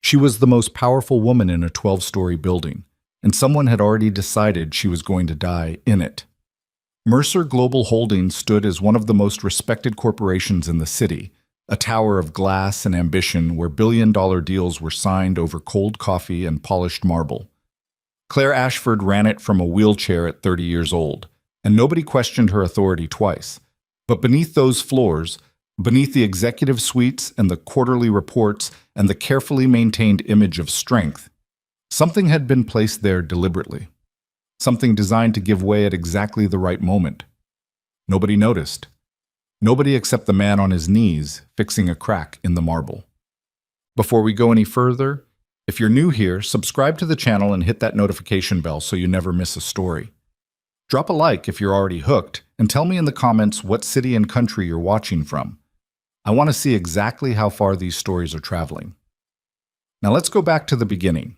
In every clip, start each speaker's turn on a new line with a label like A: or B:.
A: She was the most powerful woman in a 12-story building, and someone had already decided she was going to die in it. Mercer Global Holdings stood as one of the most respected corporations in the city, a tower of glass and ambition where billion-dollar deals were signed over cold coffee and polished marble. Claire Ashford ran it from a wheelchair at 30 years old, and nobody questioned her authority twice. But beneath those floors, beneath the executive suites and the quarterly reports and the carefully maintained image of strength, something had been placed there deliberately. Something designed to give way at exactly the right moment. Nobody noticed. Nobody except the man on his knees, fixing a crack in the marble. Before we go any further, if you're new here, subscribe to the channel and hit that notification bell so you never miss a story. Drop a like if you're already hooked, and tell me in the comments what city and country you're watching from. I want to see exactly how far these stories are traveling. Now let's go back to the beginning.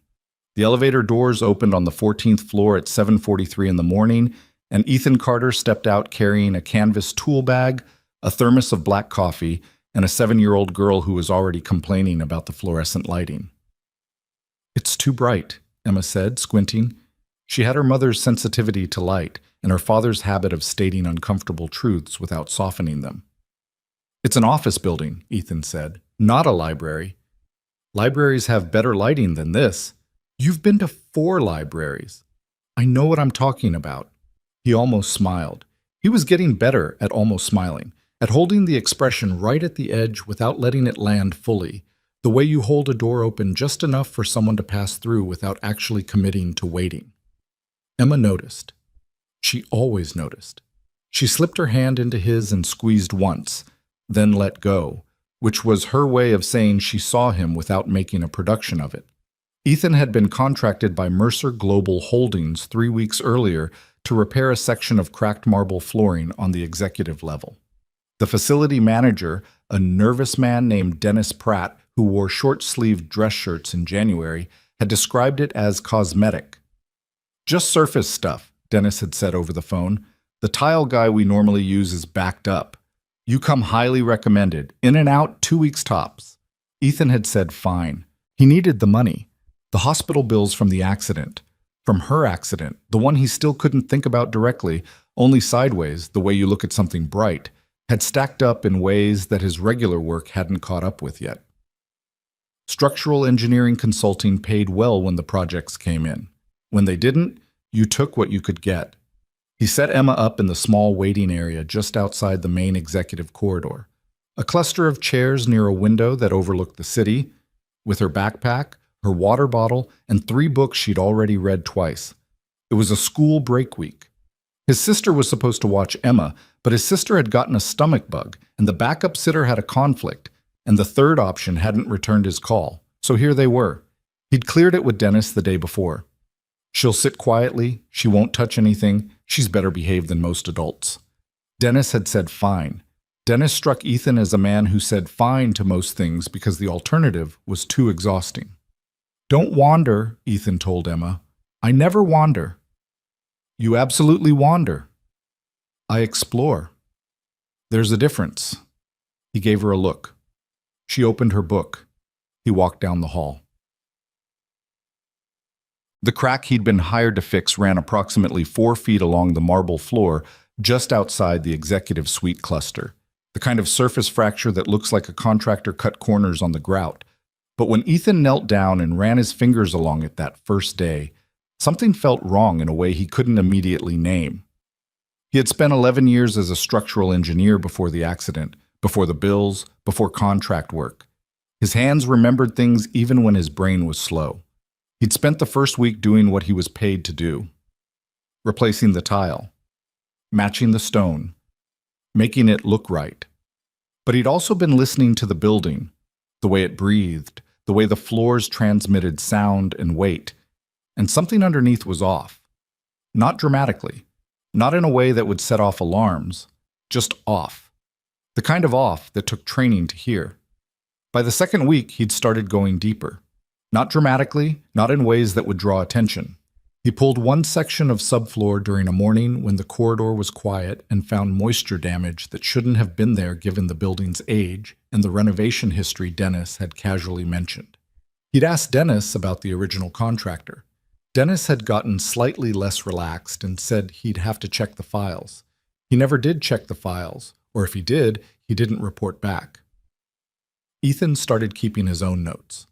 A: The elevator doors opened on the 14th floor at 7:43 in the morning, and Ethan Carter stepped out carrying a canvas tool bag, a thermos of black coffee, and a 7-year-old girl who was already complaining about the fluorescent lighting. "It's too bright," Emma said, squinting. She had her mother's sensitivity to light and her father's habit of stating uncomfortable truths without softening them. "It's an office building," Ethan said, "not a library. Libraries have better lighting than this. You've been to 4 libraries. I know what I'm talking about." He almost smiled. He was getting better at almost smiling, at holding the expression right at the edge without letting it land fully, the way you hold a door open just enough for someone to pass through without actually committing to waiting. Emma noticed. She always noticed. She slipped her hand into his and squeezed once, then let go, which was her way of saying she saw him without making a production of it. Ethan had been contracted by Mercer Global Holdings 3 weeks earlier to repair a section of cracked marble flooring on the executive level. The facility manager, a nervous man named Dennis Pratt, who wore short-sleeved dress shirts in January, had described it as cosmetic. "Just surface stuff," Dennis had said over the phone. "The tile guy we normally use is backed up. You come highly recommended. In and out, 2 weeks tops." Ethan had said fine. He needed the money. The hospital bills from the accident. From her accident, the one he still couldn't think about directly, only sideways, the way you look at something bright, had stacked up in ways that his regular work hadn't caught up with yet. Structural engineering consulting paid well when the projects came in. When they didn't, you took what you could get. He set Emma up in the small waiting area just outside the main executive corridor, a cluster of chairs near a window that overlooked the city, with her backpack, her water bottle, and 3 books she'd already read twice. It was a school break week. His sister was supposed to watch Emma, but his sister had gotten a stomach bug, and the backup sitter had a conflict, and the third option hadn't returned his call. So here they were. He'd cleared it with Dennis the day before. She'll sit quietly, she won't touch anything, she's better behaved than most adults. Dennis had said fine. Dennis struck Ethan as a man who said fine to most things because the alternative was too exhausting. "Don't wander," Ethan told Emma. "I never wander." "You absolutely wander." "I explore." "There's a difference." He gave her a look. She opened her book. He walked down the hall. The crack he'd been hired to fix ran approximately 4 feet along the marble floor just outside the executive suite cluster, the kind of surface fracture that looks like a contractor cut corners on the grout. But when Ethan knelt down and ran his fingers along it that first day, something felt wrong in a way he couldn't immediately name. He had spent 11 years as a structural engineer before the accident, before the bills, before contract work. His hands remembered things even when his brain was slow. He'd spent the first week doing what he was paid to do. Replacing the tile. Matching the stone. Making it look right. But he'd also been listening to the building, the way it breathed, the way the floors transmitted sound and weight, and something underneath was off. Not dramatically, not in a way that would set off alarms, just off. The kind of off that took training to hear. By the second week, he'd started going deeper. Not dramatically, not in ways that would draw attention. He pulled one section of subfloor during a morning when the corridor was quiet and found moisture damage that shouldn't have been there given the building's age and the renovation history Dennis had casually mentioned. He'd asked Dennis about the original contractor. Dennis had gotten slightly less relaxed and said he'd have to check the files. He never did check the files, or if he did, he didn't report back. Ethan started keeping his own notes.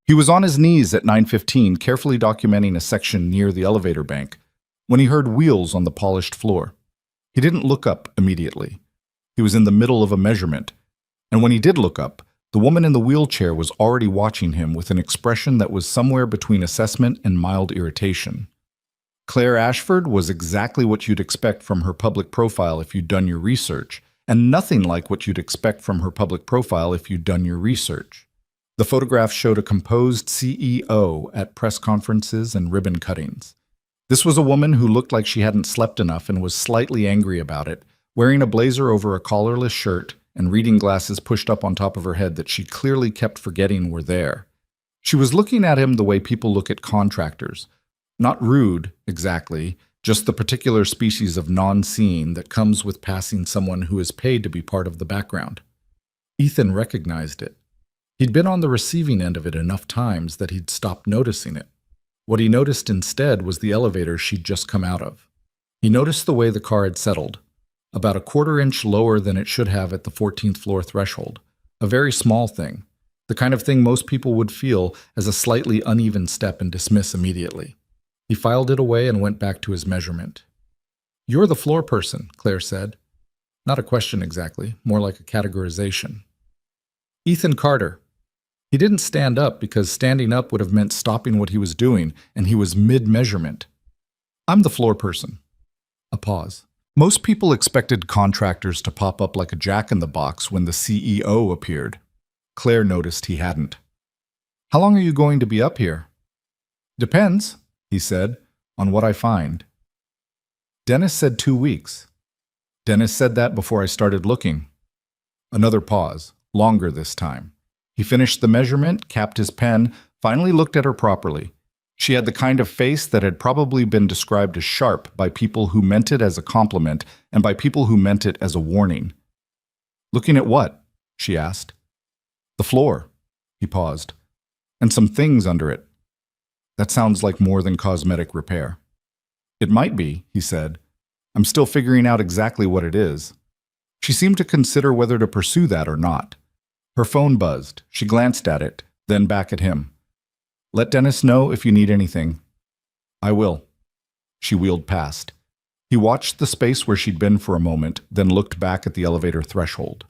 A: He was on his knees at 9:15, carefully documenting a section near the elevator bank, when he heard wheels on the polished floor. He didn't look up immediately. He was in the middle of a measurement, and when he did look up, the woman in the wheelchair was already watching him with an expression that was somewhere between assessment and mild irritation. Claire Ashford was exactly what you'd expect from her public profile if you'd done your research, and nothing like what you'd expect from her public profile if you'd done your research. The photograph showed a composed CEO at press conferences and ribbon cuttings. This was a woman who looked like she hadn't slept enough and was slightly angry about it, wearing a blazer over a collarless shirt and reading glasses pushed up on top of her head that she clearly kept forgetting were there. She was looking at him the way people look at contractors. Not rude, exactly, just the particular species of non-seeing that comes with passing someone who is paid to be part of the background. Ethan recognized it. He'd been on the receiving end of it enough times that he'd stopped noticing it. What he noticed instead was the elevator she'd just come out of. He noticed the way the car had settled, about a quarter-inch lower than it should have at the 14th floor threshold. A very small thing, the kind of thing most people would feel as a slightly uneven step and dismiss immediately. He filed it away and went back to his measurement. "You're the floor person," Claire said. Not a question exactly, more like a categorization. "Ethan Carter." He didn't stand up because standing up would have meant stopping what he was doing, and he was mid-measurement. "I'm the floor person." A pause. Most people expected contractors to pop up like a jack-in-the-box when the CEO appeared. Claire noticed he hadn't. "How long are you going to be up here?" "Depends," he said, "on what I find." "Dennis said 2 weeks." "Dennis said that before I started looking." Another pause, longer this time. He finished the measurement, capped his pen, finally looked at her properly. She had the kind of face that had probably been described as sharp by people who meant it as a compliment and by people who meant it as a warning. "Looking at what?" she asked. "The floor." He paused. "And some things under it." "That sounds like more than cosmetic repair." "It might be," he said. "I'm still figuring out exactly what it is." She seemed to consider whether to pursue that or not. Her phone buzzed. She glanced at it, then back at him. "Let Dennis know if you need anything." "I will." She wheeled past. He watched the space where she'd been for a moment, then looked back at the elevator threshold.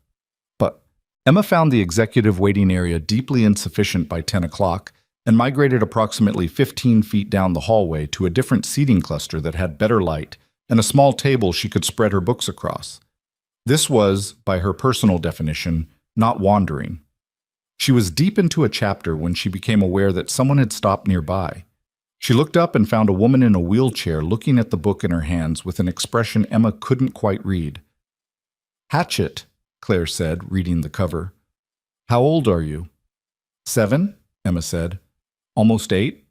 A: But Emma found the executive waiting area deeply insufficient by 10 o'clock and migrated approximately 15 feet down the hallway to a different seating cluster that had better light and a small table she could spread her books across. This was, by her personal definition, not wandering. She was deep into a chapter when she became aware that someone had stopped nearby. She looked up and found a woman in a wheelchair looking at the book in her hands with an expression Emma couldn't quite read. "Hatchet," Claire said, reading the cover. "How old are you?" "7," Emma said. "Almost 8?"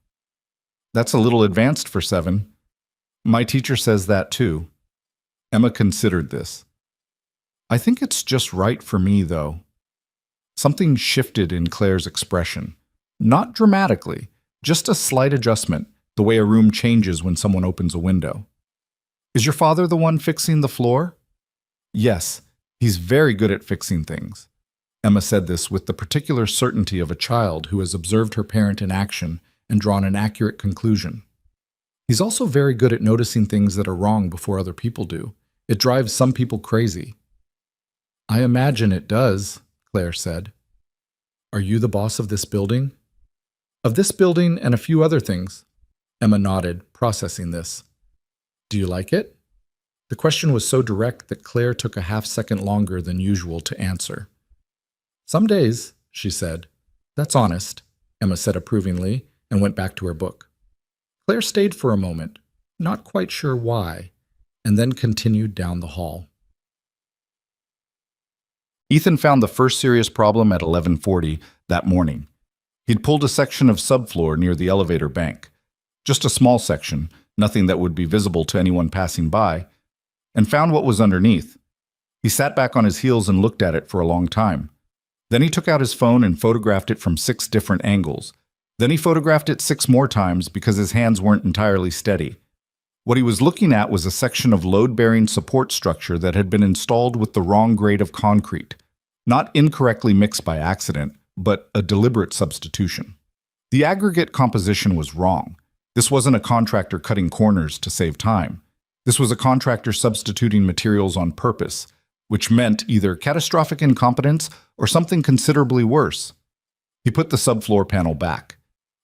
A: "That's a little advanced for 7. My teacher says that too." Emma considered this. "I think it's just right for me, though." Something shifted in Claire's expression. Not dramatically, just a slight adjustment, the way a room changes when someone opens a window. "Is your father the one fixing the floor?" "Yes, he's very good at fixing things." Emma said this with the particular certainty of a child who has observed her parent in action and drawn an accurate conclusion. "He's also very good at noticing things that are wrong before other people do. It drives some people crazy." "I imagine it does," Claire said. "Are you the boss of this building?" "Of this building and a few other things." Emma nodded, processing this. "Do you like it?" The question was so direct that Claire took a half-second longer than usual to answer. "Some days," she said. "That's honest," Emma said approvingly, and went back to her book. Claire stayed for a moment, not quite sure why, and then continued down the hall. Ethan found the first serious problem at 11:40 that morning. He'd pulled a section of subfloor near the elevator bank. Just a small section, nothing that would be visible to anyone passing by, and found what was underneath. He sat back on his heels and looked at it for a long time. Then he took out his phone and photographed it from 6 different angles. Then he photographed it 6 more times because his hands weren't entirely steady. What he was looking at was a section of load-bearing support structure that had been installed with the wrong grade of concrete, not incorrectly mixed by accident, but a deliberate substitution. The aggregate composition was wrong. This wasn't a contractor cutting corners to save time. This was a contractor substituting materials on purpose, which meant either catastrophic incompetence or something considerably worse. He put the subfloor panel back.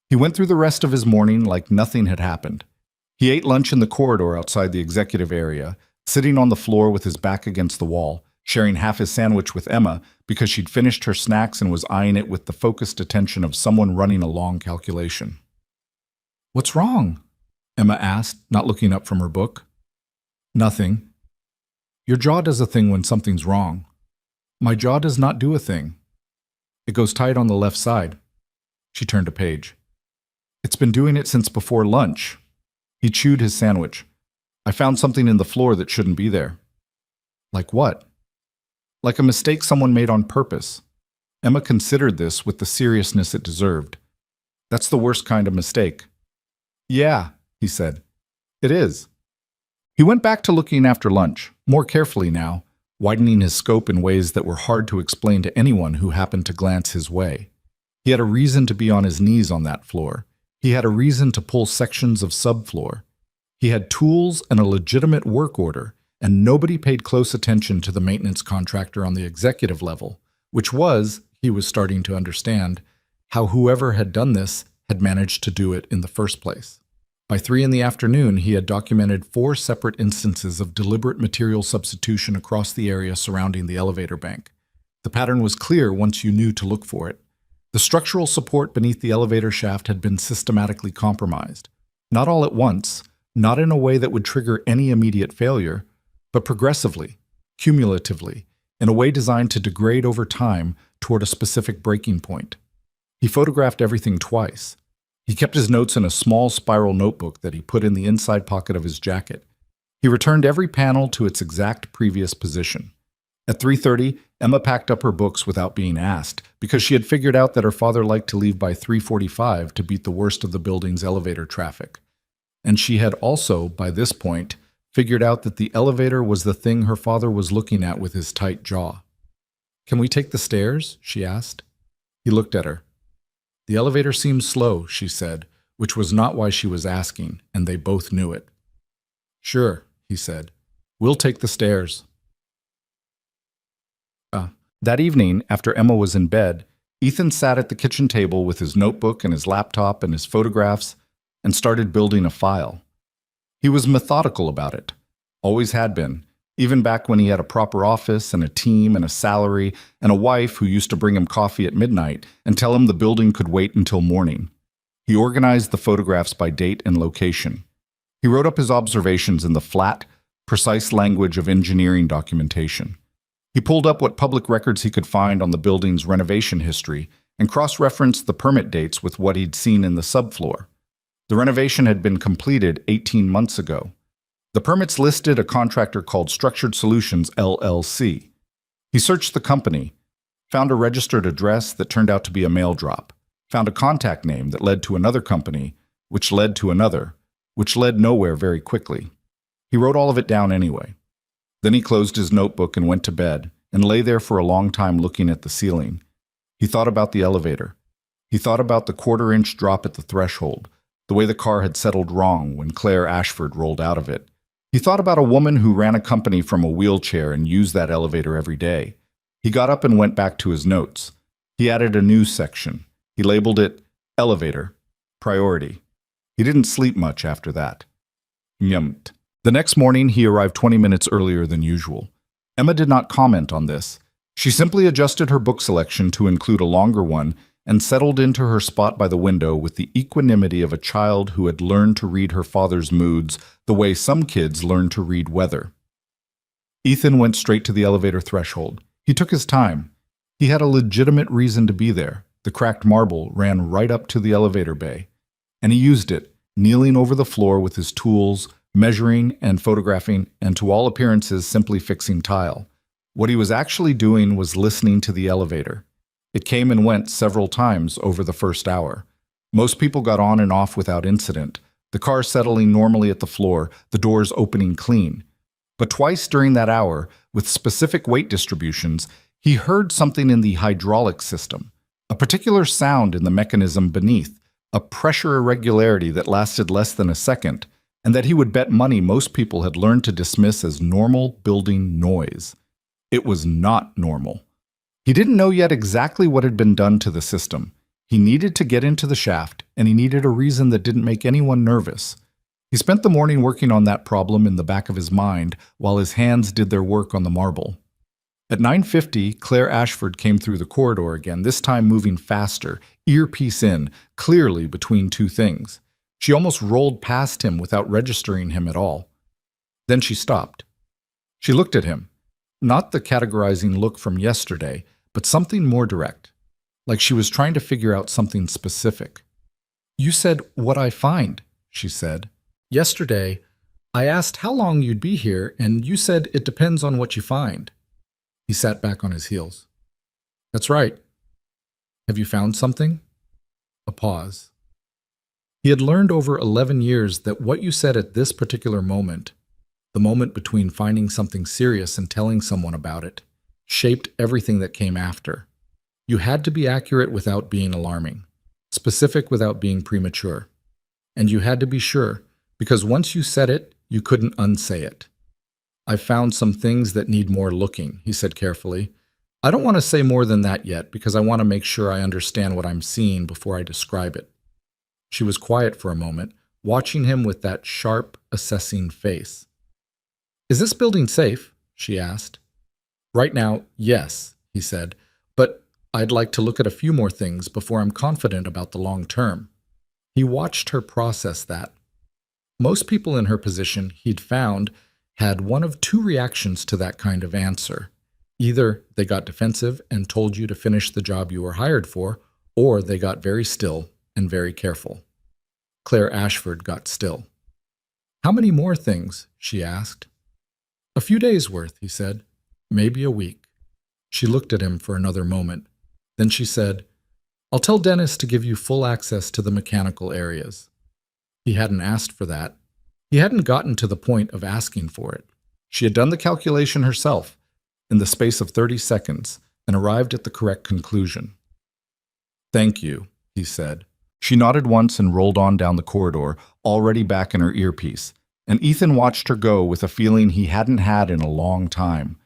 A: He went through the rest of his morning like nothing had happened. He ate lunch in the corridor outside the executive area, sitting on the floor with his back against the wall, sharing half his sandwich with Emma because she'd finished her snacks and was eyeing it with the focused attention of someone running a long calculation. "What's wrong?" Emma asked, not looking up from her book. "Nothing. Your jaw does a thing when something's wrong. My jaw does not do a thing. It goes tight on the left side." She turned a page. "It's been doing it since before lunch." He chewed his sandwich. "I found something in the floor that shouldn't be there." "Like what?" "Like a mistake someone made on purpose." Emma considered this with the seriousness it deserved. "That's the worst kind of mistake." "Yeah," he said. "It is." He went back to looking after lunch, more carefully now, widening his scope in ways that were hard to explain to anyone who happened to glance his way. He had a reason to be on his knees on that floor. He had a reason to pull sections of subfloor. He had tools and a legitimate work order, and nobody paid close attention to the maintenance contractor on the executive level, which was, he was starting to understand, how whoever had done this had managed to do it in the first place. By 3 in the afternoon, he had documented 4 separate instances of deliberate material substitution across the area surrounding the elevator bank. The pattern was clear once you knew to look for it. The structural support beneath the elevator shaft had been systematically compromised. Not all at once, not in a way that would trigger any immediate failure, but progressively, cumulatively, in a way designed to degrade over time toward a specific breaking point. He photographed everything twice. He kept his notes in a small spiral notebook that he put in the inside pocket of his jacket. He returned every panel to its exact previous position. At 3:30, Emma packed up her books without being asked, because she had figured out that her father liked to leave by 3:45 to beat the worst of the building's elevator traffic. And she had also, by this point, figured out that the elevator was the thing her father was looking at with his tight jaw. "Can we take the stairs?" she asked. He looked at her. "The elevator seems slow," she said, which was not why she was asking, and they both knew it. "Sure," he said. "We'll take the stairs." That evening, after Emma was in bed, Ethan sat at the kitchen table with his notebook and his laptop and his photographs and started building a file. He was methodical about it, always had been, even back when he had a proper office and a team and a salary and a wife who used to bring him coffee at midnight and tell him the building could wait until morning. He organized the photographs by date and location. He wrote up his observations in the flat, precise language of engineering documentation. He pulled up what public records he could find on the building's renovation history and cross-referenced the permit dates with what he'd seen in the subfloor. The renovation had been completed 18 months ago. The permits listed a contractor called Structured Solutions, LLC. He searched the company, found a registered address that turned out to be a mail drop, found a contact name that led to another company, which led to another, which led nowhere very quickly. He wrote all of it down anyway. Then he closed his notebook and went to bed, and lay there for a long time looking at the ceiling. He thought about the elevator. He thought about the 1/4-inch drop at the threshold, the way the car had settled wrong when Claire Ashford rolled out of it. He thought about a woman who ran a company from a wheelchair and used that elevator every day. He got up and went back to his notes. He added a new section. He labeled it Elevator, Priority. He didn't sleep much after that. Yummed. The next morning, he arrived 20 minutes earlier than usual. Emma did not comment on this. She simply adjusted her book selection to include a longer one and settled into her spot by the window with the equanimity of a child who had learned to read her father's moods the way some kids learn to read weather. Ethan went straight to the elevator threshold. He took his time. He had a legitimate reason to be there. The cracked marble ran right up to the elevator bay. And he used it, kneeling over the floor with his tools, measuring and photographing, and to all appearances simply fixing tile. What he was actually doing was listening to the elevator. It came and went several times over the first hour. Most people got on and off without incident, the car settling normally at the floor, the doors opening clean. But twice during that hour, with specific weight distributions, he heard something in the hydraulic system, a particular sound in the mechanism beneath, a pressure irregularity that lasted less than a second, and that he would bet money most people had learned to dismiss as normal building noise. It was not normal. He didn't know yet exactly what had been done to the system. He needed to get into the shaft, and he needed a reason that didn't make anyone nervous. He spent the morning working on that problem in the back of his mind while his hands did their work on the marble. At 9:50, Claire Ashford came through the corridor again, this time moving faster, earpiece in, clearly between two things. She almost rolled past him without registering him at all. Then she stopped. She looked at him, not the categorizing look from yesterday, but something more direct, like she was trying to figure out something specific. "You said what I find," she said. "Yesterday, I asked how long you'd be here, and you said it depends on what you find." He sat back on his heels. "That's right. Have you found something?" A pause. He had learned over 11 years that what you said at this particular moment, the moment between finding something serious and telling someone about it, shaped everything that came after. You had to be accurate without being alarming, specific without being premature. And you had to be sure, because once you said it, you couldn't unsay it. "I've found some things that need more looking," he said carefully. "I don't want to say more than that yet because I want to make sure I understand what I'm seeing before I describe it." She was quiet for a moment, watching him with that sharp, assessing face. "Is this building safe?" she asked. "Right now, yes," he said, "but I'd like to look at a few more things before I'm confident about the long term." He watched her process that. Most people in her position, he'd found, had one of two reactions to that kind of answer. Either they got defensive and told you to finish the job you were hired for, or they got very still and very careful. Claire Ashford got still. "How many more things?" she asked. "A few days' worth," he said. "Maybe a week." She looked at him for another moment. Then she said, "I'll tell Dennis to give you full access to the mechanical areas." He hadn't asked for that. He hadn't gotten to the point of asking for it. She had done the calculation herself, in the space of 30 seconds, and arrived at the correct conclusion. "Thank you," he said. She nodded once and rolled on down the corridor, already back in her earpiece, and Ethan watched her go with a feeling he hadn't had in a long time.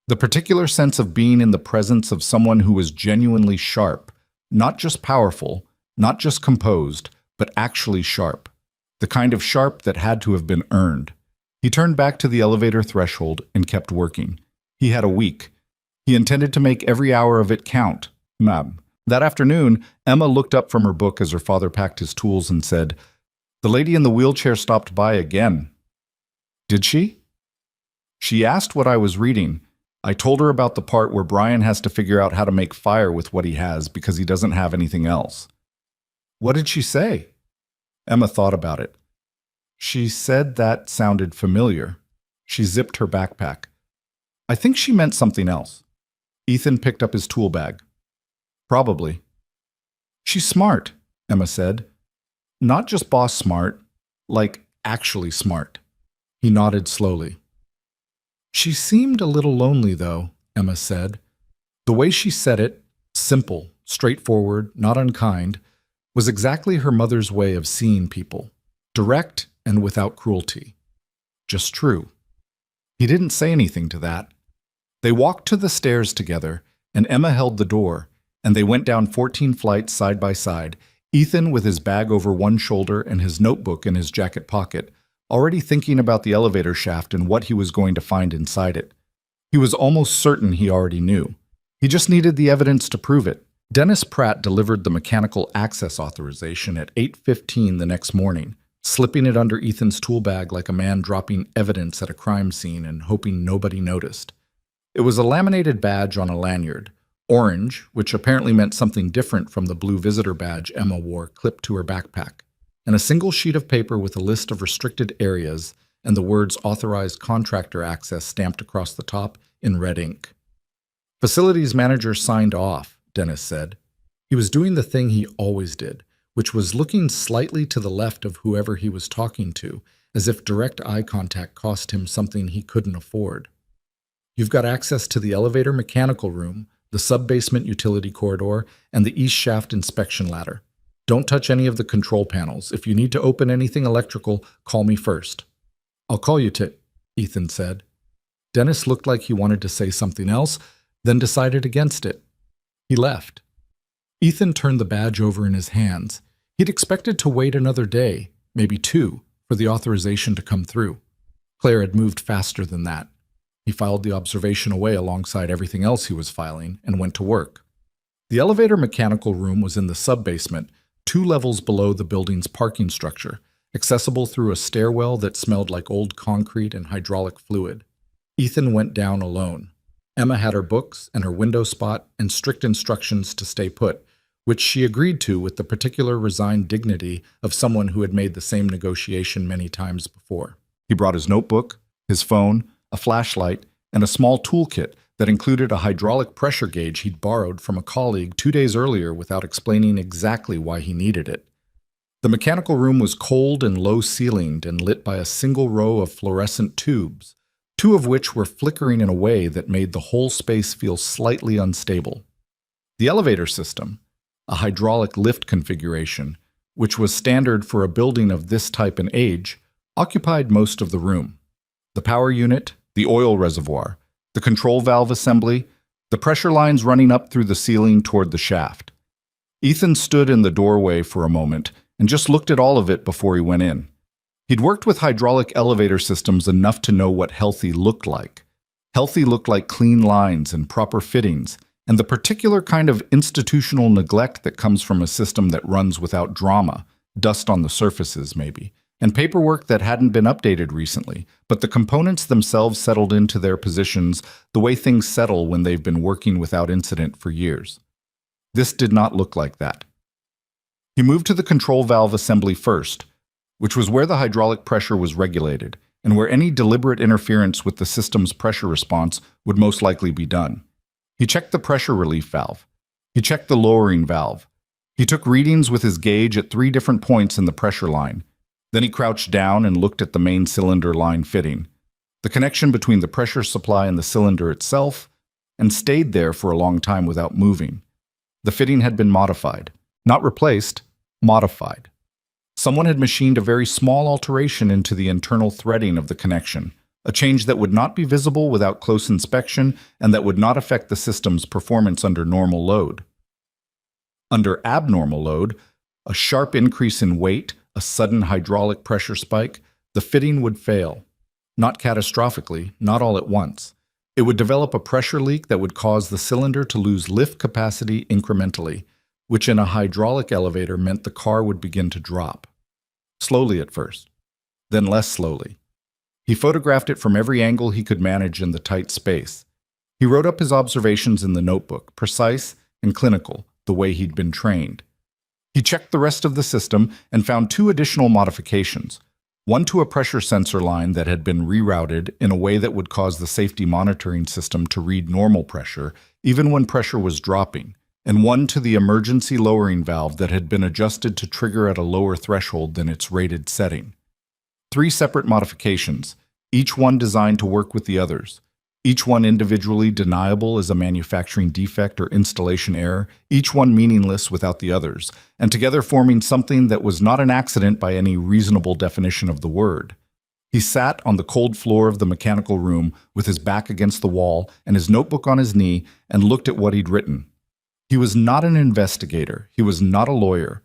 A: The particular sense of being in the presence of someone who was genuinely sharp, not just powerful, not just composed, but actually sharp. The kind of sharp that had to have been earned. He turned back to the elevator threshold and kept working. He had a week. He intended to make every hour of it count. That afternoon, Emma looked up from her book as her father packed his tools and said, "The lady in the wheelchair stopped by again." "Did she?" "She asked what I was reading. I told her about the part where Brian has to figure out how to make fire with what he has because he doesn't have anything else." "What did she say?" Emma thought about it. She said that sounded familiar. She zipped her backpack. "I think she meant something else." Ethan picked up his tool bag. "Probably." "She's smart," Emma said. "Not just boss smart, like actually smart." He nodded slowly. "She seemed a little lonely, though," Emma said. The way she said it, simple, straightforward, not unkind, was exactly her mother's way of seeing people, direct and without cruelty. Just true. He didn't say anything to that. They walked to the stairs together, and Emma held the door, and they went down 14 flights side by side, Ethan with his bag over one shoulder and his notebook in his jacket pocket, already thinking about the elevator shaft and what he was going to find inside it. He was almost certain he already knew. He just needed the evidence to prove it. Dennis Pratt delivered the mechanical access authorization at 8:15 the next morning, slipping it under Ethan's tool bag like a man dropping evidence at a crime scene and hoping nobody noticed. It was a laminated badge on a lanyard, orange, which apparently meant something different from the blue visitor badge Emma wore clipped to her backpack, and a single sheet of paper with a list of restricted areas and the words authorized contractor access stamped across the top in red ink. Facilities manager signed off, Dennis said. He was doing the thing he always did, which was looking slightly to the left of whoever he was talking to, as if direct eye contact cost him something he couldn't afford. You've got access to the elevator mechanical room, the sub-basement utility corridor, and the east shaft inspection ladder. Don't touch any of the control panels. If you need to open anything electrical, call me first. I'll call you, Ethan said. Dennis looked like he wanted to say something else, then decided against it. He left. Ethan turned the badge over in his hands. He'd expected to wait another day, maybe two, for the authorization to come through. Claire had moved faster than that. He filed the observation away alongside everything else he was filing and went to work. The elevator mechanical room was in the sub-basement, 2 levels below the building's parking structure, accessible through a stairwell that smelled like old concrete and hydraulic fluid. Ethan went down alone. Emma had her books and her window spot and strict instructions to stay put, which she agreed to with the particular resigned dignity of someone who had made the same negotiation many times before. He brought his notebook, his phone, a flashlight, and a small toolkit that included a hydraulic pressure gauge he'd borrowed from a colleague 2 days earlier without explaining exactly why he needed it. The mechanical room was cold and low-ceilinged and lit by a single row of fluorescent tubes, 2 of which were flickering in a way that made the whole space feel slightly unstable. The elevator system, a hydraulic lift configuration, which was standard for a building of this type and age, occupied most of the room. The power unit, the oil reservoir, the control valve assembly, the pressure lines running up through the ceiling toward the shaft. Ethan stood in the doorway for a moment and just looked at all of it before he went in. He'd worked with hydraulic elevator systems enough to know what healthy looked like. Healthy looked like clean lines and proper fittings, and the particular kind of institutional neglect that comes from a system that runs without drama, dust on the surfaces maybe, and paperwork that hadn't been updated recently, but the components themselves settled into their positions the way things settle when they've been working without incident for years. This did not look like that. He moved to the control valve assembly first, which was where the hydraulic pressure was regulated, and where any deliberate interference with the system's pressure response would most likely be done. He checked the pressure relief valve. He checked the lowering valve. He took readings with his gauge at 3 different points in the pressure line. Then he crouched down and looked at the main cylinder line fitting, the connection between the pressure supply and the cylinder itself, and stayed there for a long time without moving. The fitting had been modified. Not replaced, modified. Someone had machined a very small alteration into the internal threading of the connection, a change that would not be visible without close inspection and that would not affect the system's performance under normal load. Under abnormal load, a sharp increase in weight, a sudden hydraulic pressure spike, the fitting would fail. Not catastrophically, not all at once. It would develop a pressure leak that would cause the cylinder to lose lift capacity incrementally, which in a hydraulic elevator meant the car would begin to drop. Slowly at first, then less slowly. He photographed it from every angle he could manage in the tight space. He wrote up his observations in the notebook, precise and clinical, the way he'd been trained. He checked the rest of the system and found 2 additional modifications, one to a pressure sensor line that had been rerouted in a way that would cause the safety monitoring system to read normal pressure even when pressure was dropping, and one to the emergency lowering valve that had been adjusted to trigger at a lower threshold than its rated setting. 3 separate modifications, each one designed to work with the others, each one individually deniable as a manufacturing defect or installation error, each one meaningless without the others, and together forming something that was not an accident by any reasonable definition of the word. He sat on the cold floor of the mechanical room with his back against the wall and his notebook on his knee and looked at what he'd written. He was not an investigator. He was not a lawyer.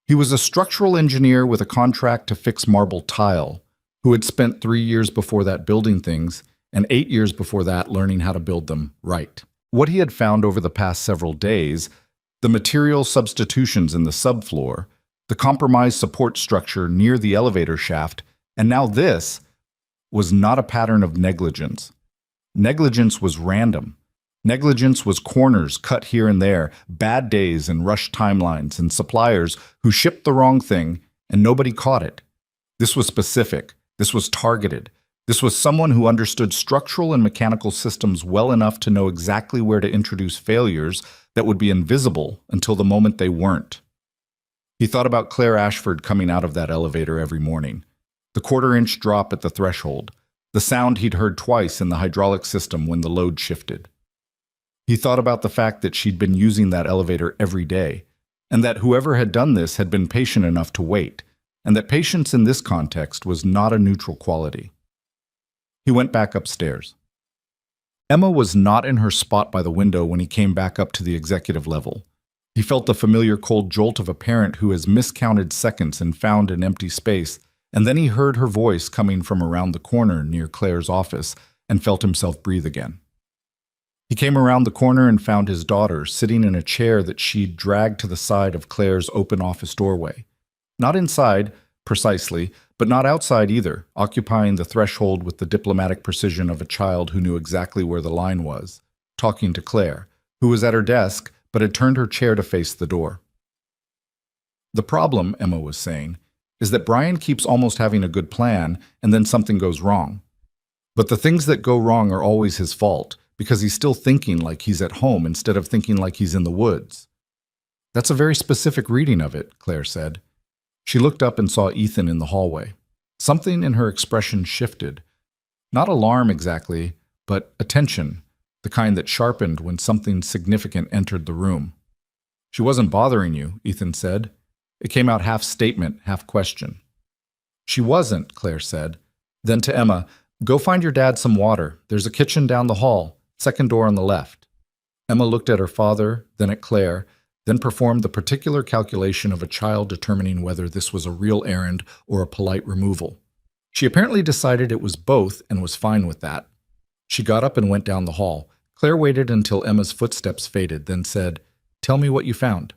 A: He was a structural engineer with a contract to fix marble tile, who had spent 3 years before that building things and 8 years before that learning how to build them right. What he had found over the past several days, the material substitutions in the subfloor, the compromised support structure near the elevator shaft, and now this, was not a pattern of negligence. Negligence was random. Negligence was corners cut here and there, bad days and rushed timelines, and suppliers who shipped the wrong thing and nobody caught it. This was specific. This was targeted. This was someone who understood structural and mechanical systems well enough to know exactly where to introduce failures, that would be invisible until the moment they weren't. He thought about Claire Ashford coming out of that elevator every morning. The quarter-inch drop at the threshold, the sound he'd heard twice in the hydraulic system when the load shifted. He thought about the fact that she'd been using that elevator every day, and that whoever had done this had been patient enough to wait, and that patience in this context was not a neutral quality. He went back upstairs. Emma was not in her spot by the window when he came back up to the executive level. He felt the familiar cold jolt of a parent who has miscounted seconds and found an empty space, and then he heard her voice coming from around the corner near Claire's office and felt himself breathe again. He came around the corner and found his daughter sitting in a chair that she'd dragged to the side of Claire's open office doorway. Not inside, precisely, but not outside either, occupying the threshold with the diplomatic precision of a child who knew exactly where the line was, talking to Claire, who was at her desk but had turned her chair to face the door. The problem, Emma was saying, is that Brian keeps almost having a good plan and then something goes wrong. But the things that go wrong are always his fault, because he's still thinking like he's at home instead of thinking like he's in the woods. That's a very specific reading of it, Claire said. She looked up and saw Ethan in the hallway. Something in her expression shifted. Not alarm exactly, but attention, the kind that sharpened when something significant entered the room. She wasn't bothering you, Ethan said. It came out half statement, half question. She wasn't, Claire said. Then to Emma, go find your dad some water. There's a kitchen down the hall, second door on the left. Emma looked at her father, then at Claire, then performed the particular calculation of a child determining whether this was a real errand or a polite removal. She apparently decided it was both and was fine with that. She got up and went down the hall. Claire waited until Emma's footsteps faded, then said, "Tell me what you found."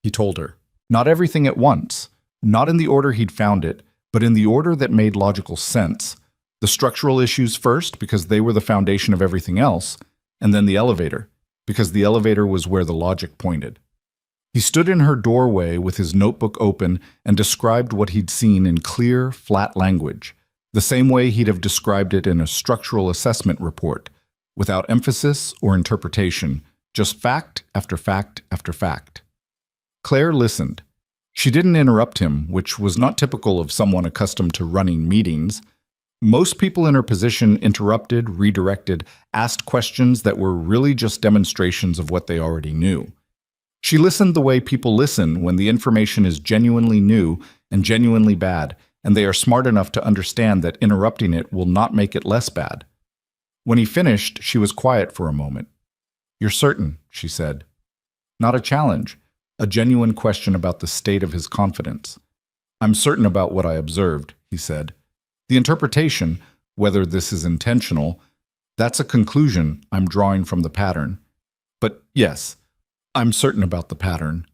A: He told her. Not everything at once, not in the order he'd found it, but in the order that made logical sense. The structural issues first, because they were the foundation of everything else, and then the elevator, because the elevator was where the logic pointed. He stood in her doorway with his notebook open and described what he'd seen in clear, flat language, the same way he'd have described it in a structural assessment report, without emphasis or interpretation, just fact after fact after fact. Claire listened. She didn't interrupt him, which was not typical of someone accustomed to running meetings. Most people in her position interrupted, redirected, asked questions that were really just demonstrations of what they already knew. She listened the way people listen when the information is genuinely new and genuinely bad, and they are smart enough to understand that interrupting it will not make it less bad. When he finished, she was quiet for a moment. "You're certain," she said. Not a challenge, a genuine question about the state of his confidence. "I'm certain about what I observed," he said. "The interpretation, whether this is intentional, that's a conclusion I'm drawing from the pattern. But yes, I'm certain about the pattern."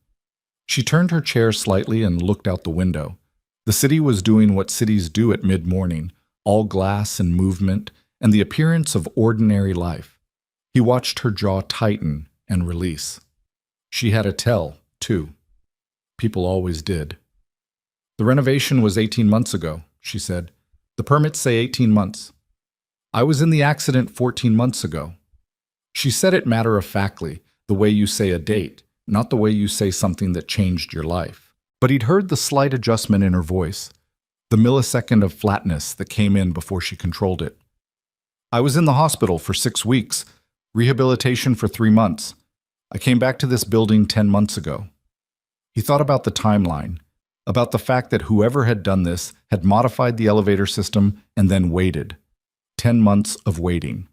A: She turned her chair slightly and looked out the window. The city was doing what cities do at mid-morning, all glass and movement, and the appearance of ordinary life. He watched her jaw tighten and release. She had a tell, too. People always did. "The renovation was 18 months ago," she said. "The permits say 18 months. I was in the accident 14 months ago." She said it matter-of-factly, the way you say a date, not the way you say something that changed your life. But he'd heard the slight adjustment in her voice, the millisecond of flatness that came in before she controlled it. "I was in the hospital for 6 weeks, rehabilitation for 3 months. I came back to this building 10 months ago." He thought about the timeline, about the fact that whoever had done this had modified the elevator system and then waited. 10 months of waiting.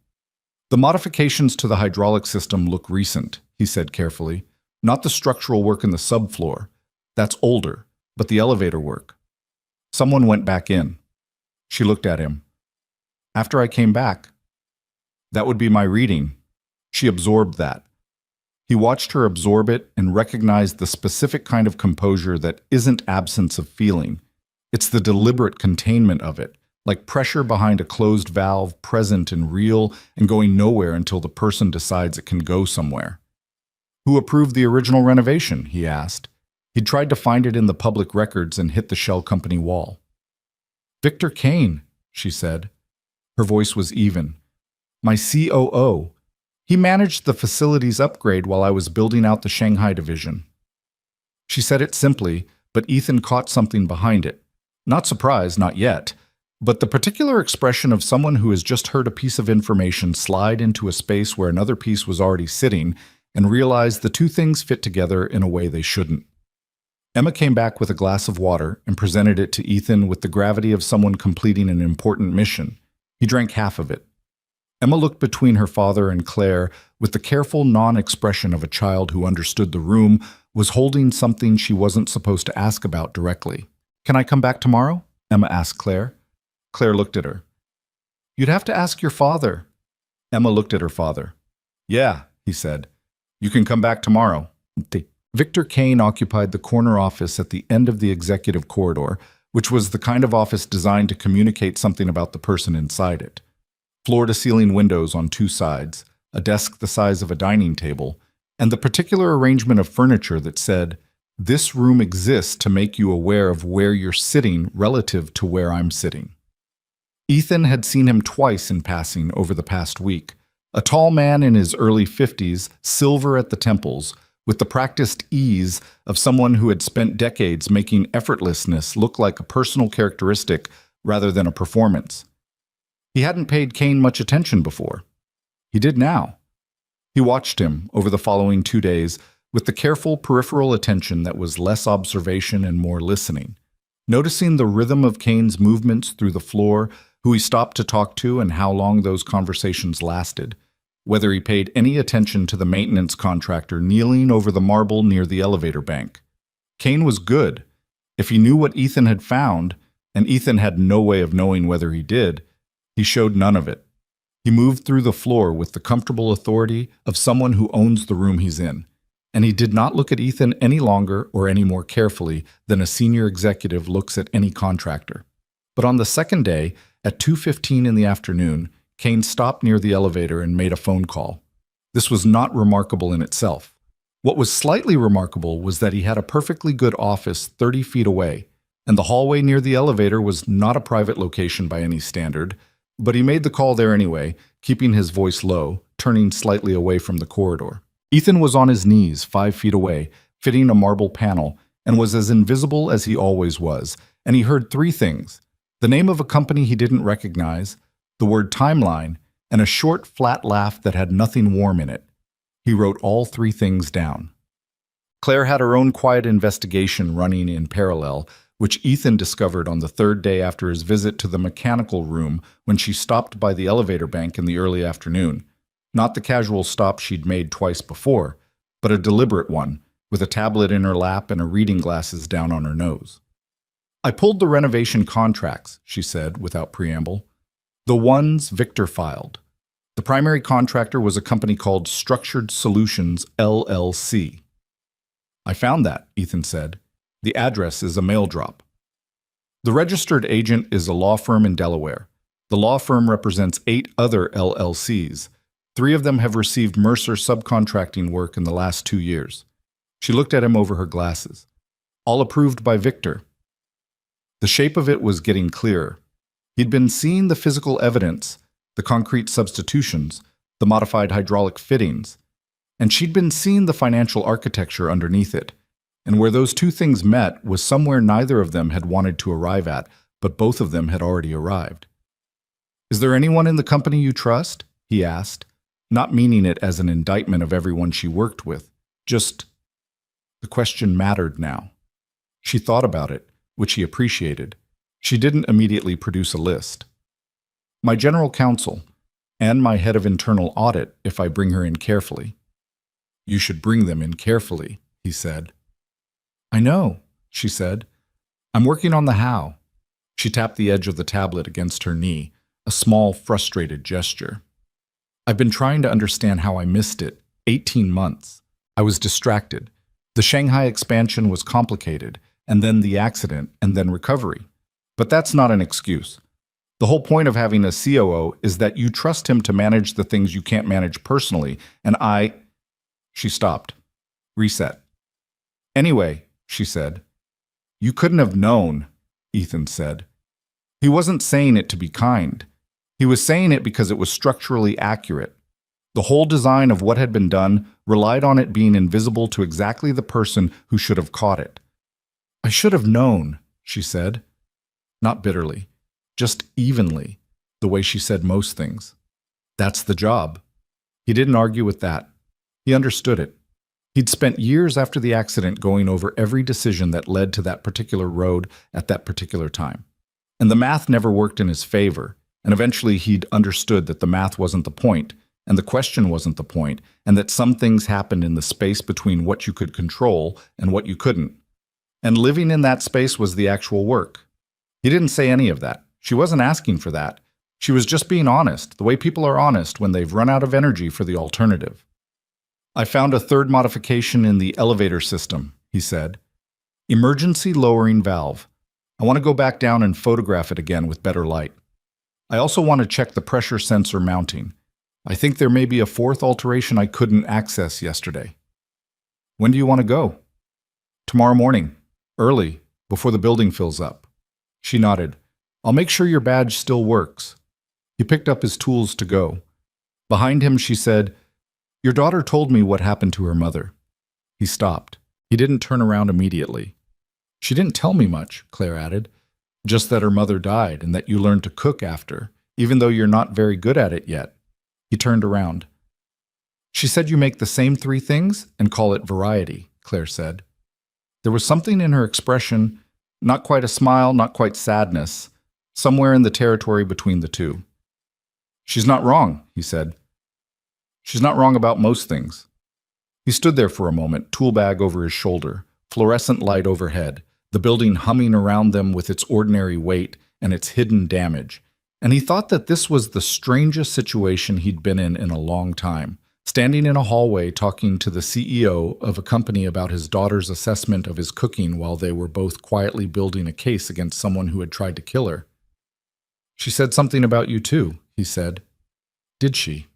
A: "The modifications to the hydraulic system look recent," he said carefully. "Not the structural work in the subfloor. That's older, but the elevator work." Someone went back in. She looked at him. "After I came back." "That would be my reading." She absorbed that. He watched her absorb it and recognized the specific kind of composure that isn't absence of feeling. It's the deliberate containment of it, like pressure behind a closed valve, present and real, and going nowhere until the person decides it can go somewhere. "Who approved the original renovation?" he asked. He'd tried to find it in the public records and hit the shell company wall. "Victor Kane," she said. Her voice was even. "My COO. He managed the facilities upgrade while I was building out the Shanghai division. She said it simply, but Ethan caught something behind it. Not surprised, not yet, but the particular expression of someone who has just heard a piece of information slide into a space where another piece was already sitting and realized the two things fit together in a way they shouldn't. Emma came back with a glass of water and presented it to Ethan with the gravity of someone completing an important mission. He drank half of it. Emma looked between her father and Claire with the careful non-expression of a child who understood the room was holding something she wasn't supposed to ask about directly. "Can I come back tomorrow?" Emma asked Claire. Claire looked at her. "You'd have to ask your father." Emma looked at her father. "Yeah," he said. "You can come back tomorrow." Victor Kane occupied the corner office at the end of the executive corridor, which was the kind of office designed to communicate something about the person inside it. Floor-to-ceiling windows on two sides, a desk the size of a dining table, and the particular arrangement of furniture that said, "This room exists to make you aware of where you're sitting relative to where I'm sitting." Ethan had seen him twice in passing over the past week. A tall man in his early 50s, silver at the temples, with the practiced ease of someone who had spent decades making effortlessness look like a personal characteristic rather than a performance. He hadn't paid Kane much attention before. He did now. He watched him over the following 2 days with the careful peripheral attention that was less observation and more listening, noticing the rhythm of Kane's movements through the floor, who he stopped to talk to and how long those conversations lasted, whether he paid any attention to the maintenance contractor kneeling over the marble near the elevator bank. Kane was good. If he knew what Ethan had found, and Ethan had no way of knowing whether he did, he showed none of it. He moved through the floor with the comfortable authority of someone who owns the room he's in, and he did not look at Ethan any longer or any more carefully than a senior executive looks at any contractor. But on the second day, at 2:15 in the afternoon, Kane stopped near the elevator and made a phone call. This was not remarkable in itself. What was slightly remarkable was that he had a perfectly good office 30 feet away, and the hallway near the elevator was not a private location by any standard, but he made the call there anyway, keeping his voice low, turning slightly away from the corridor. Ethan was on his knees 5 feet away, fitting a marble panel, and was as invisible as he always was, and he heard 3 things: the name of a company he didn't recognize, the word timeline, and a short, flat laugh that had nothing warm in it. He wrote all 3 things down. Claire had her own quiet investigation running in parallel, which Ethan discovered on the 3rd day after his visit to the mechanical room when she stopped by the elevator bank in the early afternoon. Not the casual stop she'd made twice before, but a deliberate one, with a tablet in her lap and her reading glasses down on her nose. "I pulled the renovation contracts," she said, without preamble. "The ones Victor filed. The primary contractor was a company called Structured Solutions, LLC. "I found that," Ethan said. "The address is a mail drop." "The registered agent is a law firm in Delaware. The law firm represents 8 other LLCs. 3 of them have received Mercer subcontracting work in the last 2 years. She looked at him over her glasses. "All approved by Victor." The shape of it was getting clearer. He'd been seeing the physical evidence, the concrete substitutions, the modified hydraulic fittings, and she'd been seeing the financial architecture underneath it. And where those 2 things met was somewhere neither of them had wanted to arrive at, but both of them had already arrived. "Is there anyone in the company you trust?" he asked, not meaning it as an indictment of everyone she worked with. Just, the question mattered now. She thought about it, which he appreciated. She didn't immediately produce a list. "My general counsel, and my head of internal audit if I bring her in carefully." "You should bring them in carefully," he said. "I know," she said. "I'm working on the how." She tapped the edge of the tablet against her knee, a small, frustrated gesture. "I've been trying to understand how I missed it. 18 months. I was distracted. The Shanghai expansion was complicated, and then the accident, and then recovery. But that's not an excuse. The whole point of having a COO is that you trust him to manage the things you can't manage personally, and She stopped. Reset. "Anyway," she said. "You couldn't have known," Ethan said. He wasn't saying it to be kind. He was saying it because it was structurally accurate. The whole design of what had been done relied on it being invisible to exactly the person who should have caught it. "I should have known," she said. Not bitterly, just evenly, the way she said most things. That's the job. He didn't argue with that. He understood it. He'd spent years after the accident going over every decision that led to that particular road at that particular time. And the math never worked in his favor, and eventually he'd understood that the math wasn't the point, and the question wasn't the point, and that some things happened in the space between what you could control and what you couldn't. And living in that space was the actual work. He didn't say any of that. She wasn't asking for that. She was just being honest, the way people are honest when they've run out of energy for the alternative. "I found a third modification in the elevator system," he said. "Emergency lowering valve. I want to go back down and photograph it again with better light. I also want to check the pressure sensor mounting. I think there may be a fourth alteration I couldn't access yesterday." "When do you want to go?" "Tomorrow morning. Early, before the building fills up." She nodded. "I'll make sure your badge still works." He picked up his tools to go. Behind him, she said, "Your daughter told me what happened to her mother." He stopped. He didn't turn around immediately. "She didn't tell me much," Claire added. "Just that her mother died and that you learned to cook after, even though you're not very good at it yet." He turned around. "She said you make the same 3 things and call it variety," Claire said. There was something in her expression, not quite a smile, not quite sadness, somewhere in the territory between the two. "She's not wrong," he said. "She's not wrong about most things." He stood there for a moment, tool bag over his shoulder, fluorescent light overhead, the building humming around them with its ordinary weight and its hidden damage. And he thought that this was the strangest situation he'd been in a long time, standing in a hallway talking to the CEO of a company about his daughter's assessment of his cooking while they were both quietly building a case against someone who had tried to kill her. "She said something about you too," he said. "Did she?"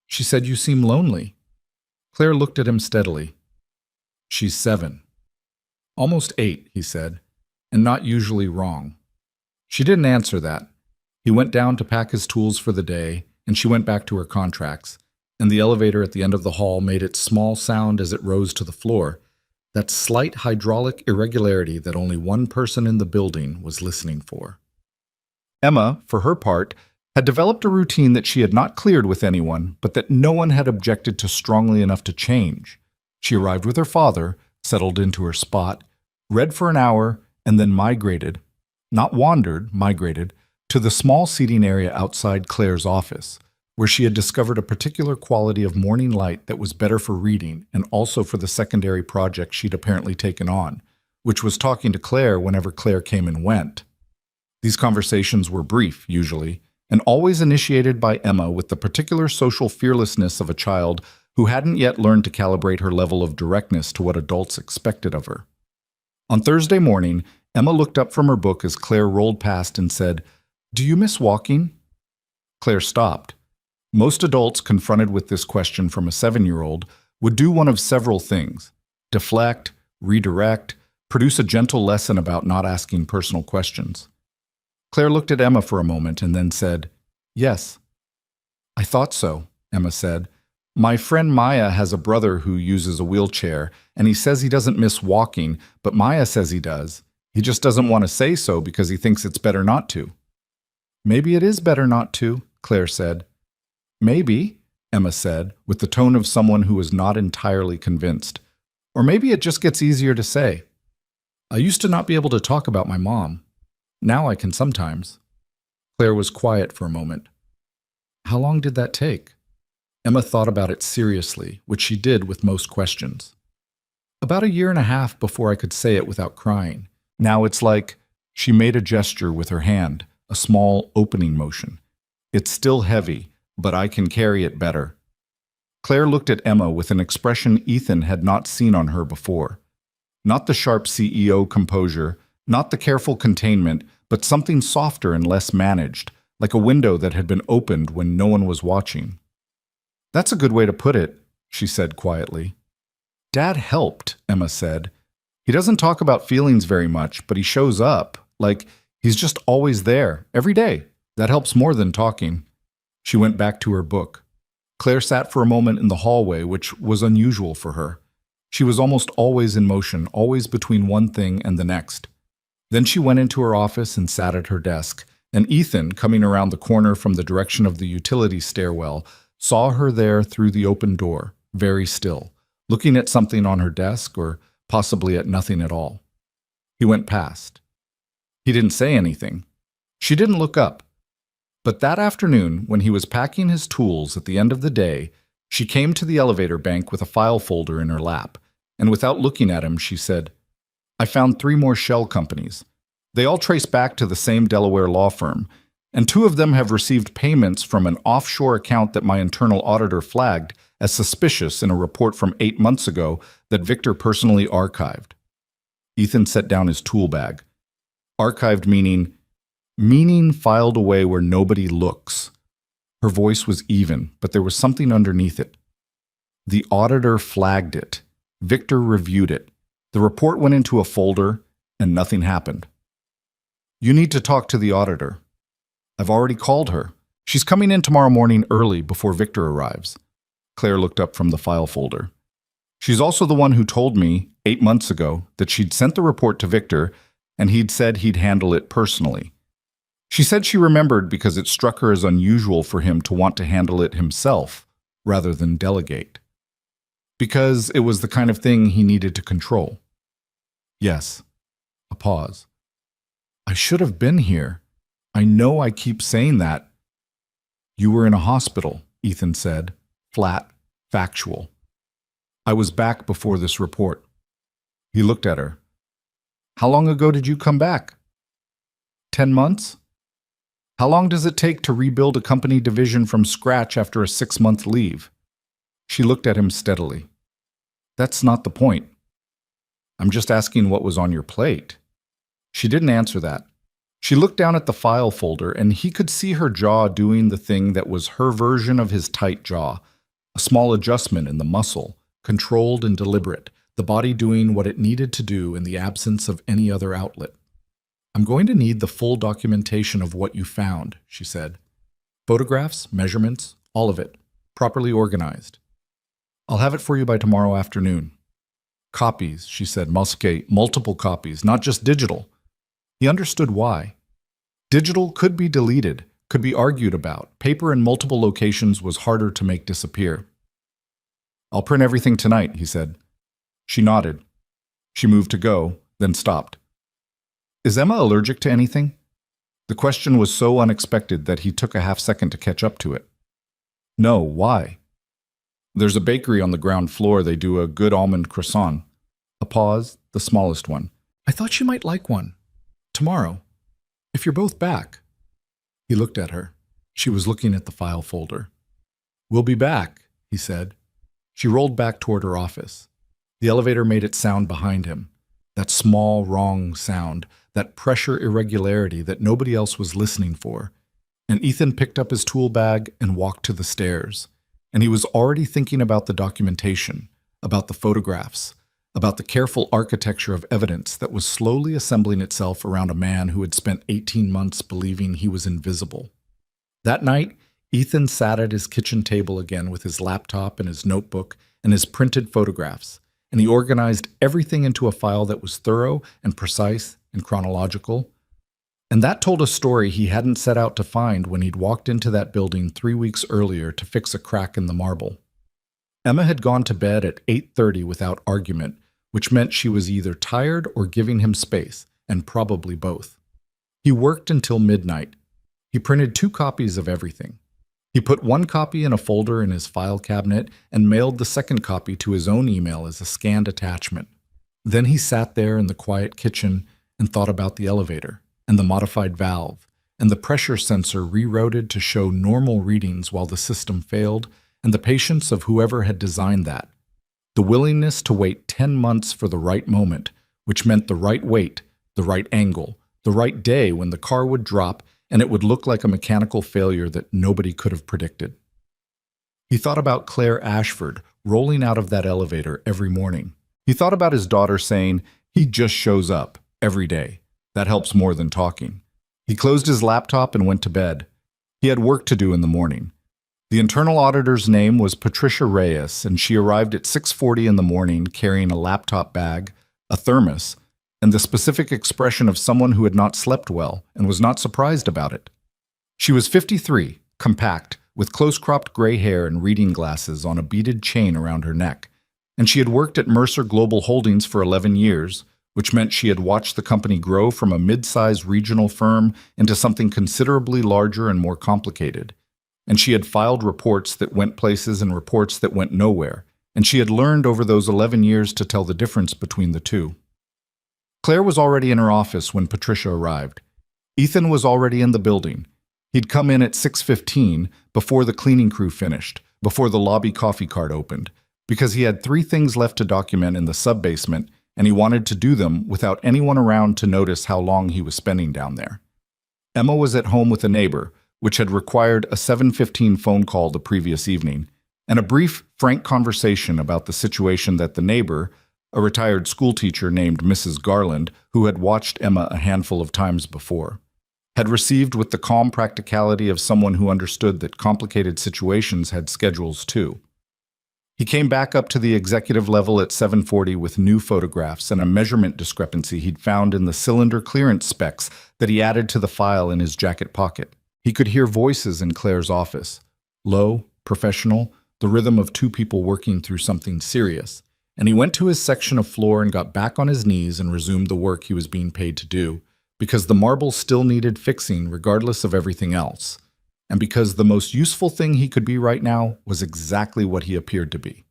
A: "She said you seem lonely." Claire looked at him steadily. "She's 7. Almost 8, he said, and not usually wrong." She didn't answer that. He went down to pack his tools for the day, and she went back to her contracts, and the elevator at the end of the hall made its small sound as it rose to the floor, that slight hydraulic irregularity that only one person in the building was listening for. Emma, for her part, had developed a routine that she had not cleared with anyone, but that no one had objected to strongly enough to change. She arrived with her father, settled into her spot, read for an hour, and then migrated, not wandered, migrated, to the small seating area outside Claire's office, where she had discovered a particular quality of morning light that was better for reading and also for the secondary project she'd apparently taken on, which was talking to Claire whenever Claire came and went. These conversations were brief, usually, and always initiated by Emma with the particular social fearlessness of a child who hadn't yet learned to calibrate her level of directness to what adults expected of her. On Thursday morning, Emma looked up from her book as Claire rolled past and said, "Do you miss walking?" Claire stopped. Most adults confronted with this question from a 7-year-old would do one of several things: deflect, redirect, produce a gentle lesson about not asking personal questions. Claire looked at Emma for a moment and then said, "Yes." "I thought so," Emma said. "My friend Maya has a brother who uses a wheelchair, and he says he doesn't miss walking, but Maya says he does. He just doesn't want to say so because he thinks it's better not to." "Maybe it is better not to," Claire said. "Maybe," Emma said, with the tone of someone who was not entirely convinced. "Or maybe it just gets easier to say. I used to not be able to talk about my mom. Now I can sometimes." Claire was quiet for a moment. "How long did that take?" Emma thought about it seriously, which she did with most questions. "About 1.5 years before I could say it without crying. Now it's like," she made a gesture with her hand, a small opening motion. "It's still heavy, but I can carry it better." Claire looked at Emma with an expression Ethan had not seen on her before. Not the sharp CEO composure, not the careful containment, but something softer and less managed, like a window that had been opened when no one was watching. "That's a good way to put it," she said quietly. "Dad helped," Emma said. "He doesn't talk about feelings very much, but he shows up, like he's just always there, every day. That helps more than talking." She went back to her book. Claire sat for a moment in the hallway, which was unusual for her. She was almost always in motion, always between one thing and the next. Then she went into her office and sat at her desk, and Ethan, coming around the corner from the direction of the utility stairwell, saw her there through the open door, very still, looking at something on her desk or possibly at nothing at all. He went past. He didn't say anything. She didn't look up. But that afternoon, when he was packing his tools at the end of the day, she came to the elevator bank with a file folder in her lap, and without looking at him, she said, "I found 3 more shell companies. They all trace back to the same Delaware law firm, and 2 of them have received payments from an offshore account that my internal auditor flagged as suspicious in a report from 8 months ago that Victor personally archived." Ethan set down his tool bag. Archived meaning filed away where nobody looks. Her voice was even, but there was something underneath it. The auditor flagged it. Victor reviewed it. The report went into a folder, and nothing happened. "You need to talk to the auditor." "I've already called her. She's coming in tomorrow morning early before Victor arrives." Claire looked up from the file folder. "She's also the one who told me, 8 months ago, that she'd sent the report to Victor, and he'd said he'd handle it personally. She said she remembered because it struck her as unusual for him to want to handle it himself rather than delegate. Because it was the kind of thing he needed to control." "Yes." A pause. "I should have been here. I know I keep saying that." "You were in a hospital," Ethan said, flat, factual. "I was back before this report." He looked at her. "How long ago did you come back?" 10 months? How long does it take to rebuild a company division from scratch after a 6-month leave?" She looked at him steadily. "That's not the point. I'm just asking what was on your plate." She didn't answer that. She looked down at the file folder, and he could see her jaw doing the thing that was her version of his tight jaw, a small adjustment in the muscle, controlled and deliberate, the body doing what it needed to do in the absence of any other outlet. "I'm going to need the full documentation of what you found," she said. "Photographs, measurements, all of it, properly organized. I'll have it for you by tomorrow afternoon." "Copies," she said, multiple copies, not just digital." He understood why. Digital could be deleted, could be argued about. Paper in multiple locations was harder to make disappear. "I'll print everything tonight," he said. She nodded. She moved to go, then stopped. "Is Emma allergic to anything?" The question was so unexpected that he took a half-second to catch up to it. "No, why?" "There's a bakery on the ground floor. They do a good almond croissant." A pause, the smallest one. "I thought you might like one. Tomorrow, if you're both back." He looked at her. She was looking at the file folder. "We'll be back," he said. She rolled back toward her office. The elevator made its sound behind him. That small, wrong sound, that pressure irregularity that nobody else was listening for. And Ethan picked up his tool bag and walked to the stairs. And he was already thinking about the documentation, about the photographs, about the careful architecture of evidence that was slowly assembling itself around a man who had spent 18 months believing he was invisible. That night, Ethan sat at his kitchen table again with his laptop and his notebook and his printed photographs, and he organized everything into a file that was thorough and precise and chronological. And that told a story he hadn't set out to find when he'd walked into that building 3 weeks earlier to fix a crack in the marble. Emma had gone to bed at 8:30 without argument, which meant she was either tired or giving him space, and probably both. He worked until midnight. He printed 2 copies of everything. He put 1 copy in a folder in his file cabinet and mailed the 2nd copy to his own email as a scanned attachment. Then he sat there in the quiet kitchen and thought about the elevator, and the modified valve, and the pressure sensor rerouted to show normal readings while the system failed, and the patience of whoever had designed that. The willingness to wait 10 months for the right moment, which meant the right weight, the right angle, the right day when the car would drop and it would look like a mechanical failure that nobody could have predicted. He thought about Claire Ashford rolling out of that elevator every morning. He thought about his daughter saying, "He just shows up every day. That helps more than talking." He closed his laptop and went to bed. He had work to do in the morning. The internal auditor's name was Patricia Reyes, and she arrived at 6:40 in the morning carrying a laptop bag, a thermos, and the specific expression of someone who had not slept well and was not surprised about it. She was 53, compact, with close-cropped gray hair and reading glasses on a beaded chain around her neck, and she had worked at Mercer Global Holdings for 11 years, which meant she had watched the company grow from a mid-sized regional firm into something considerably larger and more complicated. And she had filed reports that went places and reports that went nowhere, and she had learned over those 11 years to tell the difference between the two. Claire was already in her office when Patricia arrived. Ethan was already in the building. He'd come in at 6:15, before the cleaning crew finished, before the lobby coffee cart opened, because he had 3 things left to document in the sub-basement, and he wanted to do them without anyone around to notice how long he was spending down there. Emma was at home with a neighbor, which had required a 7:15 phone call the previous evening, and a brief, frank conversation about the situation that the neighbor, a retired schoolteacher named Mrs. Garland, who had watched Emma a handful of times before, had received with the calm practicality of someone who understood that complicated situations had schedules too. He came back up to the executive level at 7:40 with new photographs and a measurement discrepancy he'd found in the cylinder clearance specs that he added to the file in his jacket pocket. He could hear voices in Claire's office, low, professional, the rhythm of 2 people working through something serious, and he went to his section of floor and got back on his knees and resumed the work he was being paid to do, because the marble still needed fixing regardless of everything else, and because the most useful thing he could be right now was exactly what he appeared to be.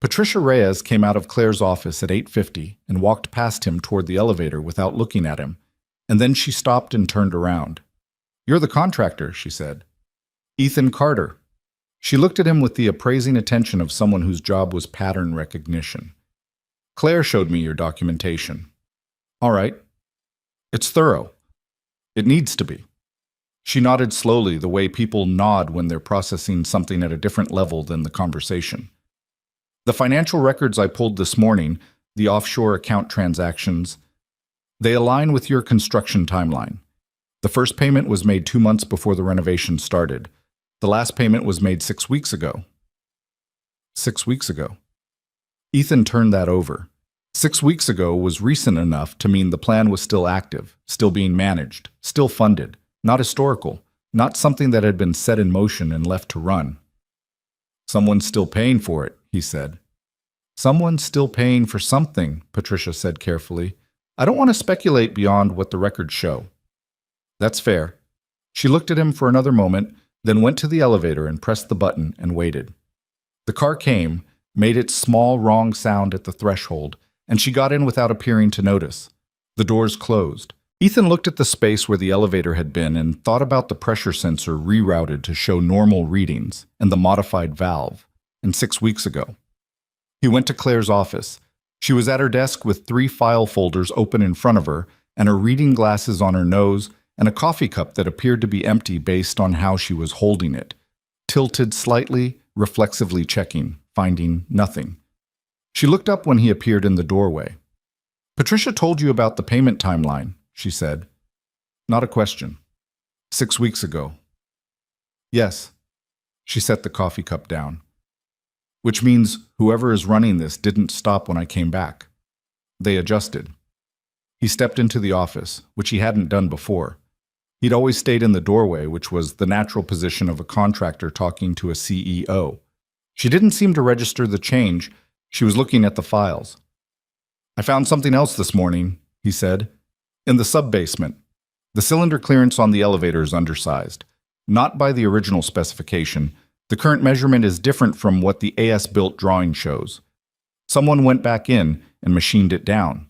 A: Patricia Reyes came out of Claire's office at 8:50 and walked past him toward the elevator without looking at him, and then she stopped and turned around. "You're the contractor," she said. "Ethan Carter." She looked at him with the appraising attention of someone whose job was pattern recognition. "Claire showed me your documentation." "All right. It's thorough. It needs to be." She nodded slowly, the way people nod when they're processing something at a different level than the conversation. "The financial records I pulled this morning, the offshore account transactions, they align with your construction timeline. The first payment was made 2 months before the renovation started. The last payment was made 6 weeks ago." 6 weeks ago. Ethan turned that over. 6 weeks ago was recent enough to mean the plan was still active, still being managed, still funded, not historical, not something that had been set in motion and left to run. "Someone's still paying for it," he said. "Someone's still paying for something," Patricia said carefully. "I don't want to speculate beyond what the records show." "That's fair." She looked at him for another moment, then went to the elevator and pressed the button and waited. The car came, made its small, wrong sound at the threshold, and she got in without appearing to notice. The doors closed. Ethan looked at the space where the elevator had been and thought about the pressure sensor rerouted to show normal readings and the modified valve, and 6 weeks ago. He went to Claire's office. She was at her desk with 3 file folders open in front of her and her reading glasses on her nose and a coffee cup that appeared to be empty based on how she was holding it, tilted slightly, reflexively checking, finding nothing. She looked up when he appeared in the doorway. "Patricia told you about the payment timeline," she said. "Not a question." 6 weeks ago." "Yes." She set the coffee cup down. "Which means whoever is running this didn't stop when I came back. They adjusted." He stepped into the office, which he hadn't done before. He'd always stayed in the doorway, which was the natural position of a contractor talking to a CEO. She didn't seem to register the change. She was looking at the files. "I found something else this morning," he said. "In the sub-basement. The cylinder clearance on the elevator is undersized. Not by the original specification. The current measurement is different from what the AS-built drawing shows. Someone went back in and machined it down."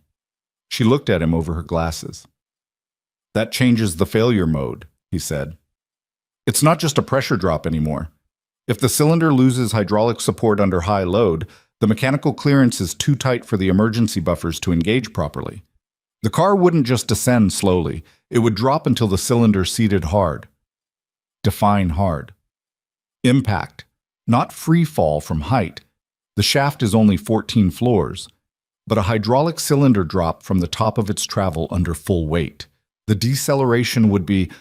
A: She looked at him over her glasses. "That changes the failure mode," he said. "It's not just a pressure drop anymore. If the cylinder loses hydraulic support under high load, the mechanical clearance is too tight for the emergency buffers to engage properly. The car wouldn't just descend slowly, it would drop until the cylinder seated hard. Define hard. Impact, not free fall from height. The shaft is only 14 floors, but a hydraulic cylinder drop from the top of its travel under full weight. The deceleration would be..."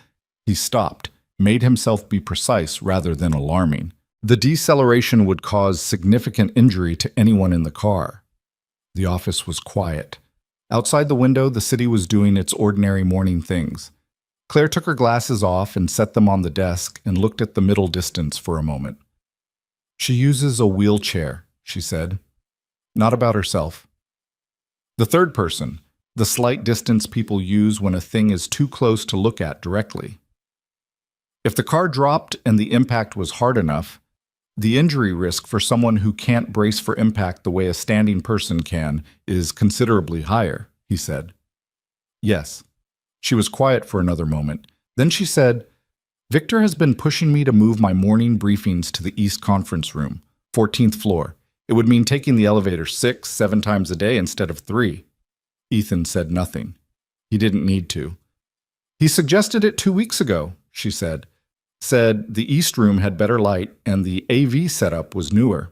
A: He stopped. made himself be precise rather than alarming. The deceleration would cause significant injury to anyone in the car. The office was quiet. Outside the window, the city was doing its ordinary morning things. Claire took her glasses off and set them on the desk and looked at the middle distance for a moment. "She uses a wheelchair," she said. Not about herself. The third person, the slight distance people use when a thing is too close to look at directly. If the car dropped and the impact was hard enough, the injury risk for someone who can't brace for impact the way a standing person can is considerably higher, he said. Yes. She was quiet for another moment. Then she said, "Victor has been pushing me to move my morning briefings to the East Conference Room, 14th floor. It would mean taking the elevator 6, 7 times a day instead of 3. Ethan said nothing. He didn't need to. "He suggested it 2 weeks ago," she said. "Said the East Room had better light and the AV setup was newer."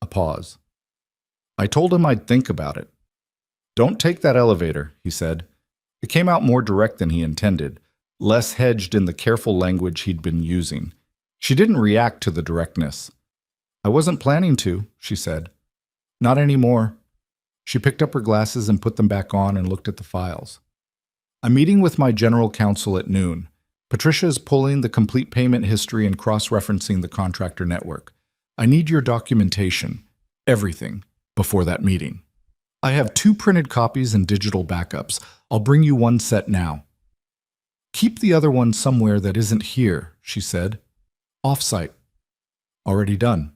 A: A pause. "I told him I'd think about it." "Don't take that elevator," he said. It came out more direct than he intended, less hedged in the careful language he'd been using. She didn't react to the directness. "I wasn't planning to," she said. "Not anymore." She picked up her glasses and put them back on and looked at the files. "I'm meeting with my general counsel at noon. Patricia is pulling the complete payment history and cross-referencing the contractor network. I need your documentation, everything, before that meeting. I have 2 printed copies and digital backups. I'll bring you 1 set now." "Keep the other one somewhere that isn't here," she said. "Off-site." "Already done."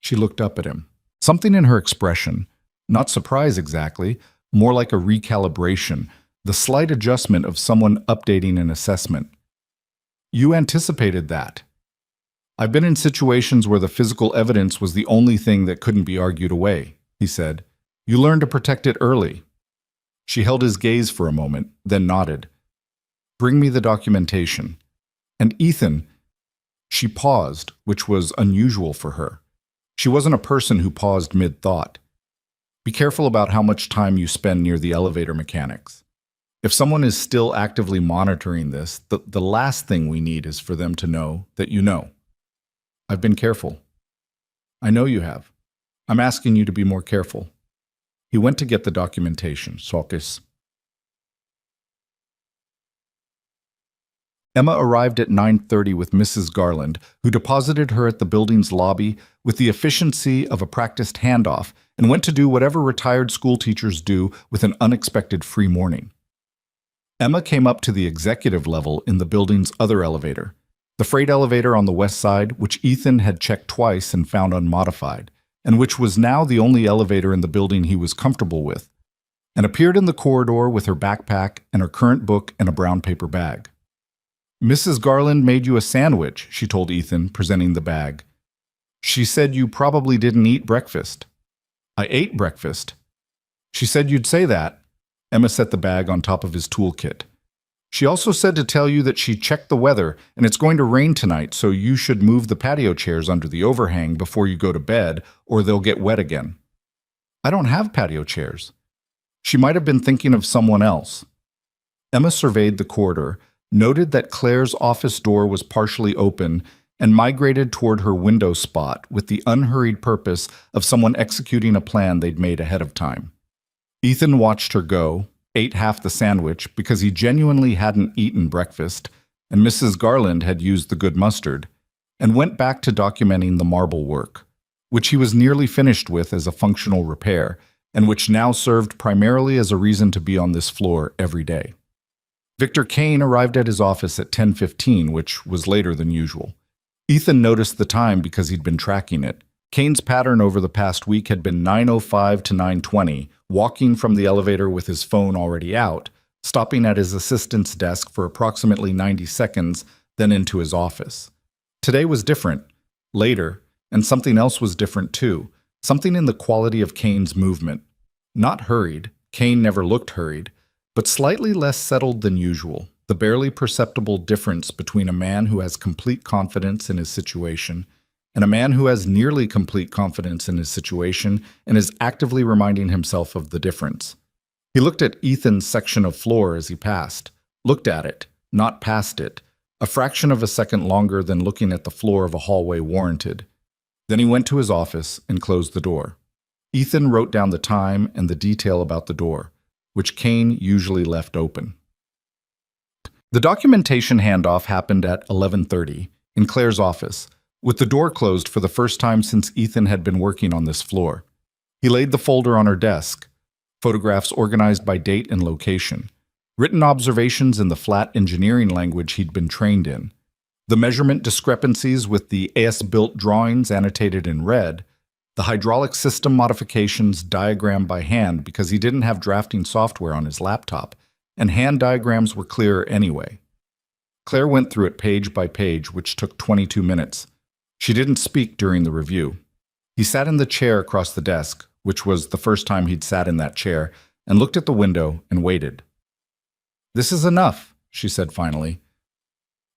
A: She looked up at him. Something in her expression, not surprise exactly, more like a recalibration, the slight adjustment of someone updating an assessment. "You anticipated that." "I've been in situations where the physical evidence was the only thing that couldn't be argued away," he said. "You learned to protect it early." She held his gaze for a moment, then nodded. "Bring me the documentation." "And Ethan," she paused, which was unusual for her. She wasn't a person who paused mid-thought. "Be careful about how much time you spend near the elevator mechanics. If someone is still actively monitoring this, the last thing we need is for them to know that you know." "I've been careful." "I know you have. I'm asking you to be more careful." He went to get the documentation. Sokis. Emma arrived at 9:30 with Mrs. Garland, who deposited her at the building's lobby with the efficiency of a practiced handoff and went to do whatever retired school teachers do with an unexpected free morning. Emma came up to the executive level in the building's other elevator, the freight elevator on the west side, which Ethan had checked twice and found unmodified, and which was now the only elevator in the building he was comfortable with, and appeared in the corridor with her backpack and her current book and a brown paper bag. "Mrs. Garland made you a sandwich," she told Ethan, presenting the bag. "She said you probably didn't eat breakfast." "I ate breakfast." "She said you'd say that." Emma set the bag on top of his toolkit. "She also said to tell you that she checked the weather and it's going to rain tonight, so you should move the patio chairs under the overhang before you go to bed or they'll get wet again." "I don't have patio chairs." She might have been thinking of someone else. Emma surveyed the corridor, noted that Claire's office door was partially open, and migrated toward her window spot with the unhurried purpose of someone executing a plan they'd made ahead of time. Ethan watched her go, ate half the sandwich because he genuinely hadn't eaten breakfast, and Mrs. Garland had used the good mustard, and went back to documenting the marble work, which he was nearly finished with as a functional repair, and which now served primarily as a reason to be on this floor every day. Victor Kane arrived at his office at 10:15, which was later than usual. Ethan noticed the time because he'd been tracking it. Kane's pattern over the past week had been 9:05 to 9:20, walking from the elevator with his phone already out, stopping at his assistant's desk for approximately 90 seconds, then into his office. Today was different, later, and something else was different too, something in the quality of Kane's movement. Not hurried, Kane never looked hurried, but slightly less settled than usual, the barely perceptible difference between a man who has complete confidence in his situation and a man who has nearly complete confidence in his situation and is actively reminding himself of the difference. He looked at Ethan's section of floor as he passed, looked at it, not past it, a fraction of a second longer than looking at the floor of a hallway warranted. Then he went to his office and closed the door. Ethan wrote down the time and the detail about the door, which Kane usually left open. The documentation handoff happened at 11:30 in Claire's office, with the door closed for the first time since Ethan had been working on this floor. He laid the folder on her desk, photographs organized by date and location, written observations in the flat engineering language he'd been trained in, the measurement discrepancies with the as-built drawings annotated in red, the hydraulic system modifications diagrammed by hand because he didn't have drafting software on his laptop, and hand diagrams were clearer anyway. Claire went through it page by page, which took 22 minutes. She didn't speak during the review. He sat in the chair across the desk, which was the first time he'd sat in that chair, and looked at the window and waited. "This is enough," she said finally.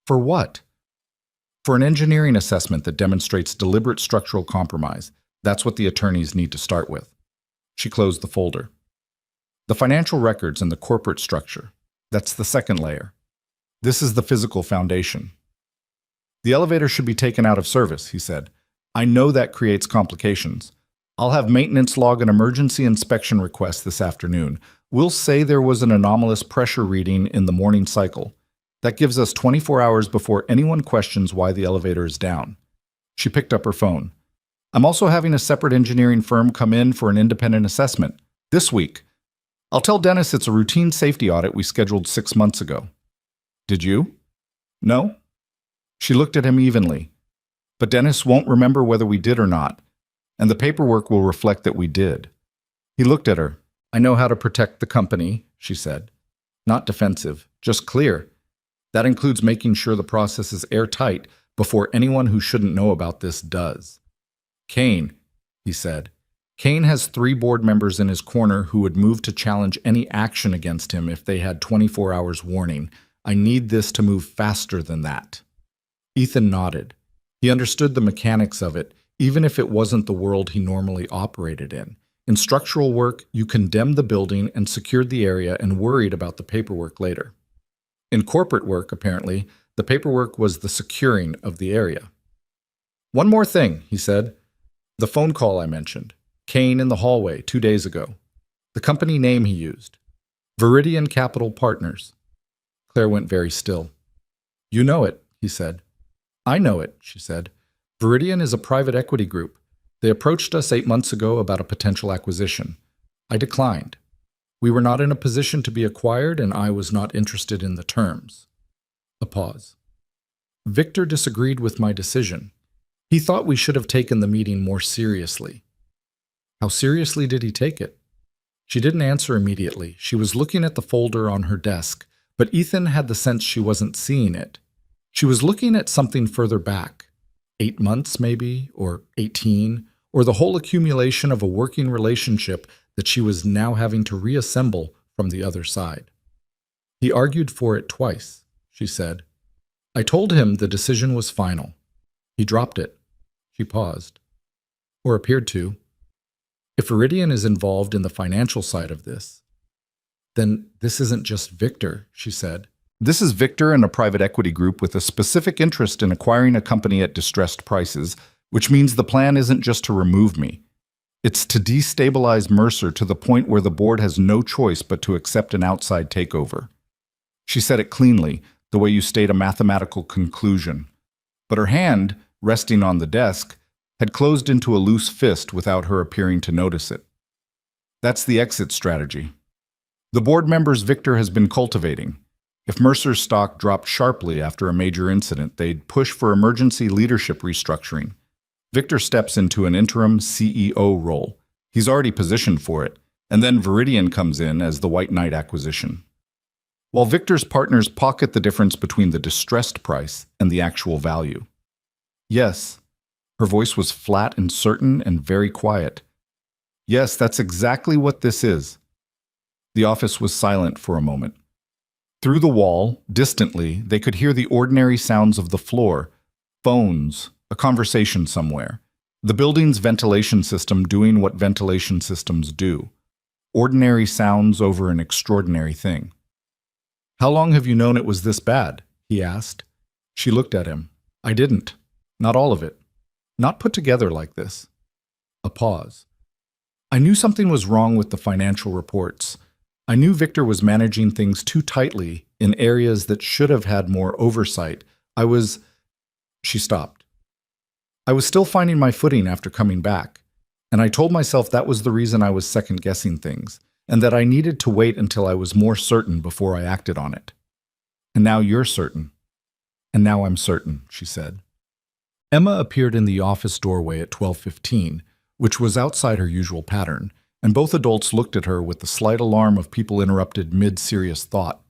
A: "For what?" "For an engineering assessment that demonstrates deliberate structural compromise. That's what the attorneys need to start with." She closed the folder. "The financial records and the corporate structure. That's the second layer. This is the physical foundation." "The elevator should be taken out of service," he said. "I know that creates complications. I'll have maintenance log an emergency inspection request this afternoon. We'll say there was an anomalous pressure reading in the morning cycle. That gives us 24 hours before anyone questions why the elevator is down." She picked up her phone. "I'm also having a separate engineering firm come in for an independent assessment this week. I'll tell Dennis it's a routine safety audit we scheduled 6 months ago." "Did you?" "No." She looked at him evenly. "But Dennis won't remember whether we did or not, and the paperwork will reflect that we did." He looked at her. "I know how to protect the company," she said. "Not defensive, just clear. That includes making sure the process is airtight before anyone who shouldn't know about this does." "Kane," he said. "Kane has 3 board members in his corner who would move to challenge any action against him if they had 24 hours warning. I need this to move faster than that." Ethan nodded. He understood the mechanics of it, even if it wasn't the world he normally operated in. In structural work, you condemned the building and secured the area and worried about the paperwork later. In corporate work, apparently, the paperwork was the securing of the area. "One more thing," he said. "The phone call I mentioned. Kane in the hallway 2 days ago. The company name he used. Viridian Capital Partners." Claire went very still. "You know it," he said. "I know it," she said. "Viridian is a private equity group. They approached us 8 months ago about a potential acquisition. I declined. We were not in a position to be acquired, and I was not interested in the terms." A pause. "Victor disagreed with my decision. He thought we should have taken the meeting more seriously." "How seriously did he take it?" She didn't answer immediately. She was looking at the folder on her desk, but Ethan had the sense she wasn't seeing it. She was looking at something further back. 8 months, maybe, or 18, or the whole accumulation of a working relationship that she was now having to reassemble from the other side. "He argued for it twice," she said. "I told him the decision was final. He dropped it." She paused. "Or appeared to. If Viridian is involved in the financial side of this, then this isn't just Victor," she said. "This is Victor and a private equity group with a specific interest in acquiring a company at distressed prices, which means the plan isn't just to remove me. It's to destabilize Mercer to the point where the board has no choice but to accept an outside takeover." She said it cleanly, the way you state a mathematical conclusion. But her hand, resting on the desk, had closed into a loose fist without her appearing to notice it. "That's the exit strategy. The board members Victor has been cultivating. If Mercer's stock dropped sharply after a major incident, they'd push for emergency leadership restructuring. Victor steps into an interim CEO role. He's already positioned for it, and then Viridian comes in as the White Knight acquisition. While Victor's partners pocket the difference between the distressed price and the actual value." "Yes." Her voice was flat and certain and very quiet. "Yes, that's exactly what this is." The office was silent for a moment. Through the wall, distantly, they could hear the ordinary sounds of the floor, phones, a conversation somewhere, the building's ventilation system doing what ventilation systems do. Ordinary sounds over an extraordinary thing. "How long have you known it was this bad?" he asked. She looked at him. I didn't. Not all of it. Not put together like this. A pause. I knew something was wrong with the financial reports. I knew Victor was managing things too tightly in areas that should have had more oversight. She stopped. I was still finding my footing after coming back, and I told myself that was the reason I was second-guessing things, and that I needed to wait until I was more certain before I acted on it. And now you're certain. And now I'm certain, she said. Emma appeared in the office doorway at 12:15, which was outside her usual pattern, and both adults looked at her with the slight alarm of people interrupted mid-serious thought.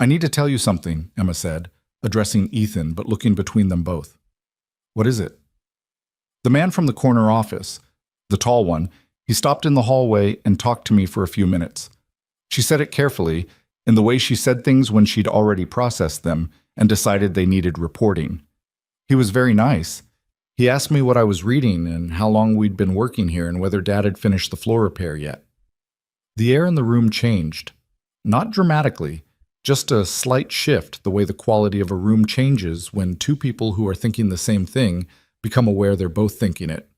A: I need to tell you something, Emma said, addressing Ethan but looking between them both. What is it? The man from the corner office, the tall one, he stopped in the hallway and talked to me for a few minutes. She said it carefully, in the way she said things when she'd already processed them and decided they needed reporting. He was very nice. He asked me what I was reading and how long we'd been working here and whether Dad had finished the floor repair yet. The air in the room changed. Not dramatically, just a slight shift the way the quality of a room changes when two people who are thinking the same thing become aware they're both thinking it.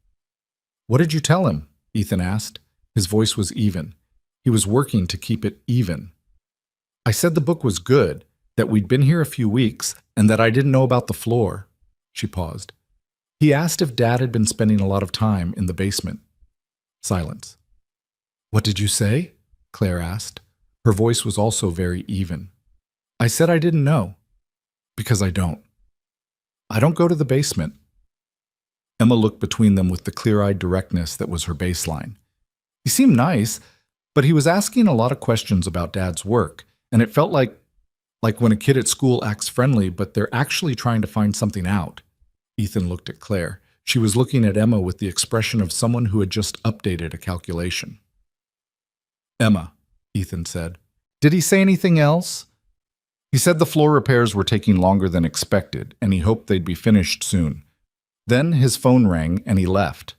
A: What did you tell him? Ethan asked. His voice was even. He was working to keep it even. I said the book was good, that we'd been here a few weeks, and that I didn't know about the floor. She paused. He asked if Dad had been spending a lot of time in the basement. Silence. What did you say? Claire asked. Her voice was also very even. I said I didn't know. Because I don't. I don't go to the basement. Emma looked between them with the clear-eyed directness that was her baseline. He seemed nice, but he was asking a lot of questions about Dad's work, and it felt like when a kid at school acts friendly, but they're actually trying to find something out. Ethan looked at Claire. She was looking at Emma with the expression of someone who had just updated a calculation. Emma, Ethan said. Did he say anything else? He said the floor repairs were taking longer than expected, and he hoped they'd be finished soon. Then his phone rang, and he left.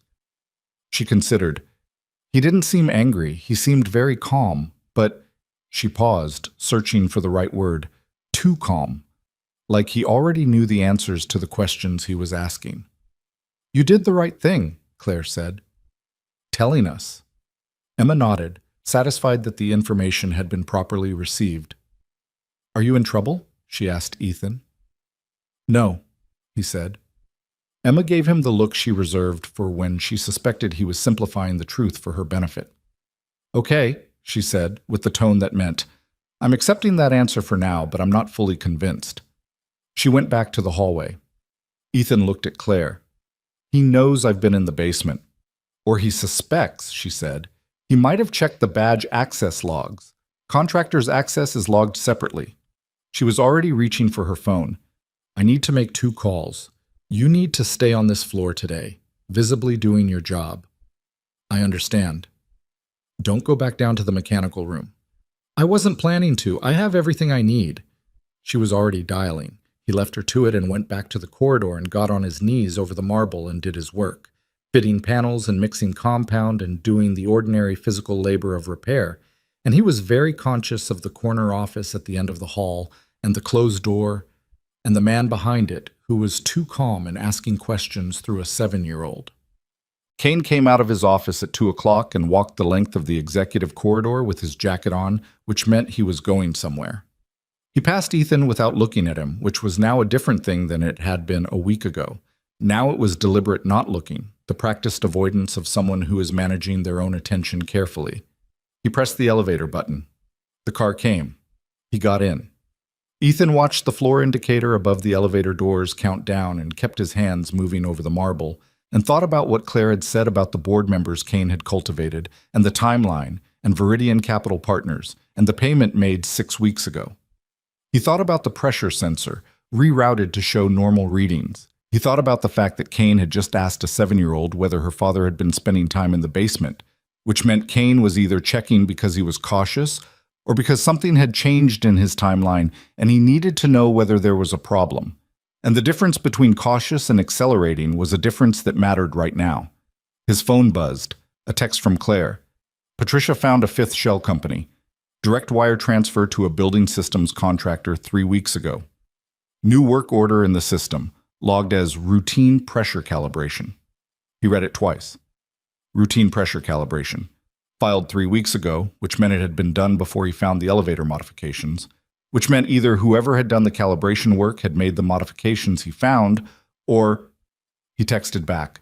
A: She considered. He didn't seem angry. He seemed very calm, but she paused, searching for the right word. Too calm. Like he already knew the answers to the questions he was asking. You did the right thing, Claire said. Telling us. Emma nodded, satisfied that the information had been properly received. Are you in trouble? She asked Ethan. No, he said. Emma gave him the look she reserved for when she suspected he was simplifying the truth for her benefit. Okay, she said, with the tone that meant, I'm accepting that answer for now, but I'm not fully convinced. She went back to the hallway. Ethan looked at Claire. He knows I've been in the basement. Or he suspects, she said. He might have checked the badge access logs. Contractor's access is logged separately. She was already reaching for her phone. I need to make 2 calls. You need to stay on this floor today, visibly doing your job. I understand. Don't go back down to the mechanical room. I wasn't planning to. I have everything I need. She was already dialing. He left her to it and went back to the corridor and got on his knees over the marble and did his work, fitting panels and mixing compound and doing the ordinary physical labor of repair. And he was very conscious of the corner office at the end of the hall and the closed door and the man behind it who was too calm and asking questions through a 7-year-old. Kane came out of his office at 2 o'clock and walked the length of the executive corridor with his jacket on, which meant he was going somewhere. He passed Ethan without looking at him, which was now a different thing than it had been a week ago. Now it was deliberate not looking, the practiced avoidance of someone who is managing their own attention carefully. He pressed the elevator button. The car came. He got in. Ethan watched the floor indicator above the elevator doors count down and kept his hands moving over the marble, and thought about what Claire had said about the board members Kane had cultivated, and the timeline, and Viridian Capital Partners, and the payment made 6 weeks ago. He thought about the pressure sensor, rerouted to show normal readings. He thought about the fact that Kane had just asked a 7-year-old whether her father had been spending time in the basement, which meant Kane was either checking because he was cautious or because something had changed in his timeline and he needed to know whether there was a problem. And the difference between cautious and accelerating was a difference that mattered right now. His phone buzzed. A text from Claire. Patricia found a 5th shell company. Direct wire transfer to a building systems contractor 3 weeks ago. New work order in the system, logged as routine pressure calibration. He read it twice. Routine pressure calibration. Filed 3 weeks ago, which meant it had been done before he found the elevator modifications, which meant either whoever had done the calibration work had made the modifications he found, or he texted back,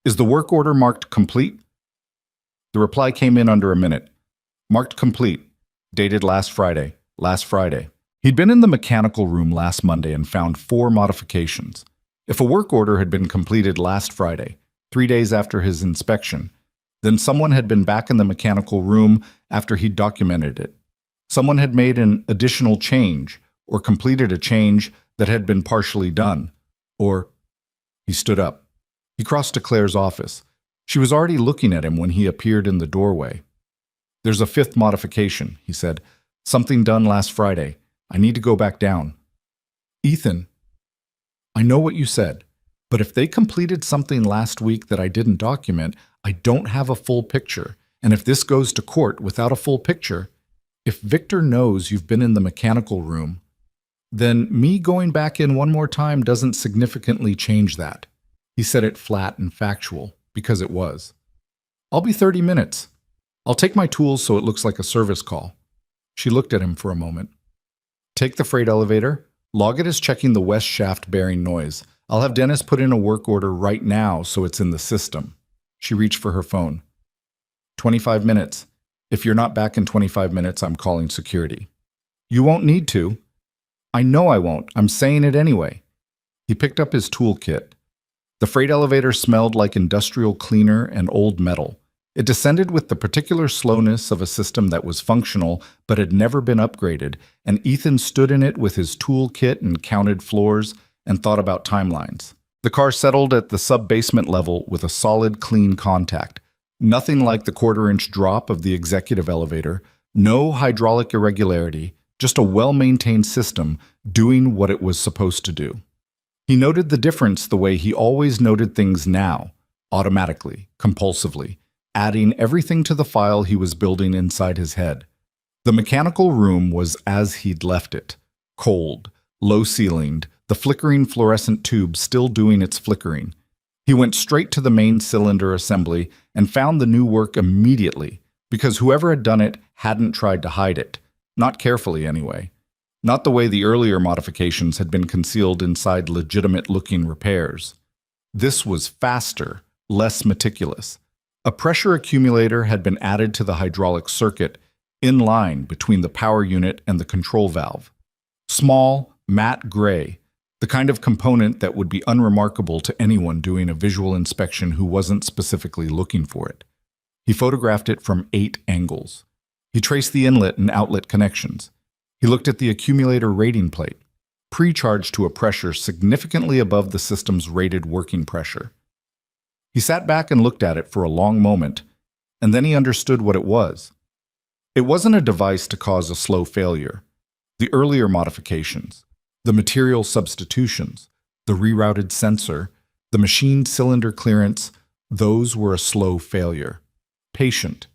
A: "Is the work order marked complete?" The reply came in under a minute. Marked complete. Dated last Friday. Last Friday. He'd been in the mechanical room last Monday and found 4 modifications. If a work order had been completed last Friday, 3 days after his inspection, then someone had been back in the mechanical room after he'd documented it. Someone had made an additional change or completed a change that had been partially done. Or he stood up. He crossed to Claire's office. She was already looking at him when he appeared in the doorway. "There's a 5th modification," he said. "Something done last Friday. I need to go back down." "Ethan, I know what you said, but if they completed something last week that I didn't document, I don't have a full picture. And if this goes to court without a full picture, if Victor knows you've been in the mechanical room, then me going back in one more time doesn't significantly change that." He said it flat and factual, because it was. "I'll be 30 minutes. I'll take my tools so it looks like a service call." She looked at him for a moment. "Take the freight elevator. Log it as checking the west shaft bearing noise. I'll have Dennis put in a work order right now so it's in the system." She reached for her phone. 25 minutes. If you're not back in 25 minutes, I'm calling security." "You won't need to." "I know I won't. I'm saying it anyway." He picked up his toolkit. The freight elevator smelled like industrial cleaner and old metal. It descended with the particular slowness of a system that was functional but had never been upgraded, and Ethan stood in it with his toolkit and counted floors and thought about timelines. The car settled at the sub-basement level with a solid, clean contact. Nothing like the quarter-inch drop of the executive elevator, no hydraulic irregularity, just a well-maintained system doing what it was supposed to do. He noted the difference the way he always noted things now, automatically, compulsively, adding everything to the file he was building inside his head. The mechanical room was as he'd left it, cold, low-ceilinged, the flickering fluorescent tube still doing its flickering. He went straight to the main cylinder assembly and found the new work immediately, because whoever had done it hadn't tried to hide it. Not carefully, anyway. Not the way the earlier modifications had been concealed inside legitimate-looking repairs. This was faster, less meticulous. A pressure accumulator had been added to the hydraulic circuit, in line between the power unit and the control valve. Small, matte gray, the kind of component that would be unremarkable to anyone doing a visual inspection who wasn't specifically looking for it. He photographed it from 8 angles. He traced the inlet and outlet connections. He looked at the accumulator rating plate, pre-charged to a pressure significantly above the system's rated working pressure. He sat back and looked at it for a long moment, and then he understood what it was. It wasn't a device to cause a slow failure. The earlier modifications, the material substitutions, the rerouted sensor, the machined cylinder clearance, those were a slow failure. Patient,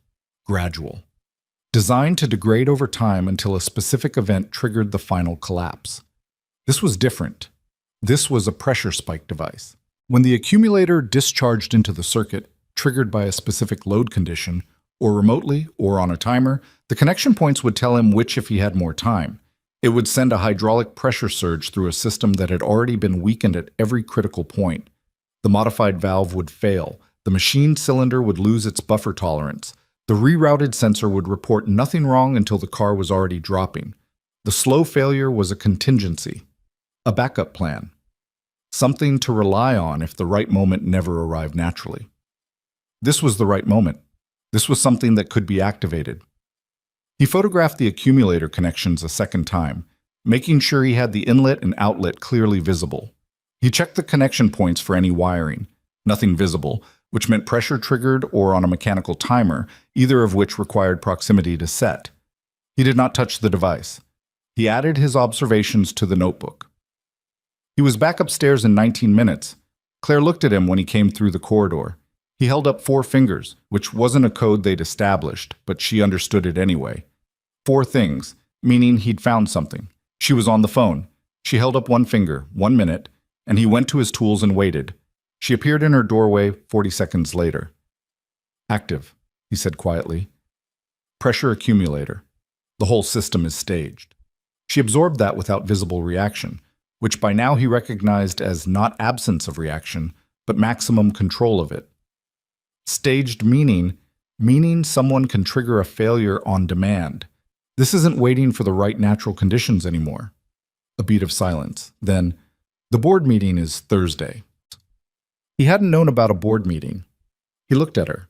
A: gradual. Designed to degrade over time until a specific event triggered the final collapse. This was different. This was a pressure spike device. When the accumulator discharged into the circuit, triggered by a specific load condition, or remotely, or on a timer, the connection points would tell him which if he had more time. It would send a hydraulic pressure surge through a system that had already been weakened at every critical point. The modified valve would fail. The machined cylinder would lose its buffer tolerance. The rerouted sensor would report nothing wrong until the car was already dropping. The slow failure was a contingency, a backup plan, something to rely on if the right moment never arrived naturally. This was the right moment. This was something that could be activated. He photographed the accumulator connections a second time, making sure he had the inlet and outlet clearly visible. He checked the connection points for any wiring. Nothing visible, which meant pressure triggered or on a mechanical timer, either of which required proximity to set. He did not touch the device. He added his observations to the notebook. He was back upstairs in 19 minutes. Claire looked at him when he came through the corridor. He held up 4 fingers, which wasn't a code they'd established, but she understood it anyway. 4 things, meaning he'd found something. She was on the phone. She held up one finger, 1 minute, and he went to his tools and waited. She appeared in her doorway 40 seconds later. Active, he said quietly. Pressure accumulator. The whole system is staged. She absorbed that without visible reaction, which by now he recognized as not absence of reaction, but maximum control of it. Staged meaning someone can trigger a failure on demand. This isn't waiting for the right natural conditions anymore. A beat of silence. Then, the board meeting is Thursday. He hadn't known about a board meeting. He looked at her.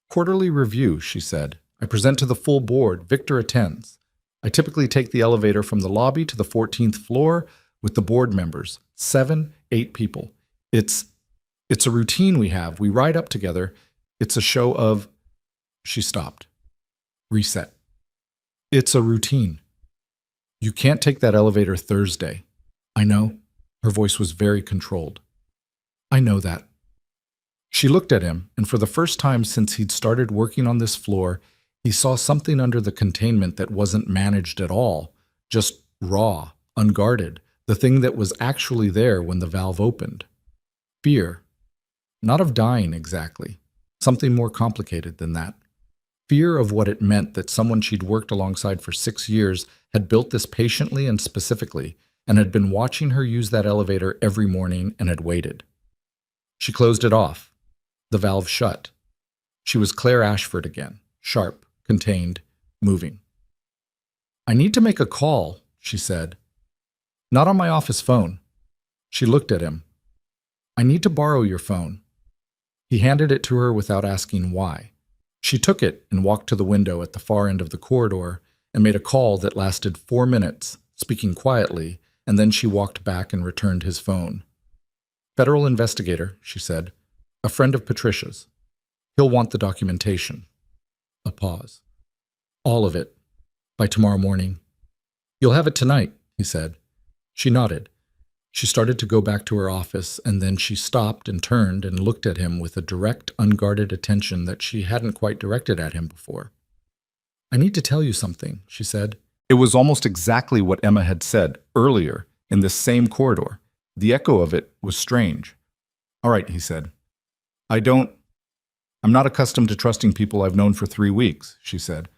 A: Quarterly review, she said. I present to the full board. Victor attends. I typically take the elevator from the lobby to the 14th floor with the board members. 7, 8 people. It's a routine we have. We ride up together. It's a show of... She stopped. Reset. It's a routine. You can't take that elevator Thursday. I know. Her voice was very controlled. I know that. She looked at him, and for the first time since he'd started working on this floor, he saw something under the containment that wasn't managed at all, just raw, unguarded, the thing that was actually there when the valve opened. Fear. Not of dying exactly. Something more complicated than that. Fear of what it meant that someone she'd worked alongside for 6 years had built this patiently and specifically, and had been watching her use that elevator every morning and had waited. She closed it off. The valve shut. She was Claire Ashford again, sharp, contained, moving. I need to make a call, she said. Not on my office phone. She looked at him. I need to borrow your phone. He handed it to her without asking why. She took it and walked to the window at the far end of the corridor and made a call that lasted 4 minutes, speaking quietly, and then she walked back and returned his phone. Federal investigator, she said. A friend of Patricia's. He'll want the documentation. A pause. All of it. By tomorrow morning. You'll have it tonight, he said. She nodded. She started to go back to her office, and then she stopped and turned and looked at him with a direct, unguarded attention that she hadn't quite directed at him before. I need to tell you something, she said. It was almost exactly what Emma had said earlier in this same corridor. The echo of it was strange. All right, he said. I'm not accustomed to trusting people I've known for 3 weeks, she said.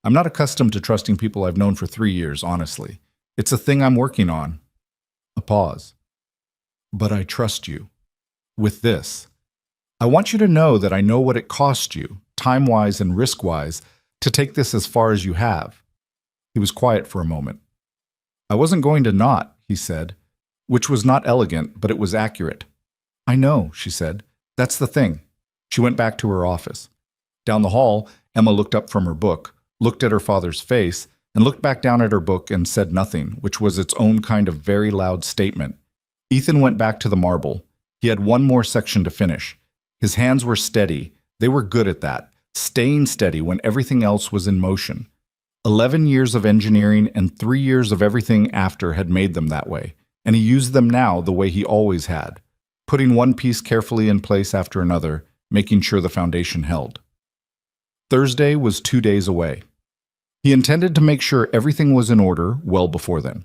A: I'm not accustomed to trusting people I've known for 3 years, honestly. It's a thing I'm working on. A pause. But I trust you. With this. I want you to know that I know what it cost you, time-wise and risk-wise, to take this as far as you have. He was quiet for a moment. I wasn't going to not, he said, which was not elegant, but it was accurate. I know, she said. That's the thing. She went back to her office. Down the hall, Emma looked up from her book, looked at her father's face, and looked back down at her book and said nothing, which was its own kind of very loud statement. Ethan went back to the marble. He had one more section to finish. His hands were steady. They were good at that, staying steady when everything else was in motion. 11 years of engineering and 3 years of everything after had made them that way, and he used them now the way he always had, putting one piece carefully in place after another, making sure the foundation held. Thursday was 2 days away. He intended to make sure everything was in order well before then.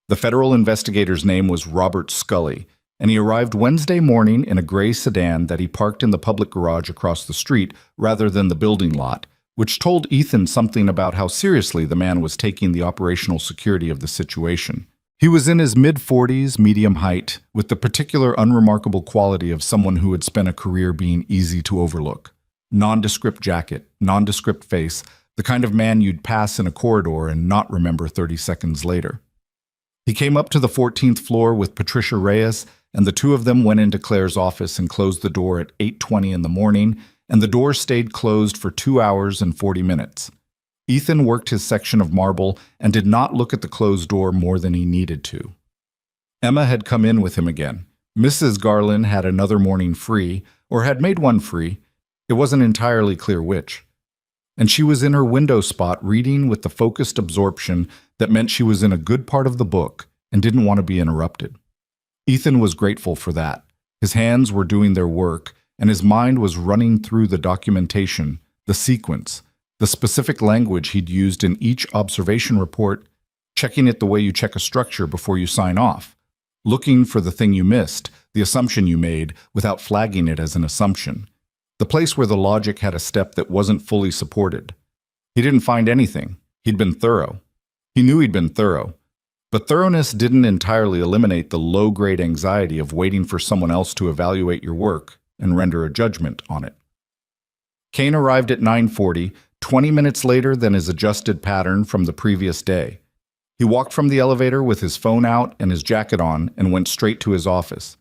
A: The federal investigator's name was Robert Scully, and he arrived Wednesday morning in a gray sedan that he parked in the public garage across the street rather than the building lot, which told Ethan something about how seriously the man was taking the operational security of the situation. He was in his mid-40s, medium height, with the particular unremarkable quality of someone who had spent a career being easy to overlook. Nondescript jacket, nondescript face, the kind of man you'd pass in a corridor and not remember 30 seconds later. He came up to the 14th floor with Patricia Reyes, and the two of them went into Claire's office and closed the door at 8:20 in the morning, and the door stayed closed for 2 hours and 40 minutes. Ethan worked his section of marble and did not look at the closed door more than he needed to. Emma had come in with him again. Mrs. Garland had another morning free, or had made one free. It wasn't entirely clear which. And she was in her window spot reading with the focused absorption that meant she was in a good part of the book and didn't want to be interrupted. Ethan was grateful for that. His hands were doing their work, and his mind was running through the documentation, the sequence, the specific language he'd used in each observation report, checking it the way you check a structure before you sign off, looking for the thing you missed, the assumption you made, without flagging it as an assumption. The place where the logic had a step that wasn't fully supported. He didn't find anything. He'd been thorough. He knew he'd been thorough. But thoroughness didn't entirely eliminate the low-grade anxiety of waiting for someone else to evaluate your work and render a judgment on it. Kane arrived at 9:40, 20 minutes later than his adjusted pattern from the previous day. He walked from the elevator with his phone out and his jacket on and went straight to his office.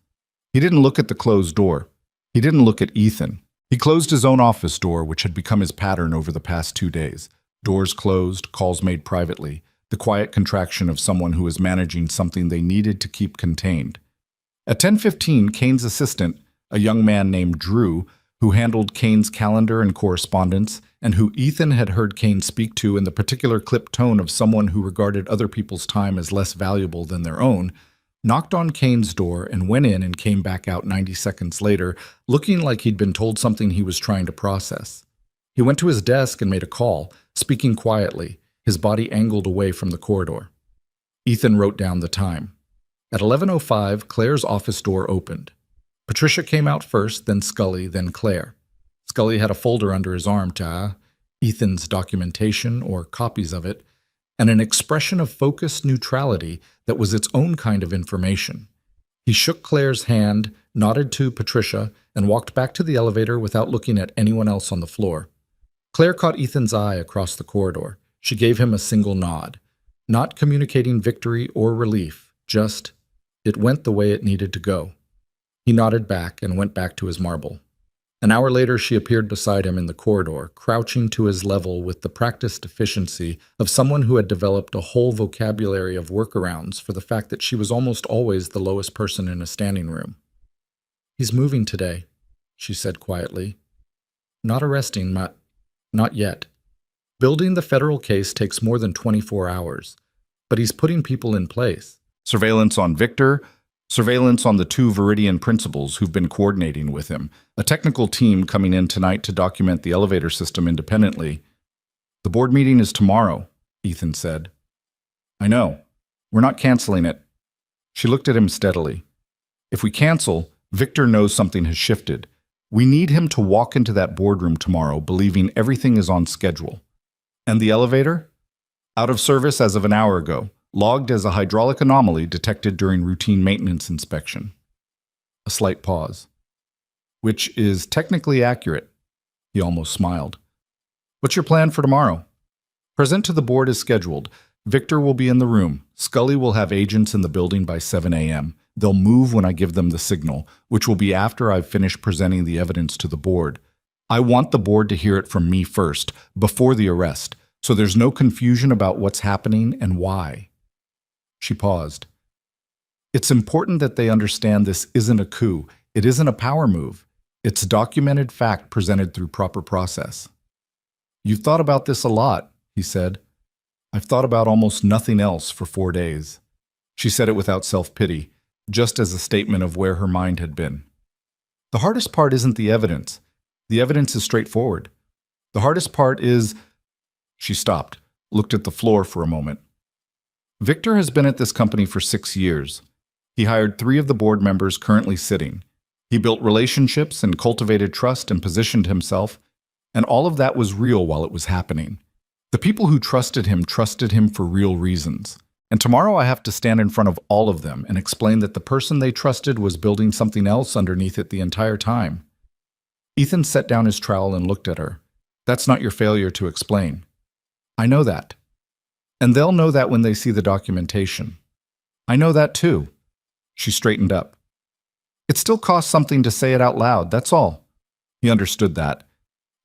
A: He didn't look at the closed door. He didn't look at Ethan. He closed his own office door, which had become his pattern over the past 2 days. Doors closed, calls made privately, the quiet contraction of someone who was managing something they needed to keep contained. At 10:15, Kane's assistant, a young man named Drew, who handled Kane's calendar and correspondence, and who Ethan had heard Kane speak to in the particular clipped tone of someone who regarded other people's time as less valuable than their own, knocked on Kane's door and went in and came back out 90 seconds later, looking like he'd been told something he was trying to process. He went to his desk and made a call, speaking quietly, his body angled away from the corridor. Ethan wrote down the time. At 11:05, Claire's office door opened. Patricia came out first, then Scully, then Claire. Scully had a folder under his arm to Ethan's documentation, or copies of it, and an expression of focused neutrality that was its own kind of information. He shook Claire's hand, nodded to Patricia, and walked back to the elevator without looking at anyone else on the floor. Claire caught Ethan's eye across the corridor. She gave him a single nod, not communicating victory or relief, just, it went the way it needed to go. He nodded back and went back to his marble. An hour later, she appeared beside him in the corridor, crouching to his level with the practiced efficiency of someone who had developed a whole vocabulary of workarounds for the fact that she was almost always the lowest person in a standing room. "He's moving today," she said quietly. "Not arresting, not yet. Building the federal case takes more than 24 hours, but he's putting people in place. Surveillance on Victor, surveillance on the 2 Viridian principals who've been coordinating with him, a technical team coming in tonight to document the elevator system independently. The board meeting is tomorrow," Ethan said. "I know. We're not canceling it." She looked at him steadily. "If we cancel, Victor knows something has shifted. We need him to walk into that boardroom tomorrow believing everything is on schedule. And the elevator? Out of service as of an hour ago. Logged as a hydraulic anomaly detected during routine maintenance inspection." A slight pause. "Which is technically accurate." He almost smiled. "What's your plan for tomorrow?" "Present to the board as scheduled. Victor will be in the room. Scully will have agents in the building by 7 a.m. They'll move when I give them the signal, which will be after I've finished presenting the evidence to the board. I want the board to hear it from me first, before the arrest, so there's no confusion about what's happening and why." She paused. "It's important that they understand this isn't a coup. It isn't a power move. It's documented fact presented through proper process." "You've thought about this a lot," he said. "I've thought about almost nothing else for 4 days." She said it without self-pity, just as a statement of where her mind had been. "The hardest part isn't the evidence. The evidence is straightforward. The hardest part is—" She stopped, looked at the floor for a moment. "Victor has been at this company for 6 years. He hired 3 of the board members currently sitting. He built relationships and cultivated trust and positioned himself, and all of that was real while it was happening. The people who trusted him for real reasons. And tomorrow I have to stand in front of all of them and explain that the person they trusted was building something else underneath it the entire time." Ethan set down his trowel and looked at her. "That's not your failure to explain. I know that. And they'll know that when they see the documentation. I know that too." She straightened up. "It still costs something to say it out loud, that's all." He understood that.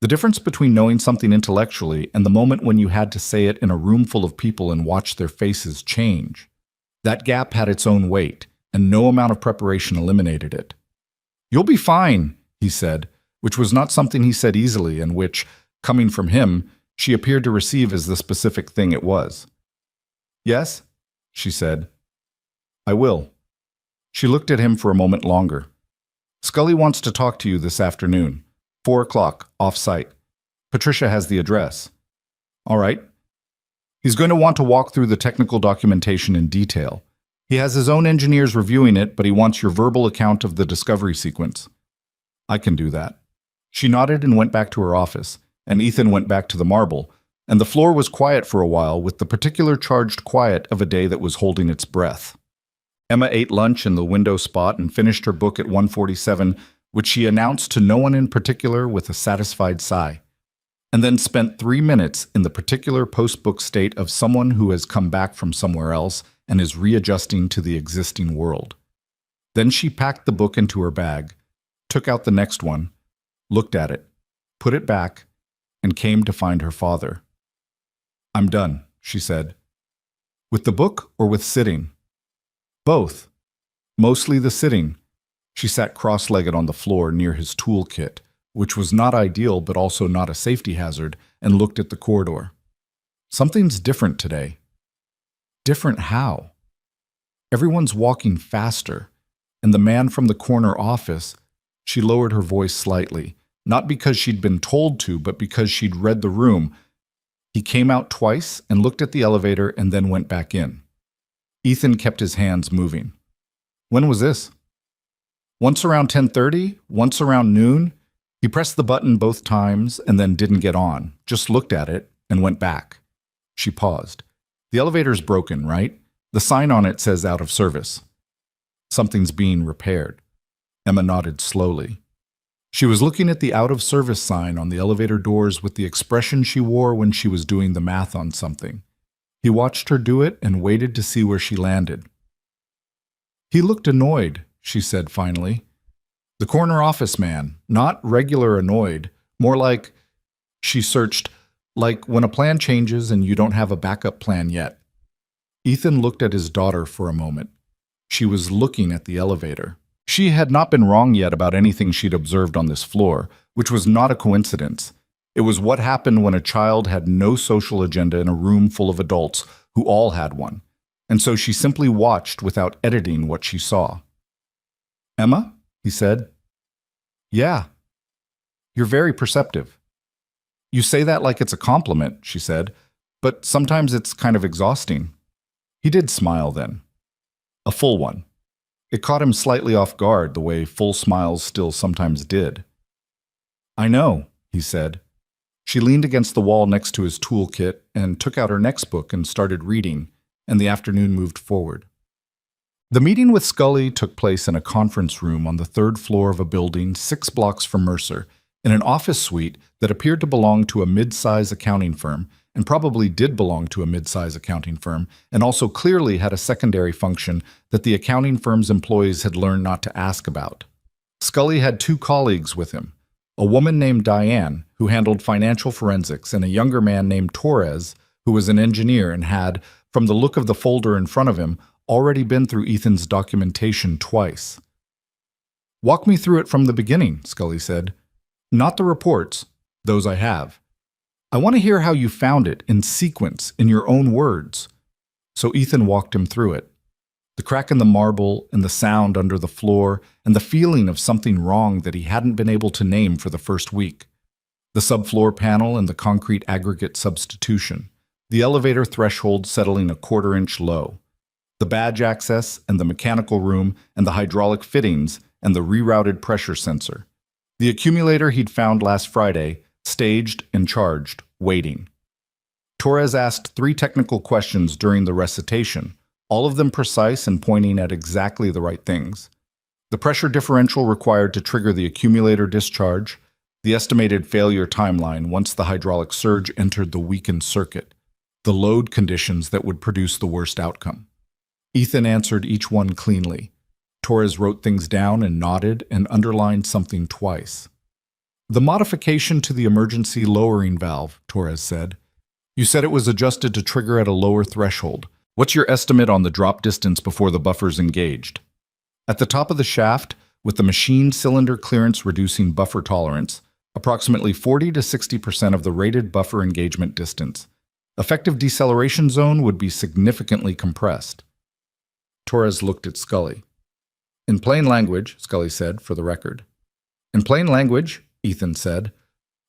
A: The difference between knowing something intellectually and the moment when you had to say it in a room full of people and watch their faces change. That gap had its own weight, and no amount of preparation eliminated it. "You'll be fine," he said, which was not something he said easily and which, coming from him, she appeared to receive as the specific thing it was. "Yes," she said. "I will." She looked at him for a moment longer. "Scully wants to talk to you this afternoon. 4 o'clock, off-site. Patricia has the address." "All right." He's going to want to walk through the technical documentation in detail. He has his own engineers reviewing it, but he wants your verbal account of the discovery sequence. I can do that. She nodded and went back to her office, and Ethan went back to the marble, and the floor was quiet for a while, with the particular charged quiet of a day that was holding its breath. Emma ate lunch in the window spot and finished her book at 1:47, which she announced to no one in particular with a satisfied sigh, and then spent 3 minutes in the particular post-book state of someone who has come back from somewhere else and is readjusting to the existing world. Then she packed the book into her bag, took out the next one, looked at it, put it back, and came to find her father. "I'm done," she said. "With the book or with sitting?" "Both. Mostly the sitting." She sat cross-legged on the floor near his toolkit, which was not ideal but also not a safety hazard, and looked at the corridor. "Something's different today." "Different how?" "Everyone's walking faster, and the man from the corner office," she lowered her voice slightly, not because she'd been told to, but because she'd read the room. "He came out twice and looked at the elevator and then went back in." Ethan kept his hands moving. "When was this?" "Once around 10:30, once around noon. He pressed the button both times and then didn't get on, just looked at it and went back." She paused. "The elevator's broken, right? The sign on it says out of service." "Something's being repaired." Emma nodded slowly. She was looking at the out-of-service sign on the elevator doors with the expression she wore when she was doing the math on something. He watched her do it and waited to see where she landed. "He looked annoyed," she said finally. "The corner office man, not regular annoyed, more like," she searched, "like when a plan changes and you don't have a backup plan yet." Ethan looked at his daughter for a moment. She was looking at the elevator. She had not been wrong yet about anything she'd observed on this floor, which was not a coincidence. It was what happened when a child had no social agenda in a room full of adults who all had one, and so she simply watched without editing what she saw. "Emma?" he said. "Yeah." "You're very perceptive." "You say that like it's a compliment," she said, "but sometimes it's kind of exhausting." He did smile then. A full one. It caught him slightly off guard, the way full smiles still sometimes did. "I know," he said. She leaned against the wall next to his toolkit and took out her next book and started reading, and the afternoon moved forward. The meeting with Scully took place in a conference room on the 3rd floor of a building 6 blocks from Mercer, in an office suite that appeared to belong to a mid-size accounting firm, and probably did belong to a mid-size accounting firm, and also clearly had a secondary function that the accounting firm's employees had learned not to ask about. Scully had 2 colleagues with him, a woman named Diane, who handled financial forensics, and a younger man named Torres, who was an engineer and had, from the look of the folder in front of him, already been through Ethan's documentation twice. "Walk me through it from the beginning," Scully said. "Not the reports, those I have. I want to hear how you found it, in sequence, in your own words." So Ethan walked him through it. The crack in the marble, and the sound under the floor, and the feeling of something wrong that he hadn't been able to name for the first week. The subfloor panel and the concrete aggregate substitution. The elevator threshold settling a 1/4 inch low. The badge access, and the mechanical room, and the hydraulic fittings, and the rerouted pressure sensor. The accumulator he'd found last Friday, staged and charged, waiting. Torres asked 3 technical questions during the recitation, all of them precise and pointing at exactly the right things. The pressure differential required to trigger the accumulator discharge, the estimated failure timeline once the hydraulic surge entered the weakened circuit, the load conditions that would produce the worst outcome. Ethan answered each one cleanly. Torres wrote things down and nodded and underlined something twice. "The modification to the emergency lowering valve," Torres said. "You said it was adjusted to trigger at a lower threshold. What's your estimate on the drop distance before the buffer's engaged?" "At the top of the shaft, with the machine cylinder clearance reducing buffer tolerance, approximately 40 to 60% of the rated buffer engagement distance. Effective deceleration zone would be significantly compressed." Torres looked at Scully. "In plain language," Scully said, for the record. "In plain language," Ethan said,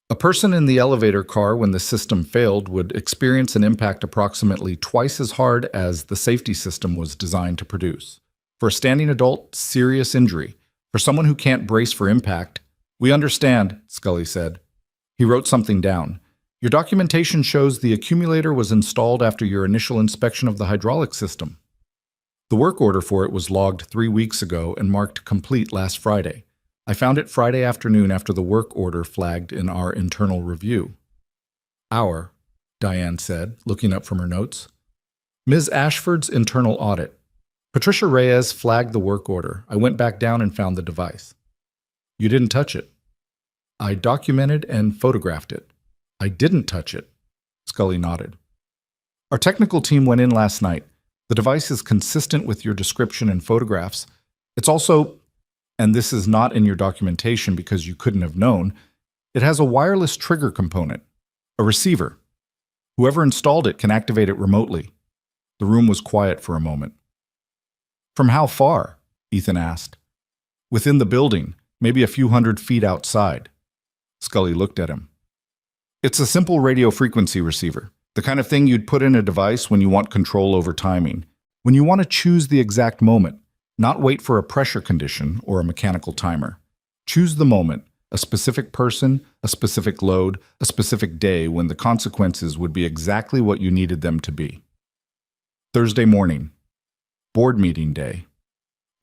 A: A person in the elevator car when the system failed would experience an impact approximately twice as hard as the safety system was designed to produce. For a standing adult, serious injury. For someone who can't brace for impact, we understand, Scully said. He wrote something down. Your documentation shows the accumulator was installed after your initial inspection of the hydraulic system. The work order for it was logged 3 weeks ago and marked complete last Friday. I found it Friday afternoon after the work order flagged in our internal review. Our, Diane said, looking up from her notes. Ms. Ashford's internal audit. Patricia Reyes flagged the work order. I went back down and found the device. You didn't touch it. I documented and photographed it. I didn't touch it. Scully nodded. Our technical team went in last night. The device is consistent with your description and photographs. It's also, and this is not in your documentation because you couldn't have known, it has a wireless trigger component, a receiver. Whoever installed it can activate it remotely. The room was quiet for a moment. From how far? Ethan asked. Within the building, maybe a few 100 feet outside. Scully looked at him. It's a simple radio frequency receiver, the kind of thing you'd put in a device when you want control over timing, when you want to choose the exact moment, not wait for a pressure condition or a mechanical timer. Choose the moment, a specific person, a specific load, a specific day when the consequences would be exactly what you needed them to be. Thursday morning. Board meeting day.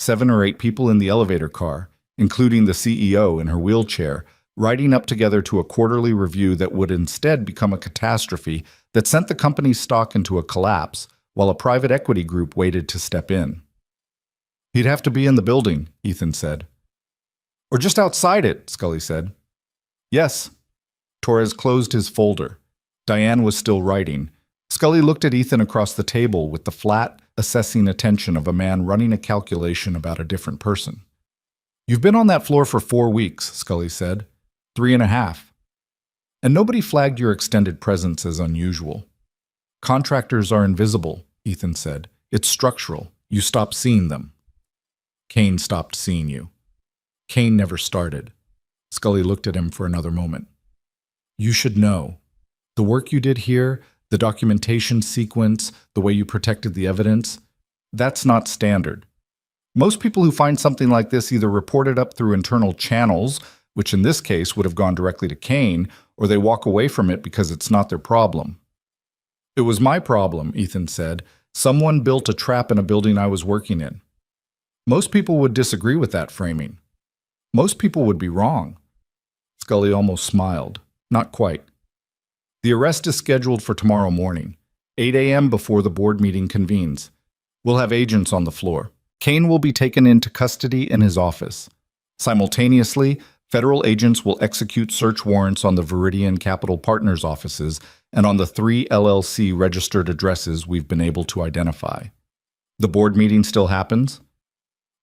A: 7 or 8 people in the elevator car, including the CEO in her wheelchair, riding up together to a quarterly review that would instead become a catastrophe that sent the company's stock into a collapse while a private equity group waited to step in. He'd have to be in the building, Ethan said. Or just outside it, Scully said. Yes. Torres closed his folder. Diane was still writing. Scully looked at Ethan across the table with the flat, assessing attention of a man running a calculation about a different person. You've been on that floor for 4 weeks, Scully said. 3.5. And nobody flagged your extended presence as unusual. Contractors are invisible, Ethan said. It's structural. You stop seeing them. Kane stopped seeing you. Kane never started. Scully looked at him for another moment. You should know. The work you did here, the documentation sequence, the way you protected the evidence, that's not standard. Most people who find something like this either report it up through internal channels, which in this case would have gone directly to Kane, or they walk away from it because it's not their problem. It was my problem, Ethan said. Someone built a trap in a building I was working in. Most people would disagree with that framing. Most people would be wrong. Scully almost smiled. Not quite. The arrest is scheduled for tomorrow morning, 8 a.m. before the board meeting convenes. We'll have agents on the floor. Kane will be taken into custody in his office. Simultaneously, federal agents will execute search warrants on the Viridian Capital Partners offices and on the 3 LLC registered addresses we've been able to identify. The board meeting still happens?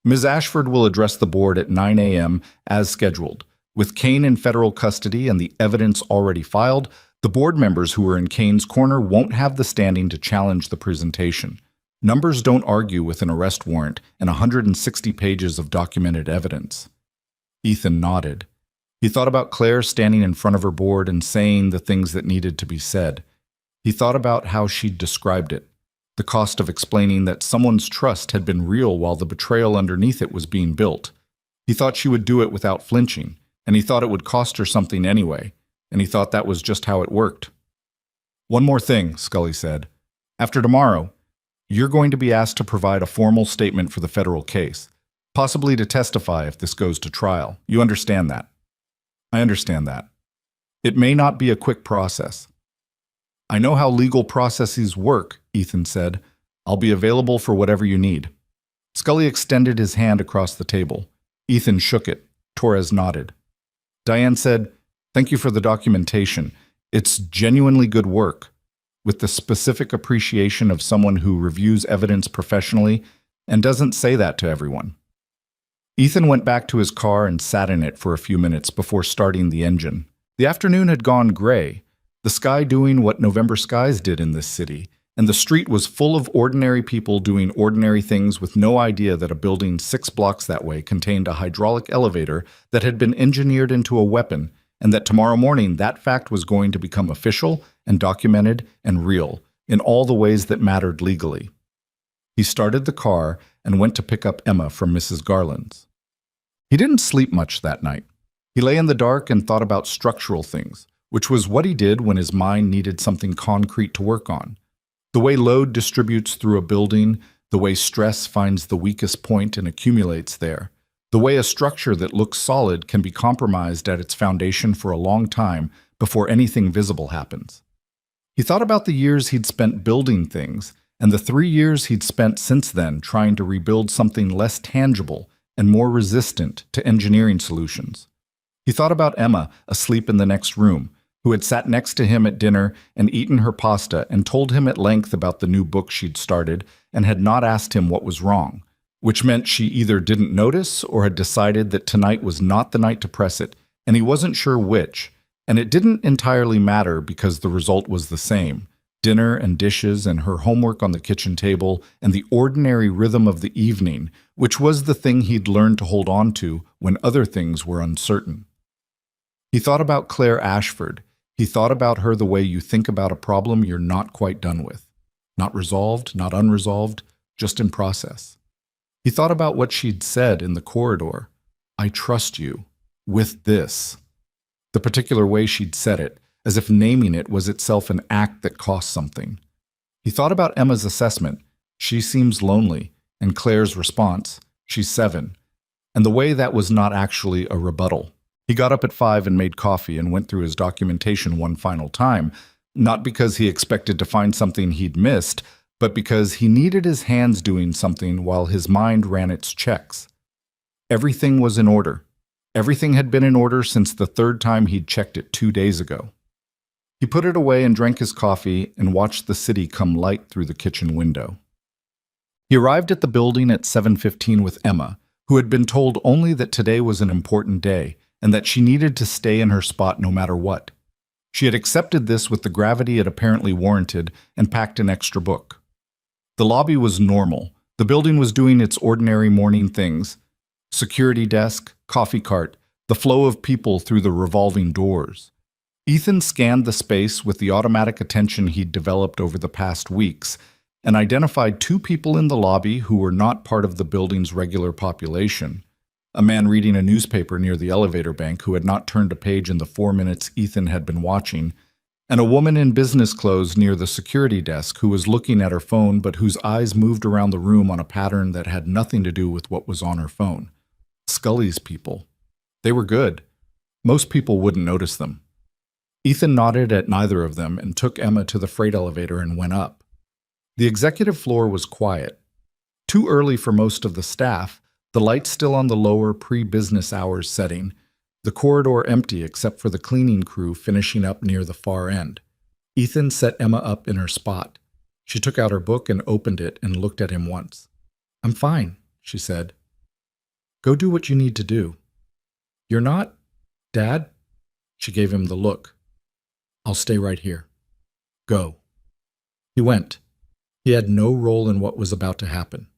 A: Ms. Ashford will address the board at 9 a.m. as scheduled. With Kane in federal custody and the evidence already filed, the board members who are in Kane's corner won't have the standing to challenge the presentation. Numbers don't argue with an arrest warrant and 160 pages of documented evidence. Ethan nodded. He thought about Claire standing in front of her board and saying the things that needed to be said. He thought about how she'd described it, the cost of explaining that someone's trust had been real while the betrayal underneath it was being built. He thought she would do it without flinching, and he thought it would cost her something anyway, and he thought that was just how it worked. One more thing, Scully said. After tomorrow, you're going to be asked to provide a formal statement for the federal case, possibly to testify if this goes to trial. You understand that? I understand that. It may not be a quick process. I know how legal processes work, Ethan said. I'll be available for whatever you need. Scully extended his hand across the table. Ethan shook it. Torres nodded. Diane said, "Thank you for the documentation. It's genuinely good work, with the specific appreciation of someone who reviews evidence professionally and doesn't say that to everyone." Ethan went back to his car and sat in it for a few minutes before starting the engine. The afternoon had gone gray, the sky doing what November skies did in this city, and the street was full of ordinary people doing ordinary things with no idea that a building 6 blocks that way contained a hydraulic elevator that had been engineered into a weapon and that tomorrow morning that fact was going to become official and documented and real in all the ways that mattered legally. He started the car and went to pick up Emma from Mrs. Garland's. He didn't sleep much that night. He lay in the dark and thought about structural things, which was what he did when his mind needed something concrete to work on. The way load distributes through a building, the way stress finds the weakest point and accumulates there, the way a structure that looks solid can be compromised at its foundation for a long time before anything visible happens. He thought about the years he'd spent building things and the 3 years he'd spent since then trying to rebuild something less tangible and more resistant to engineering solutions. He thought about Emma asleep in the next room, who had sat next to him at dinner and eaten her pasta and told him at length about the new book she'd started and had not asked him what was wrong, which meant she either didn't notice or had decided that tonight was not the night to press it, and he wasn't sure which, and it didn't entirely matter because the result was the same: dinner and dishes and her homework on the kitchen table and the ordinary rhythm of the evening, which was the thing he'd learned to hold on to when other things were uncertain. He thought about Claire Ashford. He thought about her the way you think about a problem you're not quite done with. Not resolved, not unresolved, just in process. He thought about what she'd said in the corridor. "I trust you. With this." The particular way she'd said it, as if naming it was itself an act that cost something. He thought about Emma's assessment. "She seems lonely," and Claire's response, "She's 7," and the way that was not actually a rebuttal. He got up at 5 and made coffee and went through his documentation one final time, not because he expected to find something he'd missed, but because he needed his hands doing something while his mind ran its checks. Everything was in order. Everything had been in order since the 3rd time he'd checked it 2 days ago. He put it away and drank his coffee and watched the city come light through the kitchen window. He arrived at the building at 7:15 with Emma, who had been told only that today was an important day and that she needed to stay in her spot no matter what. She had accepted this with the gravity it apparently warranted and packed an extra book. The lobby was normal. The building was doing its ordinary morning things: security desk, coffee cart, the flow of people through the revolving doors. Ethan scanned the space with the automatic attention he'd developed over the past weeks and identified 2 people in the lobby who were not part of the building's regular population: a man reading a newspaper near the elevator bank who had not turned a page in the 4 minutes Ethan had been watching, and a woman in business clothes near the security desk who was looking at her phone but whose eyes moved around the room on a pattern that had nothing to do with what was on her phone. Scully's people. They were good. Most people wouldn't notice them. Ethan nodded at neither of them and took Emma to the freight elevator and went up. The executive floor was quiet. Too early for most of the staff, the lights still on the lower pre-business hours setting, the corridor empty except for the cleaning crew finishing up near the far end. Ethan set Emma up in her spot. She took out her book and opened it and looked at him once. "I'm fine," she said. "Go do what you need to do." "You're not, Dad?" She gave him the look. "I'll stay right here." "Go." He went. He had no role in what was about to happen.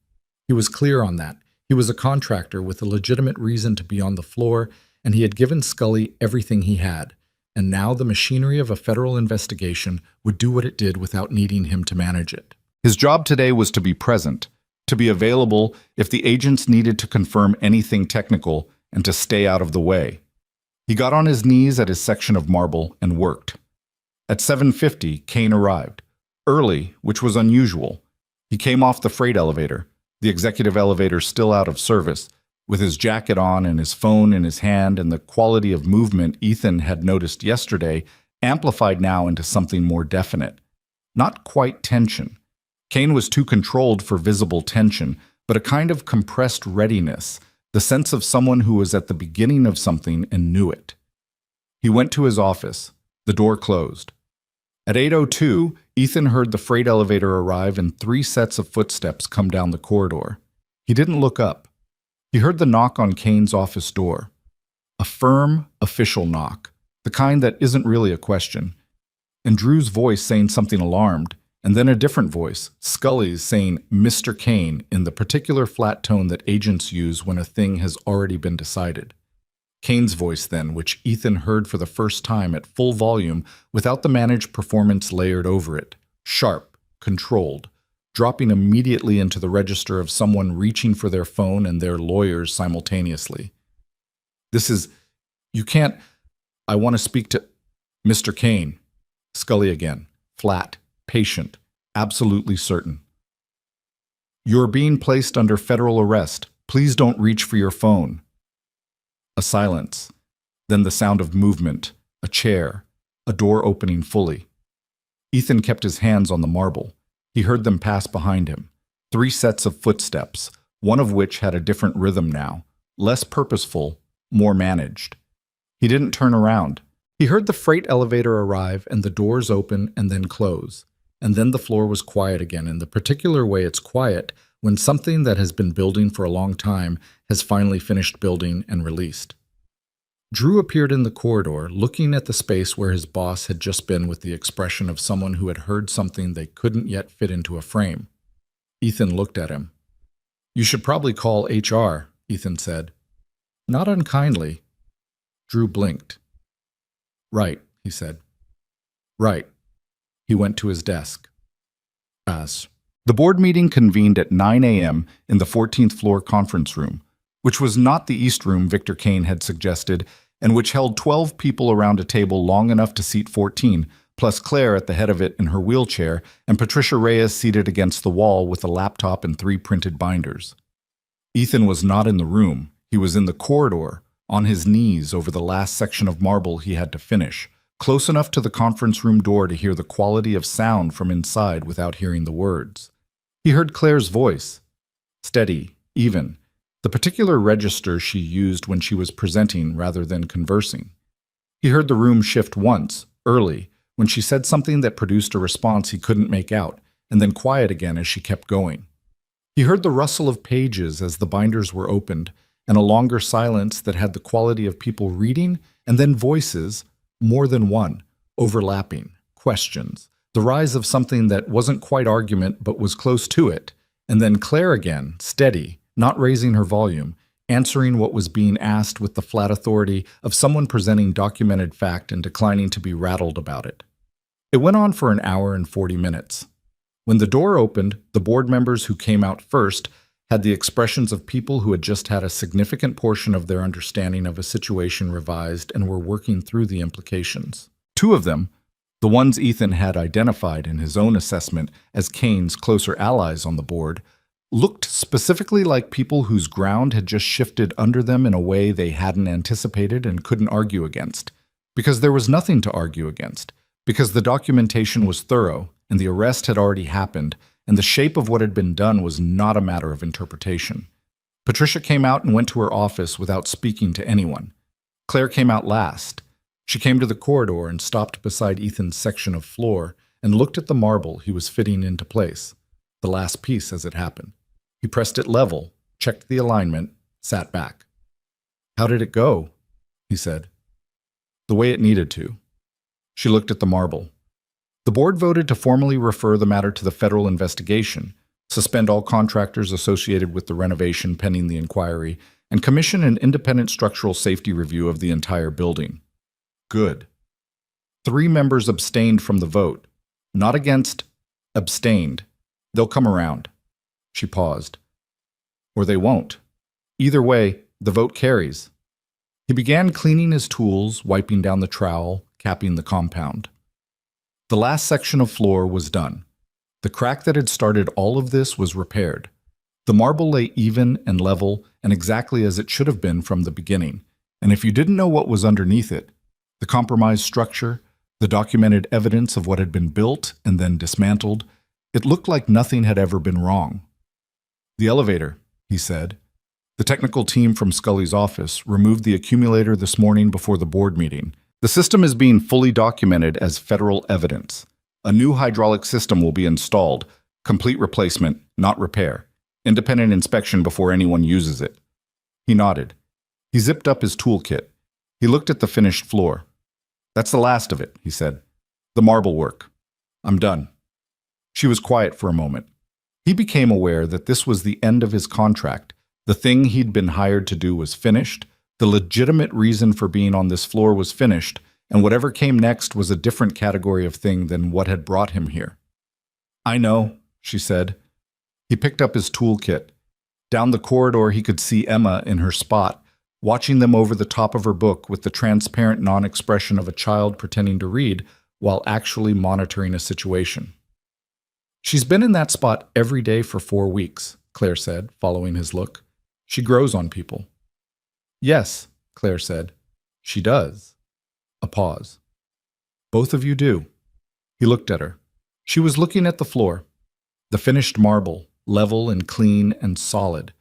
A: He was clear on that. He was a contractor with a legitimate reason to be on the floor, and he had given Scully everything he had, and now the machinery of a federal investigation would do what it did without needing him to manage it. His job today was to be present, to be available if the agents needed to confirm anything technical, and to stay out of the way. He got on his knees at his section of marble and worked. At 7:50, Kane arrived. Early, which was unusual. He came off the freight elevator, the executive elevator still out of service, with his jacket on and his phone in his hand, and the quality of movement Ethan had noticed yesterday amplified now into something more definite. Not quite tension. Kane was too controlled for visible tension, but a kind of compressed readiness, the sense of someone who was at the beginning of something and knew it. He went to his office. The door closed. At 8:02, Ethan heard the freight elevator arrive and 3 sets of footsteps come down the corridor. He didn't look up. He heard the knock on Kane's office door. A firm, official knock, the kind that isn't really a question. And Drew's voice saying something alarmed, and then a different voice, Scully's, saying "Mr. Kane" in the particular flat tone that agents use when a thing has already been decided. Kane's voice then, which Ethan heard for the first time at full volume without the managed performance layered over it. Sharp, controlled, dropping immediately into the register of someone reaching for their phone and their lawyers simultaneously. You can't, I want to speak to Mr. Kane. Scully again, flat, patient, absolutely certain. You're being placed under federal arrest. Please don't reach for your phone. A silence, then the sound of movement, a chair, a door opening fully. Ethan kept his hands on the marble. He heard them pass behind him. 3 sets of footsteps, one of which had a different rhythm now, less purposeful, more managed. He didn't turn around. He heard the freight elevator arrive and the doors open and then close. And then the floor was quiet again in the particular way it's quiet when something that has been building for a long time has finally finished building and released. Drew appeared in the corridor, looking at the space where his boss had just been with the expression of someone who had heard something they couldn't yet fit into a frame. Ethan looked at him. You should probably call HR, Ethan said. Not unkindly. Drew blinked. Right, he said. Right. He went to his desk. The board meeting convened at 9 a.m. in the 14th floor conference room, which was not the East Room Victor Kane had suggested, and which held 12 people around a table long enough to seat 14, plus Claire at the head of it in her wheelchair, and Patricia Reyes seated against the wall with a laptop and 3 printed binders. Ethan was not in the room. He was in the corridor, on his knees over the last section of marble he had to finish, close enough to the conference room door to hear the quality of sound from inside without hearing the words. He heard Claire's voice, steady, even, the particular register she used when she was presenting rather than conversing. He heard the room shift once, early, when she said something that produced a response he couldn't make out, and then quiet again as she kept going. He heard the rustle of pages as the binders were opened, and a longer silence that had the quality of people reading, and then voices, more than one, overlapping, questions, the rise of something that wasn't quite argument but was close to it, and then Claire again, steady, not raising her volume, answering what was being asked with the flat authority of someone presenting documented fact and declining to be rattled about it. It went on for an hour and 40 minutes. When the door opened, the board members who came out first had the expressions of people who had just had a significant portion of their understanding of a situation revised and were working through the implications. 2 of them, the ones Ethan had identified in his own assessment as Kane's closer allies on the board, looked specifically like people whose ground had just shifted under them in a way they hadn't anticipated and couldn't argue against. Because there was nothing to argue against. Because the documentation was thorough, and the arrest had already happened, and the shape of what had been done was not a matter of interpretation. Patricia came out and went to her office without speaking to anyone. Claire came out last. She came to the corridor and stopped beside Ethan's section of floor and looked at the marble he was fitting into place, the last piece as it happened. He pressed it level, checked the alignment, sat back. "How did it go?" he said. "The way it needed to." She looked at the marble. The board voted to formally refer the matter to the federal investigation, suspend all contractors associated with the renovation pending the inquiry, and commission an independent structural safety review of the entire building. Good. 3 members abstained from the vote. Not against, abstained. They'll come around. She paused. Or they won't. Either way, the vote carries. He began cleaning his tools, wiping down the trowel, capping the compound. The last section of floor was done. The crack that had started all of this was repaired. The marble lay even and level and exactly as it should have been from the beginning. And if you didn't know what was underneath it, the compromised structure, the documented evidence of what had been built and then dismantled, it looked like nothing had ever been wrong. "The elevator," he said. The technical team from Scully's office removed the accumulator this morning before the board meeting. The system is being fully documented as federal evidence. A new hydraulic system will be installed. Complete replacement, not repair. Independent inspection before anyone uses it. He nodded. He zipped up his toolkit. He looked at the finished floor. "That's the last of it," he said. "The marble work. I'm done." She was quiet for a moment. He became aware that this was the end of his contract. The thing he'd been hired to do was finished, The legitimate reason for being on this floor was finished, and whatever came next was a different category of thing than what had brought him here. "I know," she said. He picked up his toolkit. Down the corridor he could see Emma in her spot, watching them over the top of her book with the transparent non-expression of a child pretending to read while actually monitoring a situation. "She's been in that spot every day for 4 weeks," Claire said, following his look. "She grows on people." "Yes," Claire said. "She does." A pause. "Both of you do." He looked at her. She was looking at the floor. The finished marble, level and clean and solid,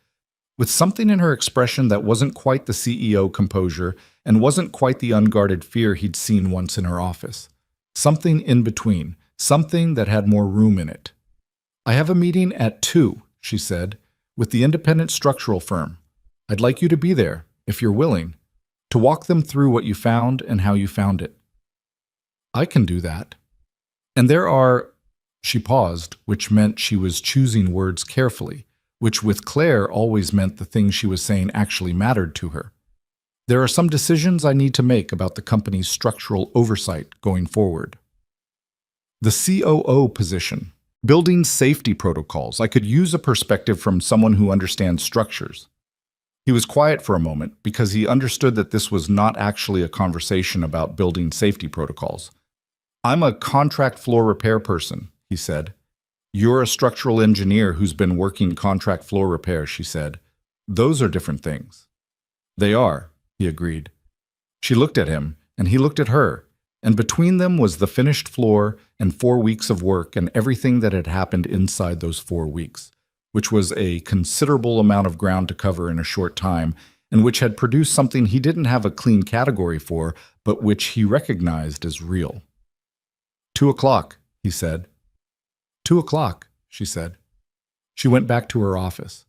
A: with something in her expression that wasn't quite the CEO composure and wasn't quite the unguarded fear he'd seen once in her office. Something in between, something that had more room in it. "I have a meeting at 2, she said, "with the independent structural firm. I'd like you to be there, if you're willing, to walk them through what you found and how you found it." "I can do that. And there are—" She paused, which meant she was choosing words carefully, which with Claire always meant the thing she was saying actually mattered to her. "There are some decisions I need to make about the company's structural oversight going forward. The COO position, building safety protocols. I could use a perspective from someone who understands structures." He was quiet for a moment because he understood that this was not actually a conversation about building safety protocols. "I'm a contract floor repair person," he said. "You're a structural engineer who's been working contract floor repair," she said. "Those are different things." "They are," he agreed. She looked at him, and he looked at her, and between them was the finished floor and 4 weeks of work and everything that had happened inside those 4 weeks, which was a considerable amount of ground to cover in a short time, and which had produced something he didn't have a clean category for, but which he recognized as real. 2 o'clock, he said. 2 o'clock, she said. She went back to her office.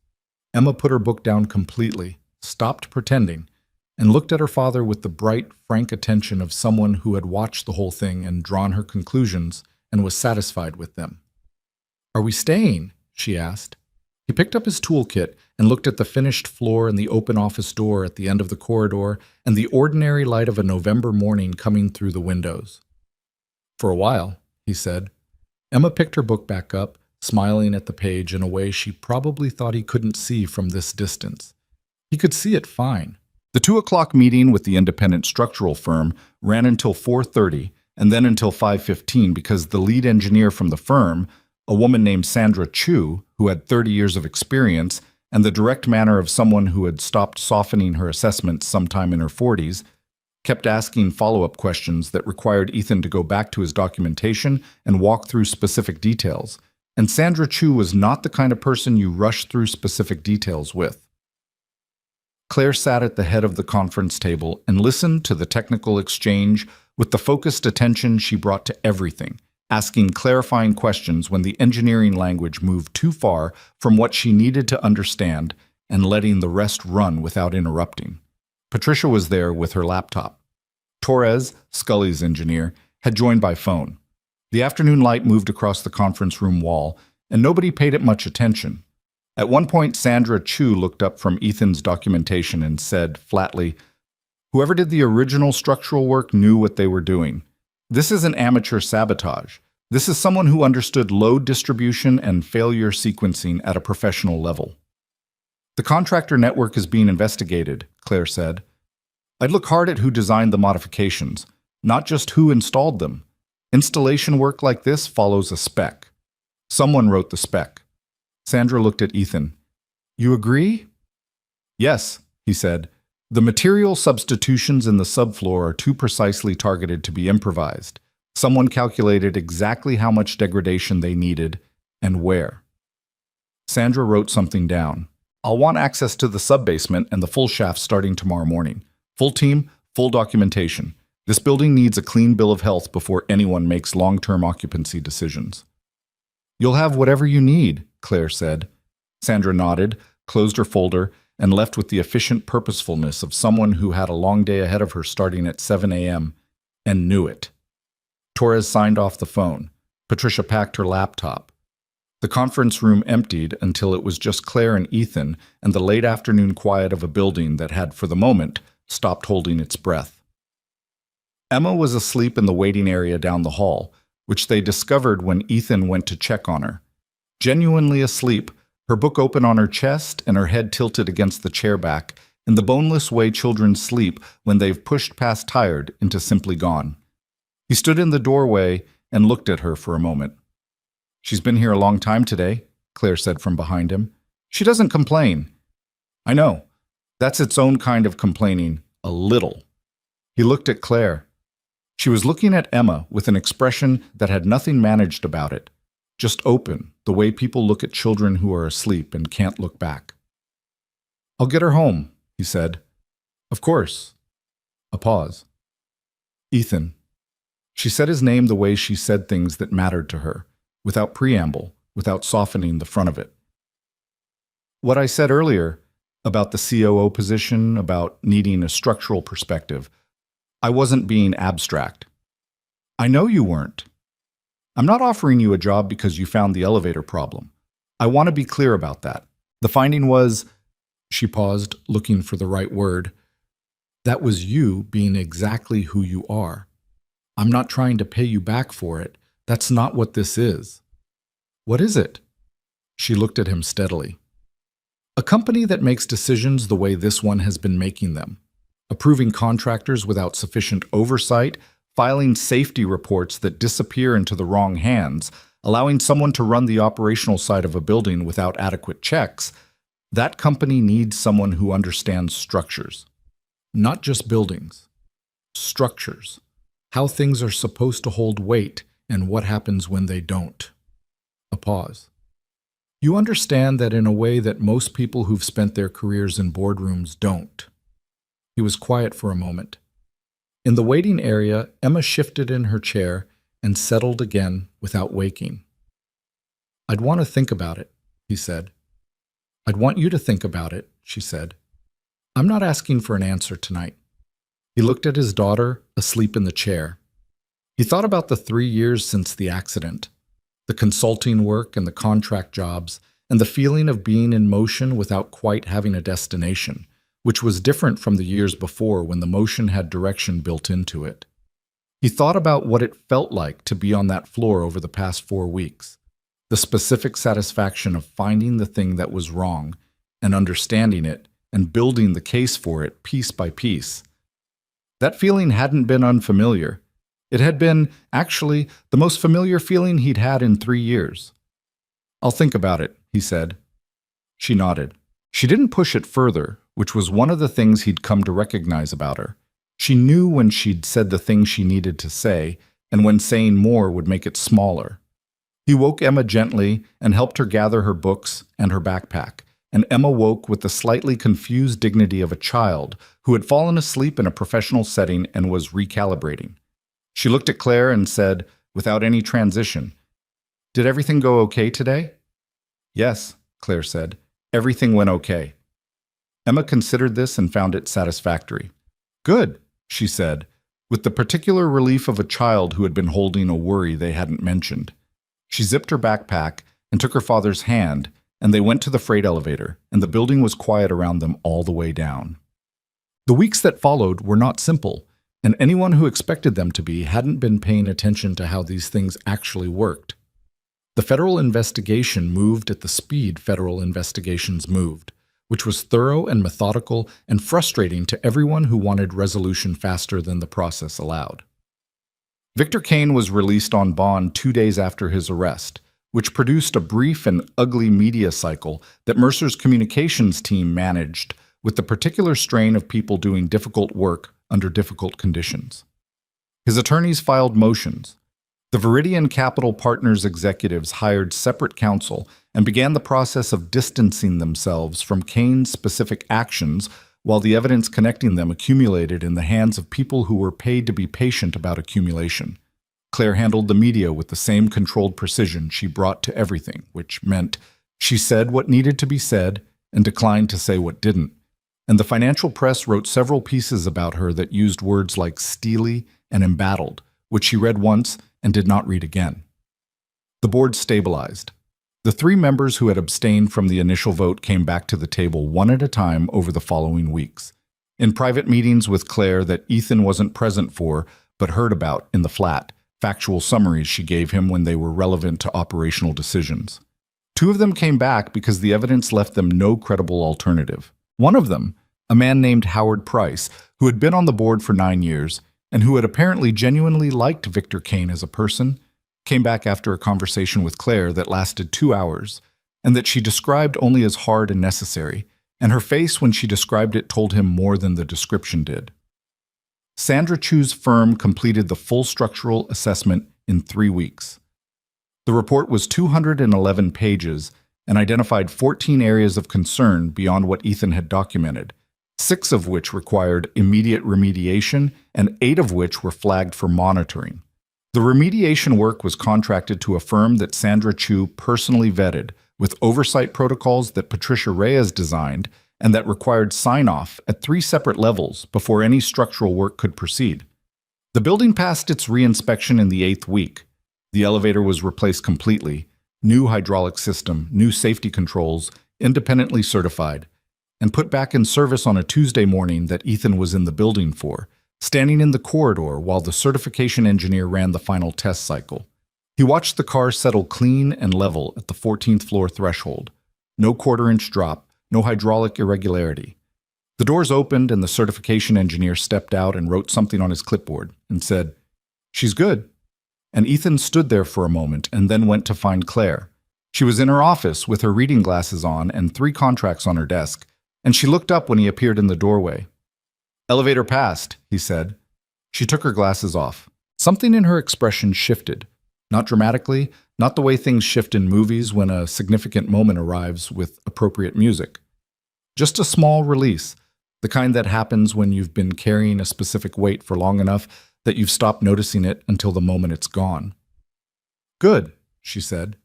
A: Emma put her book down completely, stopped pretending, and looked at her father with the bright, frank attention of someone who had watched the whole thing and drawn her conclusions and was satisfied with them. "Are we staying?" she asked. He picked up his toolkit and looked at the finished floor and the open office door at the end of the corridor and the ordinary light of a November morning coming through the windows. "For a while," he said. Emma picked her book back up, smiling at the page in a way she probably thought he couldn't see from this distance. He could see it fine. The 2 o'clock meeting with the independent structural firm ran until 4:30 and then until 5:15 because the lead engineer from the firm, a woman named Sandra Chu, who had 30 years of experience and the direct manner of someone who had stopped softening her assessments sometime in her 40s, kept asking follow-up questions that required Ethan to go back to his documentation and walk through specific details. And Sandra Chu was not the kind of person you rush through specific details with. Claire sat at the head of the conference table and listened to the technical exchange with the focused attention she brought to everything, asking clarifying questions when the engineering language moved too far from what she needed to understand and letting the rest run without interrupting. Patricia was there with her laptop. Torres, Scully's engineer, had joined by phone. The afternoon light moved across the conference room wall, and nobody paid it much attention. At one point, Sandra Chu looked up from Ethan's documentation and said flatly, "Whoever did the original structural work knew what they were doing. This isn't amateur sabotage. This is someone who understood load distribution and failure sequencing at a professional level." "The contractor network is being investigated," Claire said. "I'd look hard at who designed the modifications, not just who installed them. Installation work like this follows a spec. Someone wrote the spec." Sandra looked at Ethan. "You agree?" "Yes," he said. "The material substitutions in the subfloor are too precisely targeted to be improvised. Someone calculated exactly how much degradation they needed and where." Sandra wrote something down. "I'll want access to the sub-basement and the full shaft starting tomorrow morning. Full team, full documentation. This building needs a clean bill of health before anyone makes long-term occupancy decisions." "You'll have whatever you need," Claire said. Sandra nodded, closed her folder, and left with the efficient purposefulness of someone who had a long day ahead of her starting at 7 a.m. and knew it. Torres signed off the phone. Patricia packed her laptop. The conference room emptied until it was just Claire and Ethan and the late afternoon quiet of a building that had, for the moment, stopped holding its breath. Emma was asleep in the waiting area down the hall, which they discovered when Ethan went to check on her. Genuinely asleep, her book open on her chest and her head tilted against the chair back, in the boneless way children sleep when they've pushed past tired into simply gone. He stood in the doorway and looked at her for a moment. "She's been here a long time today," Claire said from behind him. "She doesn't complain." "I know. That's its own kind of complaining, a little." He looked at Claire. She was looking at Emma with an expression that had nothing managed about it, just open, the way people look at children who are asleep and can't look back. "I'll get her home," he said. "Of course." A pause. "Ethan." She said his name the way she said things that mattered to her, without preamble, without softening the front of it. "What I said earlier about the COO position, about needing a structural perspective, I wasn't being abstract." "I know you weren't. I'm not offering you a job because you found the elevator problem. I want to be clear about that. The finding was," she paused, looking for the right word, "that was you being exactly who you are. I'm not trying to pay you back for it. That's not what this is." "What is it?" She looked at him steadily. "A company that makes decisions the way this one has been making them. Approving contractors without sufficient oversight, filing safety reports that disappear into the wrong hands, allowing someone to run the operational side of a building without adequate checks. That company needs someone who understands structures. Not just buildings. Structures. How things are supposed to hold weight and what happens when they don't." A pause. "You understand that in a way that most people who've spent their careers in boardrooms don't." He was quiet for a moment. In the waiting area, Emma shifted in her chair and settled again without waking. "I'd want to think about it," he said. "I'd want you to think about it," she said. "I'm not asking for an answer tonight." He looked at his daughter, asleep in the chair. He thought about the 3 years since the accident, the consulting work and the contract jobs, and the feeling of being in motion without quite having a destination, which was different from the years before when the motion had direction built into it. He thought about what it felt like to be on that floor over the past 4 weeks, the specific satisfaction of finding the thing that was wrong and understanding it and building the case for it piece by piece. That feeling hadn't been unfamiliar. It had been, actually, the most familiar feeling he'd had in 3 years. "I'll think about it," he said. She nodded. She didn't push it further, which was one of the things he'd come to recognize about her. She knew when she'd said the thing she needed to say, and when saying more would make it smaller. He woke Emma gently and helped her gather her books and her backpack, and Emma woke with the slightly confused dignity of a child who had fallen asleep in a professional setting and was recalibrating. She looked at Claire and said, without any transition, "Did everything go okay today?" "Yes," Claire said. "Everything went okay." Emma considered this and found it satisfactory. "Good," she said, with the particular relief of a child who had been holding a worry they hadn't mentioned. She zipped her backpack and took her father's hand, and they went to the freight elevator, and the building was quiet around them all the way down. The weeks that followed were not simple, and anyone who expected them to be hadn't been paying attention to how these things actually worked. The federal investigation moved at the speed federal investigations moved, which was thorough and methodical and frustrating to everyone who wanted resolution faster than the process allowed. Victor Kane was released on bond 2 days after his arrest, which produced a brief and ugly media cycle that Mercer's communications team managed with the particular strain of people doing difficult work under difficult conditions. His attorneys filed motions. The Viridian Capital Partners executives hired separate counsel and began the process of distancing themselves from Kane's specific actions while the evidence connecting them accumulated in the hands of people who were paid to be patient about accumulation. Claire handled the media with the same controlled precision she brought to everything, which meant she said what needed to be said and declined to say what didn't. And the financial press wrote several pieces about her that used words like steely and embattled, which she read once and did not read again. The board stabilized. The 3 members who had abstained from the initial vote came back to the table one at a time over the following weeks. In private meetings with Claire that Ethan wasn't present for, but heard about in the flat, factual summaries she gave him when they were relevant to operational decisions. Two of them came back because the evidence left them no credible alternative. One of them, a man named Howard Price, who had been on the board for 9 years, and who had apparently genuinely liked Victor Kane as a person, came back after a conversation with Claire that lasted 2 hours, and that she described only as hard and necessary, and her face when she described it told him more than the description did. Sandra Chu's firm completed the full structural assessment in 3 weeks. The report was 211 pages and identified 14 areas of concern beyond what Ethan had documented, 6 of which required immediate remediation and 8 of which were flagged for monitoring. The remediation work was contracted to a firm that Sandra Chu personally vetted, with oversight protocols that Patricia Reyes designed and that required sign-off at 3 separate levels before any structural work could proceed. The building passed its re-inspection in the 8th week. The elevator was replaced completely, new hydraulic system, new safety controls, independently certified, and put back in service on a Tuesday morning that Ethan was in the building for, standing in the corridor while the certification engineer ran the final test cycle. He watched the car settle clean and level at the 14th floor threshold. No quarter-inch drop, no hydraulic irregularity. The doors opened and the certification engineer stepped out and wrote something on his clipboard and said, "She's good." And Ethan stood there for a moment and then went to find Claire. She was in her office with her reading glasses on and 3 contracts on her desk, and she looked up when he appeared in the doorway. "Elevator passed," he said. She took her glasses off. Something in her expression shifted. Not dramatically, not the way things shift in movies when a significant moment arrives with appropriate music. Just a small release, the kind that happens when you've been carrying a specific weight for long enough that you've stopped noticing it until the moment it's gone. "Good," she said.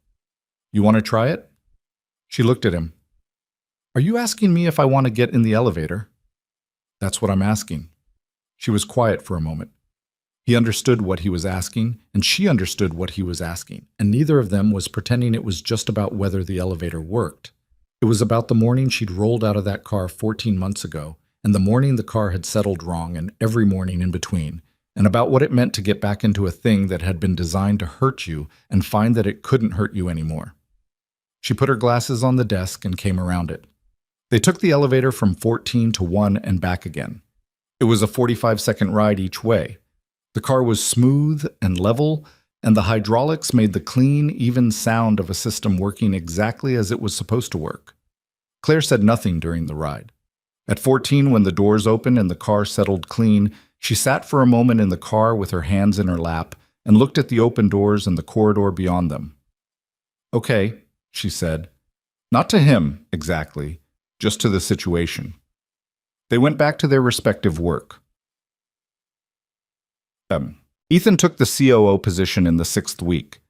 A: "You want to try it?" She looked at him. "Are you asking me if I want to get in the elevator?" "That's what I'm asking." She was quiet for a moment. He understood what he was asking, and she understood what he was asking, and neither of them was pretending it was just about whether the elevator worked. It was about the morning she'd rolled out of that car 14 months ago, and the morning the car had settled wrong, and every morning in between, and about what it meant to get back into a thing that had been designed to hurt you and find that it couldn't hurt you anymore. She put her glasses on the desk and came around it. They took the elevator from 14 to 1 and back again. It was a 45-second ride each way. The car was smooth and level, and the hydraulics made the clean, even sound of a system working exactly as it was supposed to work. Claire said nothing during the ride. At 14, when the doors opened and the car settled clean, she sat for a moment in the car with her hands in her lap and looked at the open doors and the corridor beyond them. "Okay," she said. Not to him, exactly, just to the situation. They went back to their respective work. Ethan took the COO position in the 6th week.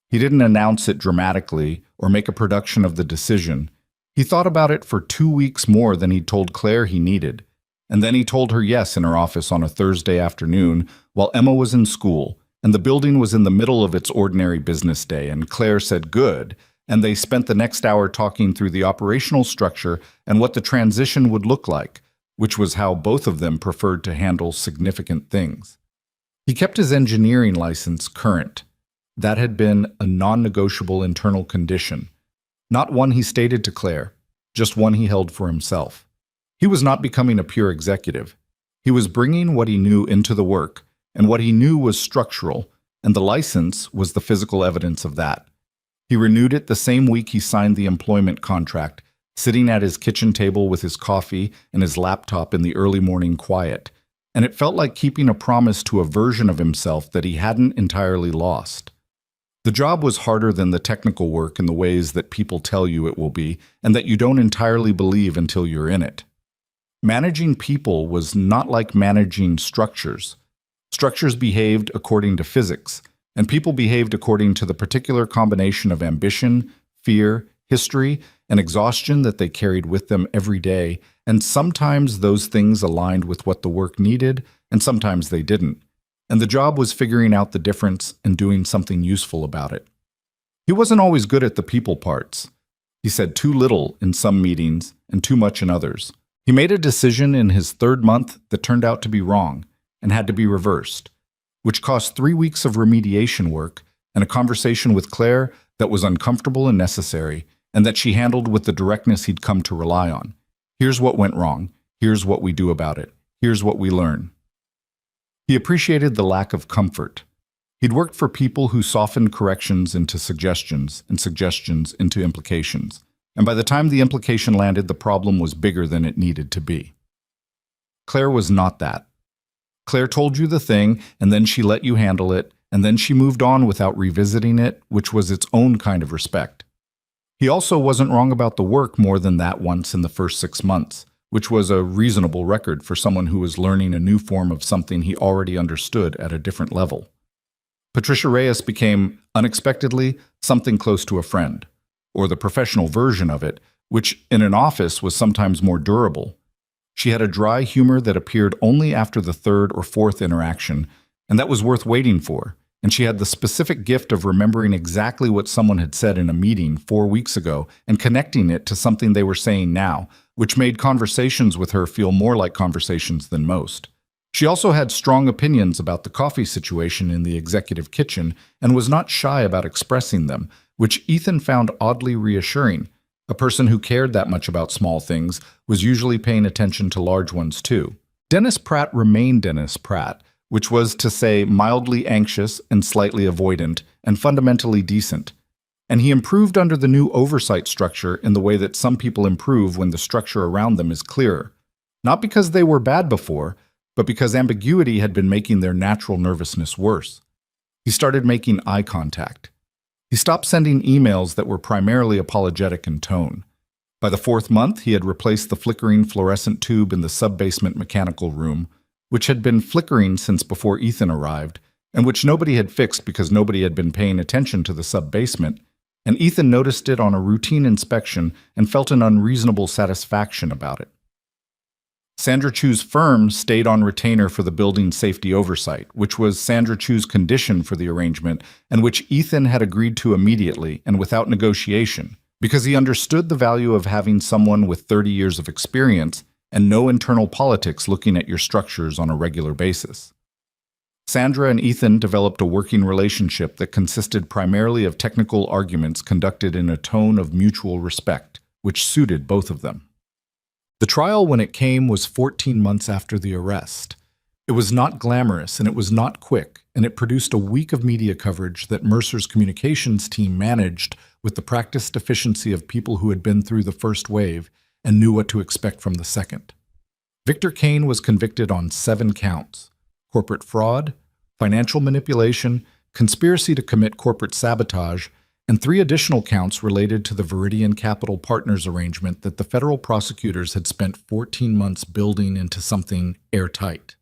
A: He didn't announce it dramatically or make a production of the decision. He thought about it for 2 weeks more than he'd told Claire he needed. And then he told her yes in her office on a Thursday afternoon while Emma was in school, and the building was in the middle of its ordinary business day, and Claire said good, and they spent the next hour talking through the operational structure and what the transition would look like, which was how both of them preferred to handle significant things. He kept his engineering license current. That had been a non-negotiable internal condition, not one he stated to Claire, just one he held for himself. He was not becoming a pure executive. He was bringing what he knew into the work, and what he knew was structural, and the license was the physical evidence of that. He renewed it the same week he signed the employment contract, sitting at his kitchen table with his coffee and his laptop in the early morning quiet, and it felt like keeping a promise to a version of himself that he hadn't entirely lost. The job was harder than the technical work in the ways that people tell you it will be, and that you don't entirely believe until you're in it. Managing people was not like managing structures. Structures behaved according to physics, and people behaved according to the particular combination of ambition, fear, history, and exhaustion that they carried with them every day, and sometimes those things aligned with what the work needed, and sometimes they didn't. And the job was figuring out the difference and doing something useful about it. He wasn't always good at the people parts. He said too little in some meetings and too much in others. He made a decision in his third month that turned out to be wrong and had to be reversed, which cost 3 weeks of remediation work and a conversation with Claire that was uncomfortable and necessary, and that she handled with the directness he'd come to rely on. Here's what went wrong. Here's what we do about it. Here's what we learn. He appreciated the lack of comfort. He'd worked for people who softened corrections into suggestions and suggestions into implications, and by the time the implication landed, the problem was bigger than it needed to be. Claire was not that. Claire told you the thing, and then she let you handle it, and then she moved on without revisiting it, which was its own kind of respect. He also wasn't wrong about the work more than that once in the first 6 months, which was a reasonable record for someone who was learning a new form of something he already understood at a different level. Patricia Reyes became, unexpectedly, something close to a friend, or the professional version of it, which in an office was sometimes more durable. She had a dry humor that appeared only after the third or fourth interaction, and that was worth waiting for, and she had the specific gift of remembering exactly what someone had said in a meeting 4 weeks ago and connecting it to something they were saying now, which made conversations with her feel more like conversations than most. She also had strong opinions about the coffee situation in the executive kitchen and was not shy about expressing them, which Ethan found oddly reassuring. A person who cared that much about small things was usually paying attention to large ones too. Dennis Pratt remained Dennis Pratt, which was to say mildly anxious and slightly avoidant and fundamentally decent. And he improved under the new oversight structure in the way that some people improve when the structure around them is clearer. Not because they were bad before, but because ambiguity had been making their natural nervousness worse. He started making eye contact. He stopped sending emails that were primarily apologetic in tone. By the 4th month, he had replaced the flickering fluorescent tube in the sub-basement mechanical room, which had been flickering since before Ethan arrived, and which nobody had fixed because nobody had been paying attention to the sub-basement, and Ethan noticed it on a routine inspection and felt an unreasonable satisfaction about it. Sandra Chu's firm stayed on retainer for the building safety oversight, which was Sandra Chu's condition for the arrangement and which Ethan had agreed to immediately and without negotiation, because he understood the value of having someone with 30 years of experience and no internal politics looking at your structures on a regular basis. Sandra and Ethan developed a working relationship that consisted primarily of technical arguments conducted in a tone of mutual respect, which suited both of them. The trial, when it came, was 14 months after the arrest. It was not glamorous, and it was not quick, and it produced a week of media coverage that Mercer's communications team managed with the practiced efficiency of people who had been through the first wave and knew what to expect from the second. Victor Kane was convicted on 7 counts: corporate fraud, financial manipulation, conspiracy to commit corporate sabotage, and 3 additional counts related to the Viridian Capital Partners arrangement that the federal prosecutors had spent 14 months building into something airtight.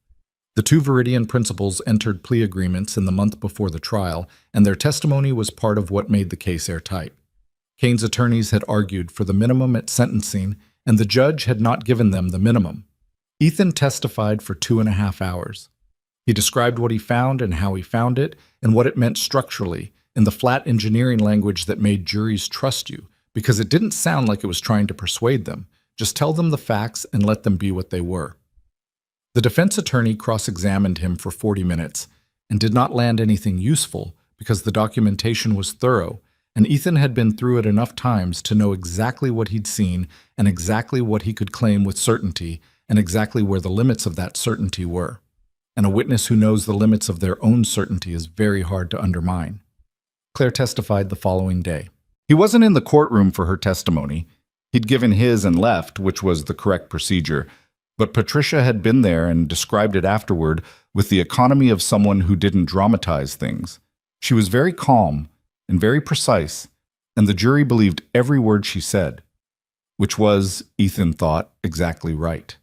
A: The 2 Viridian principals entered plea agreements in the month before the trial, and their testimony was part of what made the case airtight. Kane's attorneys had argued for the minimum at sentencing, and the judge had not given them the minimum. Ethan testified for 2.5 hours. He described what he found and how he found it, and what it meant structurally, in the flat engineering language that made juries trust you, because it didn't sound like it was trying to persuade them. Just tell them the facts and let them be what they were. The defense attorney cross-examined him for 40 minutes and did not land anything useful because the documentation was thorough, and Ethan had been through it enough times to know exactly what he'd seen and exactly what he could claim with certainty and exactly where the limits of that certainty were. And a witness who knows the limits of their own certainty is very hard to undermine. Claire testified the following day. He wasn't in the courtroom for her testimony. He'd given his and left, which was the correct procedure. But Patricia had been there and described it afterward with the economy of someone who didn't dramatize things. She was very calm and very precise, and the jury believed every word she said, which was, Ethan thought, exactly right.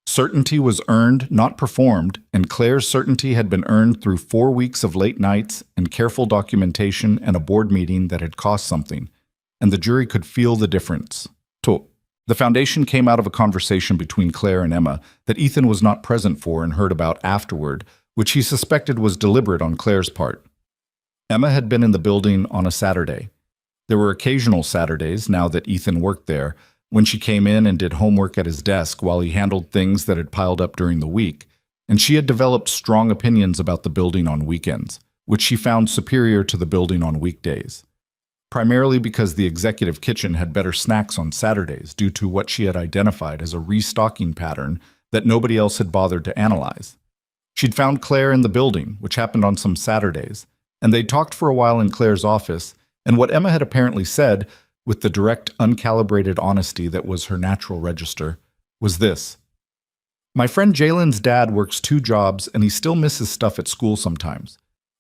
A: Certainty was earned, not performed, and Claire's certainty had been earned through 4 weeks of late nights and careful documentation and a board meeting that had cost something, and the jury could feel the difference. The foundation came out of a conversation between Claire and Emma that Ethan was not present for and heard about afterward, which he suspected was deliberate on Claire's part. Emma had been in the building on a Saturday. There were occasional Saturdays, now that Ethan worked there, when she came in and did homework at his desk while he handled things that had piled up during the week, and she had developed strong opinions about the building on weekends, which she found superior to the building on weekdays. Primarily because the executive kitchen had better snacks on Saturdays due to what she had identified as a restocking pattern that nobody else had bothered to analyze. She'd found Claire in the building, which happened on some Saturdays, and they'd talked for a while in Claire's office, and what Emma had apparently said, with the direct, uncalibrated honesty that was her natural register, was this: "My friend Jalen's dad works 2 jobs and he still misses stuff at school sometimes.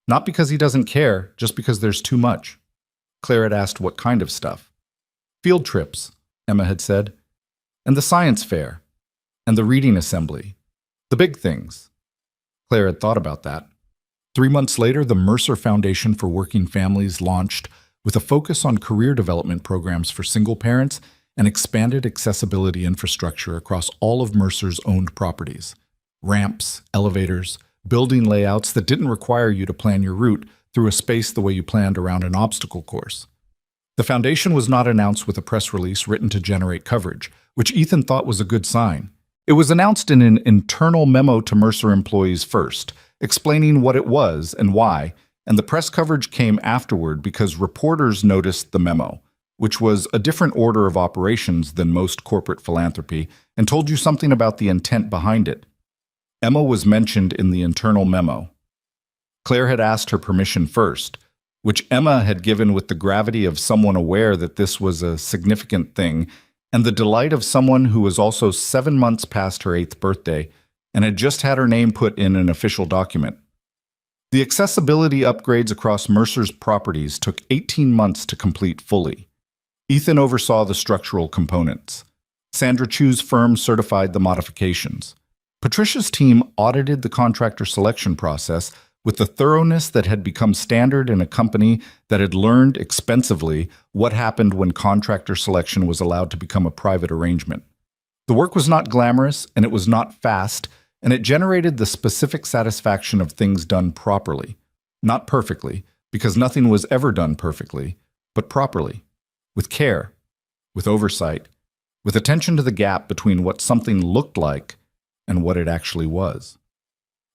A: Not because he doesn't care, just because there's too much." Claire had asked what kind of stuff. "Field trips," Emma had said, "and the science fair, and the reading assembly. The big things." Claire had thought about that. 3 months later, the Mercer Foundation for Working Families launched with a focus on career development programs for single parents and expanded accessibility infrastructure across all of Mercer's owned properties. Ramps, elevators, building layouts that didn't require you to plan your route through a space the way you planned around an obstacle course. The foundation was not announced with a press release written to generate coverage, which Ethan thought was a good sign. It was announced in an internal memo to Mercer employees first, explaining what it was and why, and the press coverage came afterward because reporters noticed the memo, which was a different order of operations than most corporate philanthropy, and told you something about the intent behind it. Emma was mentioned in the internal memo. Claire had asked her permission first, which Emma had given with the gravity of someone aware that this was a significant thing, and the delight of someone who was also 7 months past her 8th birthday and had just had her name put in an official document. The accessibility upgrades across Mercer's properties took 18 months to complete fully. Ethan oversaw the structural components. Sandra Chu's firm certified the modifications. Patricia's team audited the contractor selection process with the thoroughness that had become standard in a company that had learned expensively what happened when contractor selection was allowed to become a private arrangement. The work was not glamorous, and it was not fast, and it generated the specific satisfaction of things done properly. Not perfectly, because nothing was ever done perfectly, but properly, with care, with oversight, with attention to the gap between what something looked like and what it actually was.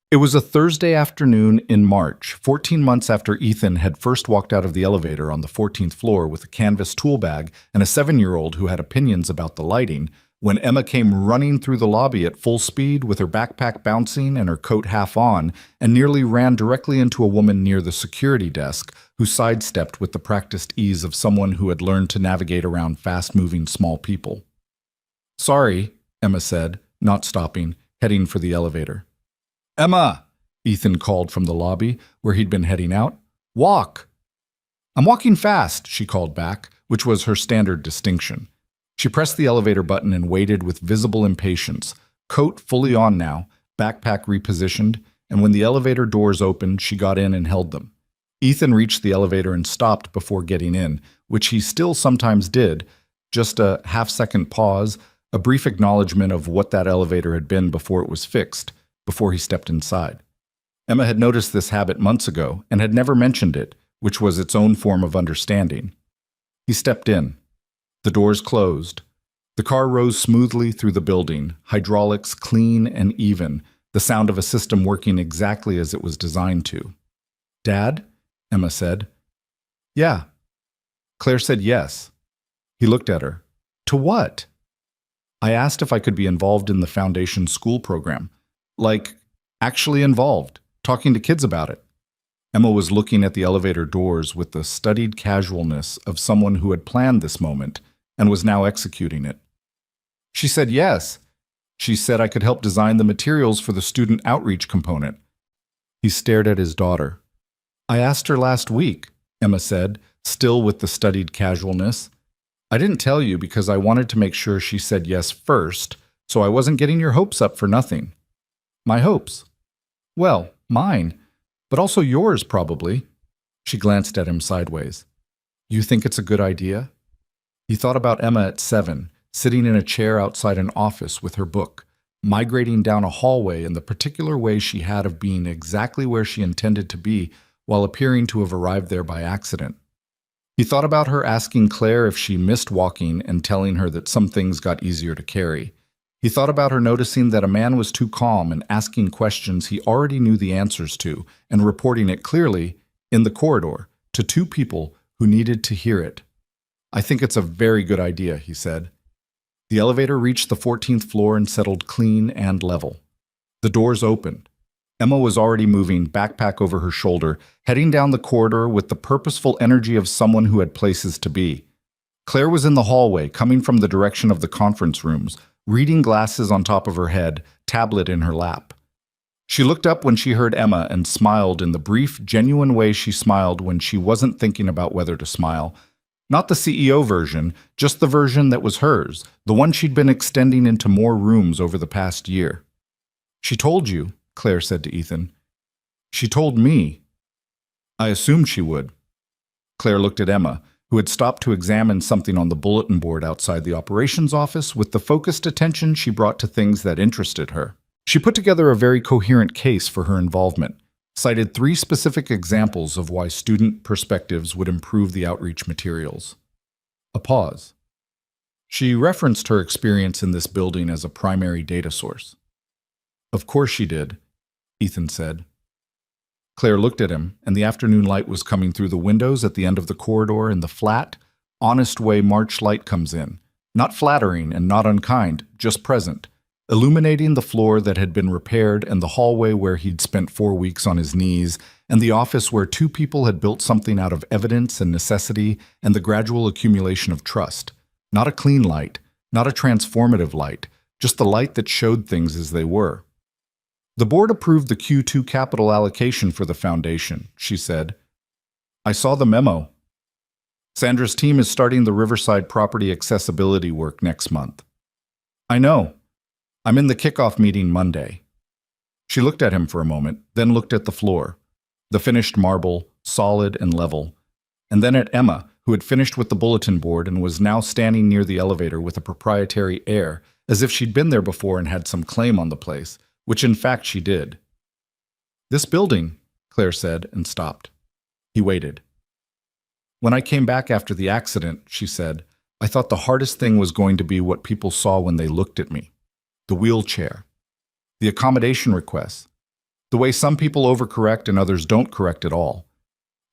A: It was a Thursday afternoon in March, 14 months after Ethan had first walked out of the elevator on the 14th floor with a canvas tool bag and a 7-year-old who had opinions about the lighting, when Emma came running through the lobby at full speed with her backpack bouncing and her coat half on, and nearly ran directly into a woman near the security desk who sidestepped with the practiced ease of someone who had learned to navigate around fast-moving small people. "Sorry," Emma said, not stopping, heading for the elevator. "Emma!" Ethan called from the lobby, where he'd been heading out. "Walk!" "I'm walking fast," she called back, which was her standard distinction. She pressed the elevator button and waited with visible impatience, coat fully on now, backpack repositioned, and when the elevator doors opened, she got in and held them. Ethan reached the elevator and stopped before getting in, which he still sometimes did, just a half-second pause, a brief acknowledgement of what that elevator had been before it was fixed, before he stepped inside. Emma had noticed this habit months ago and had never mentioned it, which was its own form of understanding. He stepped in. The doors closed. The car rose smoothly through the building, hydraulics clean and even, the sound of a system working exactly as it was designed to. "Dad?" Emma said. "Yeah." Claire said yes. He looked at her. "To what?" "I asked if I could be involved in the foundation school program. Like, actually involved, talking to kids about it." Emma was looking at the elevator doors with the studied casualness of someone who had planned this moment and was now executing it. She said yes. She said I could help design the materials for the student outreach component. He stared at his daughter. "I asked her last week," Emma said, still with the studied casualness. "I didn't tell you because I wanted to make sure she said yes first, so I wasn't getting your hopes up for nothing." "My hopes?" "Well, mine, but also yours probably." She glanced at him sideways. "You think it's a good idea?" He thought about Emma at 7, sitting in a chair outside an office with her book, migrating down a hallway in the particular way she had of being exactly where she intended to be while appearing to have arrived there by accident. He thought about her asking Claire if she missed walking and telling her that some things got easier to carry. He thought about her noticing that a man was too calm and asking questions he already knew the answers to and reporting it clearly, in the corridor, to two people who needed to hear it. "I think it's a very good idea," he said. The elevator reached the 14th floor and settled clean and level. The doors opened. Emma was already moving, backpack over her shoulder, heading down the corridor with the purposeful energy of someone who had places to be. Claire was in the hallway, coming from the direction of the conference rooms, reading glasses on top of her head, tablet in her lap. She looked up when she heard Emma and smiled in the brief, genuine way she smiled when she wasn't thinking about whether to smile. Not the CEO version, just the version that was hers, the one she'd been extending into more rooms over the past year. "She told you," Claire said to Ethan. "She told me." "I assumed she would." Claire looked at Emma, who had stopped to examine something on the bulletin board outside the operations office with the focused attention she brought to things that interested her. She put together a very coherent case for her involvement, cited 3 specific examples of why student perspectives would improve the outreach materials. A pause. She referenced her experience in this building as a primary data source. "Of course she did," Ethan said. Claire looked at him, and the afternoon light was coming through the windows at the end of the corridor in the flat, honest way March light comes in. Not flattering and not unkind, just present, illuminating the floor that had been repaired and the hallway where he'd spent 4 weeks on his knees, and the office where 2 people had built something out of evidence and necessity and the gradual accumulation of trust. Not a clean light, not a transformative light, just the light that showed things as they were. "The board approved the Q2 capital allocation for the foundation," she said. "I saw the memo. Sandra's team is starting the Riverside property accessibility work next month." "I know. I'm in the kickoff meeting Monday." She looked at him for a moment, then looked at the floor, the finished marble, solid and level, and then at Emma, who had finished with the bulletin board and was now standing near the elevator with a proprietary air, as if she'd been there before and had some claim on the place, which in fact she did. "This building," Claire said, and stopped. He waited. "When I came back after the accident," she said, "I thought the hardest thing was going to be what people saw when they looked at me. The wheelchair. The accommodation requests. The way some people overcorrect and others don't correct at all.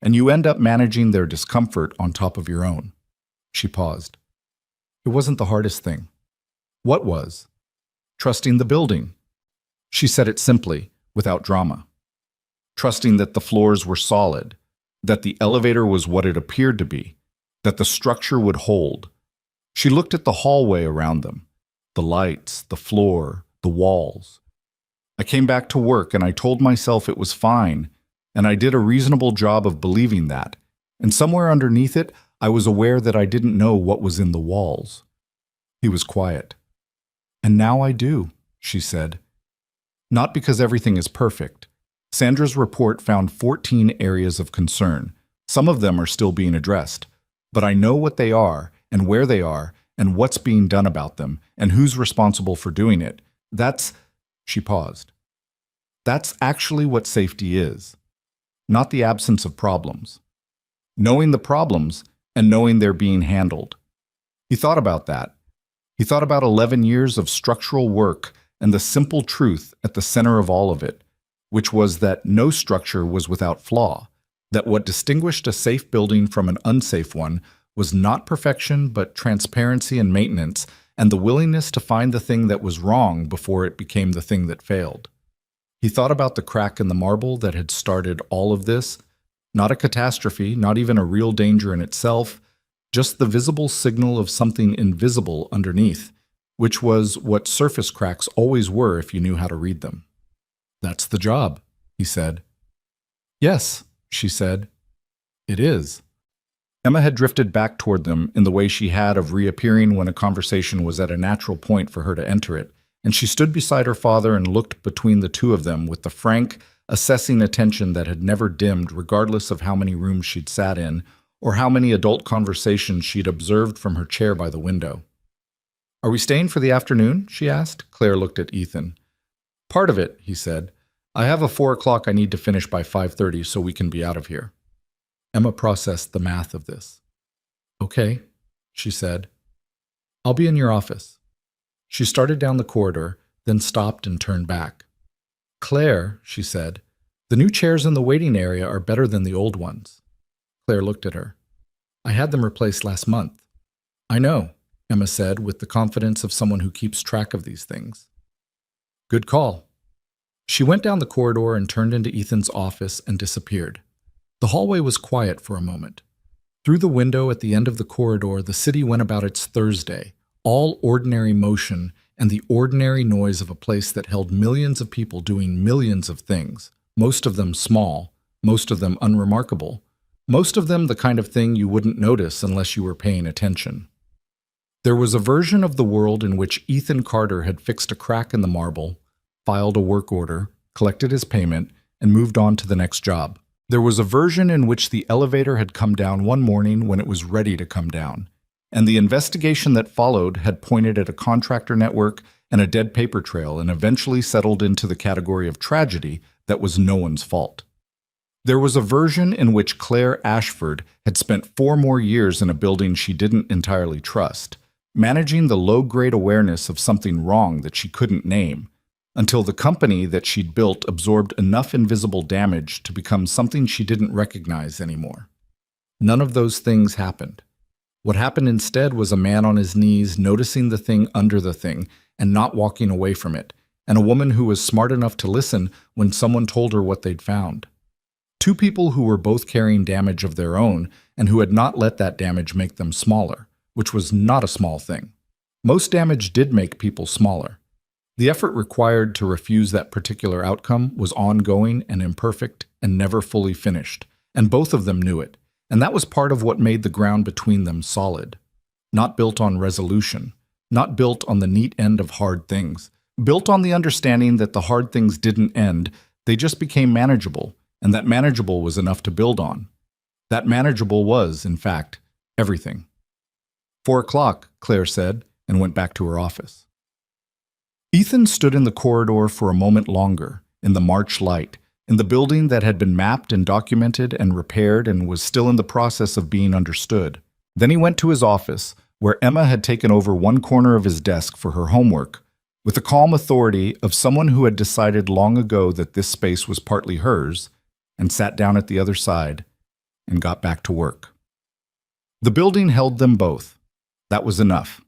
A: And you end up managing their discomfort on top of your own." She paused. "It wasn't the hardest thing." "What was?" "Trusting the building." She said it simply, without drama. Trusting that the floors were solid, that the elevator was what it appeared to be, that the structure would hold. She looked at the hallway around them, the lights, the floor, the walls. "I came back to work and I told myself it was fine, and I did a reasonable job of believing that, and somewhere underneath it, I was aware that I didn't know what was in the walls." He was quiet. "And now I do," she said. "Not because everything is perfect. Sandra's report found 14 areas of concern. Some of them are still being addressed. But I know what they are, and where they are, and what's being done about them, and who's responsible for doing it. That's..." She paused. "That's actually what safety is. Not the absence of problems. Knowing the problems, and knowing they're being handled." He thought about that. He thought about 11 years of structural work and the simple truth at the center of all of it, which was that no structure was without flaw, that what distinguished a safe building from an unsafe one was not perfection but transparency and maintenance, and the willingness to find the thing that was wrong before it became the thing that failed. He thought about the crack in the marble that had started all of this, not a catastrophe, not even a real danger in itself, just the visible signal of something invisible underneath, which was what surface cracks always were if you knew how to read them. "That's the job," he said. "Yes," she said. "It is." Emma had drifted back toward them in the way she had of reappearing when a conversation was at a natural point for her to enter it, and she stood beside her father and looked between the two of them with the frank, assessing attention that had never dimmed regardless of how many rooms she'd sat in or how many adult conversations she'd observed from her chair by the window. "Are we staying for the afternoon?" she asked. Claire looked at Ethan. "Part of it," he said. "I have a 4 o'clock I need to finish by 5:30 so we can be out of here." Emma processed the math of this. Okay, she said. I'll be in your office. She started down the corridor, then stopped and turned back. Claire, she said, the new chairs in the waiting area are better than the old ones. Claire looked at her. I had them replaced last month. I know, Emma said with the confidence of someone who keeps track of these things. Good call. She went down the corridor and turned into Ethan's office and disappeared. The hallway was quiet for a moment. Through the window at the end of the corridor, the city went about its Thursday, all ordinary motion and the ordinary noise of a place that held millions of people doing millions of things, most of them small, most of them unremarkable, most of them the kind of thing you wouldn't notice unless you were paying attention. There was a version of the world in which Ethan Carter had fixed a crack in the marble, filed a work order, collected his payment, and moved on to the next job. There was a version in which the elevator had come down one morning when it was ready to come down, and the investigation that followed had pointed at a contractor network and a dead paper trail and eventually settled into the category of tragedy that was no one's fault. There was a version in which Claire Ashford had spent 4 more years in a building she didn't entirely trust, managing the low-grade awareness of something wrong that she couldn't name, until the company that she'd built absorbed enough invisible damage to become something she didn't recognize anymore. None of those things happened. What happened instead was a man on his knees noticing the thing under the thing and not walking away from it, and a woman who was smart enough to listen when someone told her what they'd found. 2 people who were both carrying damage of their own and who had not let that damage make them smaller, which was not a small thing. Most damage did make people smaller. The effort required to refuse that particular outcome was ongoing and imperfect and never fully finished, and both of them knew it, and that was part of what made the ground between them solid. Not built on resolution, not built on the neat end of hard things, built on the understanding that the hard things didn't end, they just became manageable, and that manageable was enough to build on. That manageable was, in fact, everything. 4 o'clock, Claire said, and went back to her office. Ethan stood in the corridor for a moment longer, in the March light, in the building that had been mapped and documented and repaired and was still in the process of being understood. Then he went to his office, where Emma had taken over one corner of his desk for her homework, with the calm authority of someone who had decided long ago that this space was partly hers, and sat down at the other side and got back to work. The building held them both. That was enough.